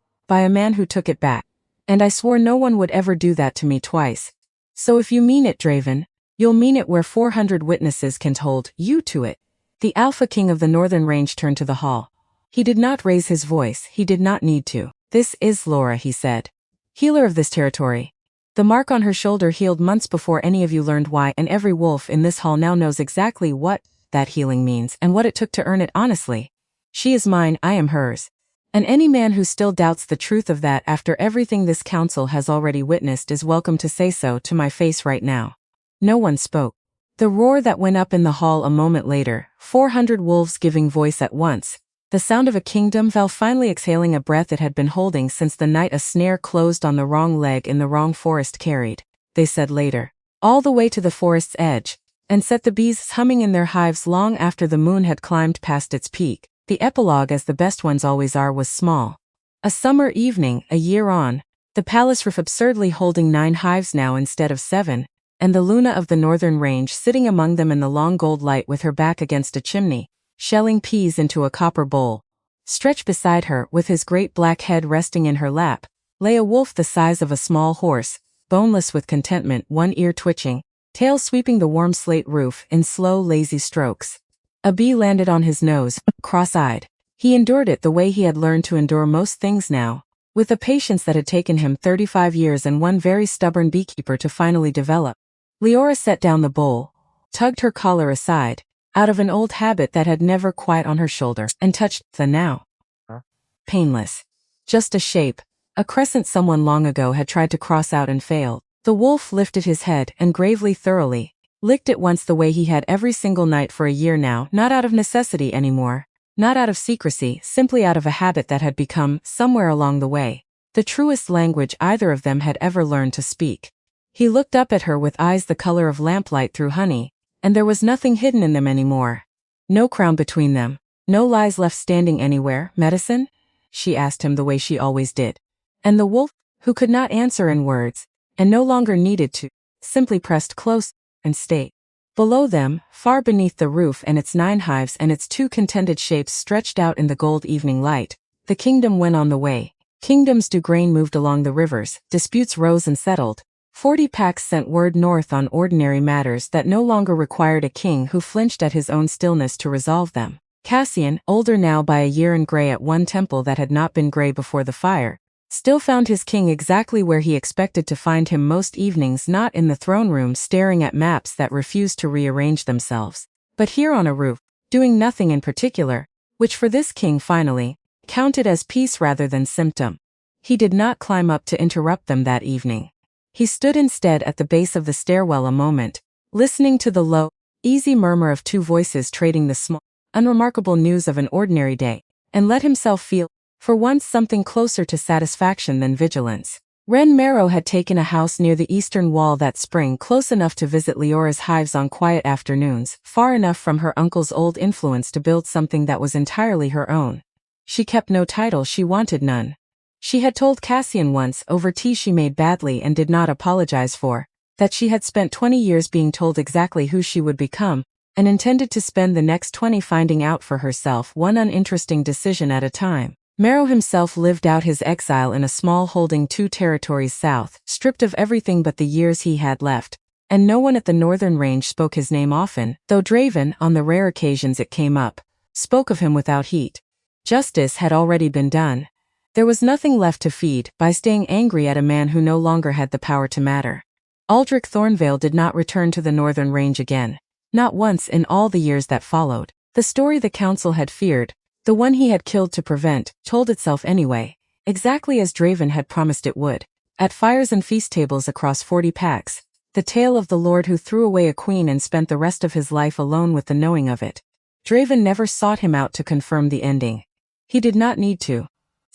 Speaker 1: by a man who took it back. And I swore no one would ever do that to me twice. So if you mean it, Draven, you'll mean it where 400 witnesses can hold you to it." The Alpha King of the Northern Range turned to the hall. He did not raise his voice, he did not need to. "This is Laura," he said. "Healer of this territory. The mark on her shoulder healed months before any of you learned why, and every wolf in this hall now knows exactly what that healing means and what it took to earn it honestly. She is mine, I am hers. And any man who still doubts the truth of that after everything this council has already witnessed is welcome to say so to my face right now." No one spoke. The roar that went up in the hall a moment later, 400 wolves giving voice at once, the sound of a kingdom, Val finally exhaling a breath it had been holding since the night a snare closed on the wrong leg in the wrong forest carried, they said later, all the way to the forest's edge, and set the bees humming in their hives long after the moon had climbed past its peak. The epilogue, as the best ones always are, was small. A summer evening, a year on, the palace roof absurdly holding 9 hives now instead of 7, and the Luna of the Northern Range sitting among them in the long gold light with her back against a chimney, shelling peas into a copper bowl. Stretched beside her, with his great black head resting in her lap, lay a wolf the size of a small horse, boneless with contentment, one ear twitching, tail sweeping the warm slate roof in slow, lazy strokes. A bee landed on his nose, cross-eyed. He endured it the way he had learned to endure most things now, with a patience that had taken him 35 years and one very stubborn beekeeper to finally develop. Leora set down the bowl, tugged her collar aside, out of an old habit that had never quite on her shoulder, and touched the now painless. Just a shape, a crescent someone long ago had tried to cross out and failed. The wolf lifted his head and gravely thoroughly licked it once the way he had every single night for a year now, not out of necessity anymore, not out of secrecy, simply out of a habit that had become, somewhere along the way, the truest language either of them had ever learned to speak. He looked up at her with eyes the color of lamplight through honey, and there was nothing hidden in them anymore. No crown between them, no lies left standing anywhere. Medicine? She asked him the way she always did. And the wolf, who could not answer in words, and no longer needed to, simply pressed close and stayed. Below them, far beneath the roof and its 9 hives and its 2 contented shapes stretched out in the gold evening light, the kingdom went on the way. Kingdoms do grain moved along the rivers, disputes rose and settled. 40 packs sent word north on ordinary matters that no longer required a king who flinched at his own stillness to resolve them. Cassian, older now by a year and gray at one temple that had not been gray before the fire, still found his king exactly where he expected to find him most evenings, not in the throne room staring at maps that refused to rearrange themselves, but here on a roof, doing nothing in particular, which for this king finally counted as peace rather than symptom. He did not climb up to interrupt them that evening. He stood instead at the base of the stairwell a moment, listening to the low, easy murmur of 2 voices trading the small, unremarkable news of an ordinary day, and let himself feel, for once, something closer to satisfaction than vigilance. Ren Marrow had taken a house near the eastern wall that spring, close enough to visit Leora's hives on quiet afternoons, far enough from her uncle's old influence to build something that was entirely her own. She kept no title, she wanted none. She had told Cassian once, over tea she made badly and did not apologize for, that she had spent 20 years being told exactly who she would become, and intended to spend the next 20 finding out for herself, one uninteresting decision at a time. Marrow himself lived out his exile in a small holding 2 territories south, stripped of everything but the years he had left, and no one at the northern range spoke his name often, though Draven, on the rare occasions it came up, spoke of him without heat. Justice had already been done. There was nothing left to feed by staying angry at a man who no longer had the power to matter. Aldrich Thornvale did not return to the northern range again, not once in all the years that followed. The story the council had feared, the one he had killed to prevent, told itself anyway, exactly as Draven had promised it would. At fires and feast tables across 40 packs, the tale of the lord who threw away a queen and spent the rest of his life alone with the knowing of it. Draven never sought him out to confirm the ending. He did not need to.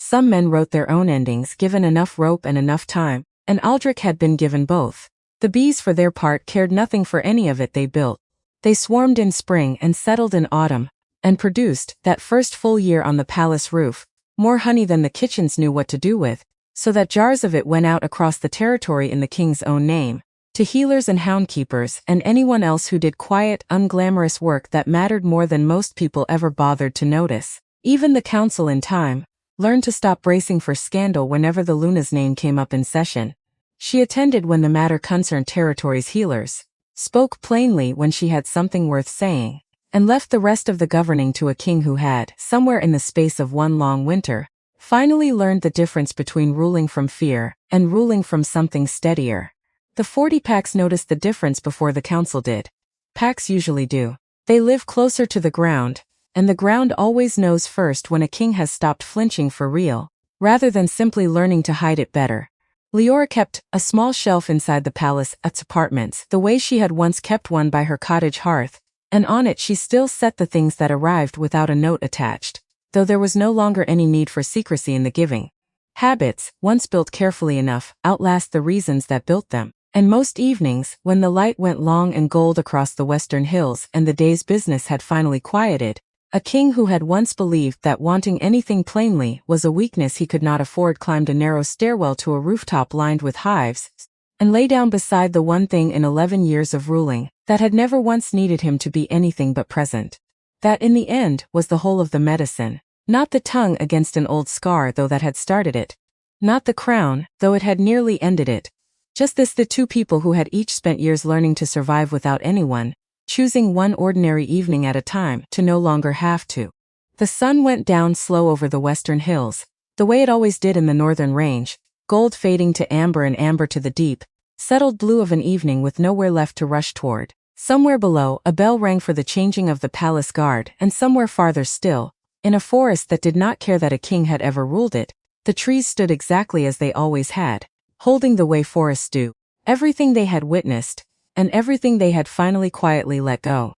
Speaker 1: Some men wrote their own endings given enough rope and enough time, and Aldrich had been given both. The bees for their part cared nothing for any of it they built. They swarmed in spring and settled in autumn, and produced, that first full year on the palace roof, more honey than the kitchens knew what to do with, so that jars of it went out across the territory in the king's own name, to healers and houndkeepers and anyone else who did quiet, unglamorous work that mattered more than most people ever bothered to notice. Even the council in time learned to stop bracing for scandal whenever the Luna's name came up in session. She attended when the matter concerned territory's healers, spoke plainly when she had something worth saying, and left the rest of the governing to a king who had, somewhere in the space of one long winter, finally learned the difference between ruling from fear and ruling from something steadier. The 40 packs noticed the difference before the council did. Packs usually do. They live closer to the ground, and the ground always knows first when a king has stopped flinching for real, rather than simply learning to hide it better. Leora kept a small shelf inside the palace's apartments, the way she had once kept one by her cottage hearth, and on it she still set the things that arrived without a note attached, though there was no longer any need for secrecy in the giving. Habits, once built carefully enough, outlast the reasons that built them, and most evenings, when the light went long and gold across the western hills and the day's business had finally quieted, a king who had once believed that wanting anything plainly was a weakness he could not afford climbed a narrow stairwell to a rooftop lined with hives, and lay down beside the one thing in 11 years of ruling that had never once needed him to be anything but present. That in the end was the whole of the medicine, Not the tongue against an old scar, though that had started it. Not the crown, though it had nearly ended it. Just this: the two people who had each spent years learning to survive without anyone, choosing one ordinary evening at a time to no longer have to. The sun went down slow over the western hills, the way it always did in the northern range, gold fading to amber and amber to the deep, settled blue of an evening with nowhere left to rush toward. Somewhere below, a bell rang for the changing of the palace guard, and somewhere farther still, in a forest that did not care that a king had ever ruled it, the trees stood exactly as they always had, holding the way forests do. Everything they had witnessed, and everything they had finally quietly let go.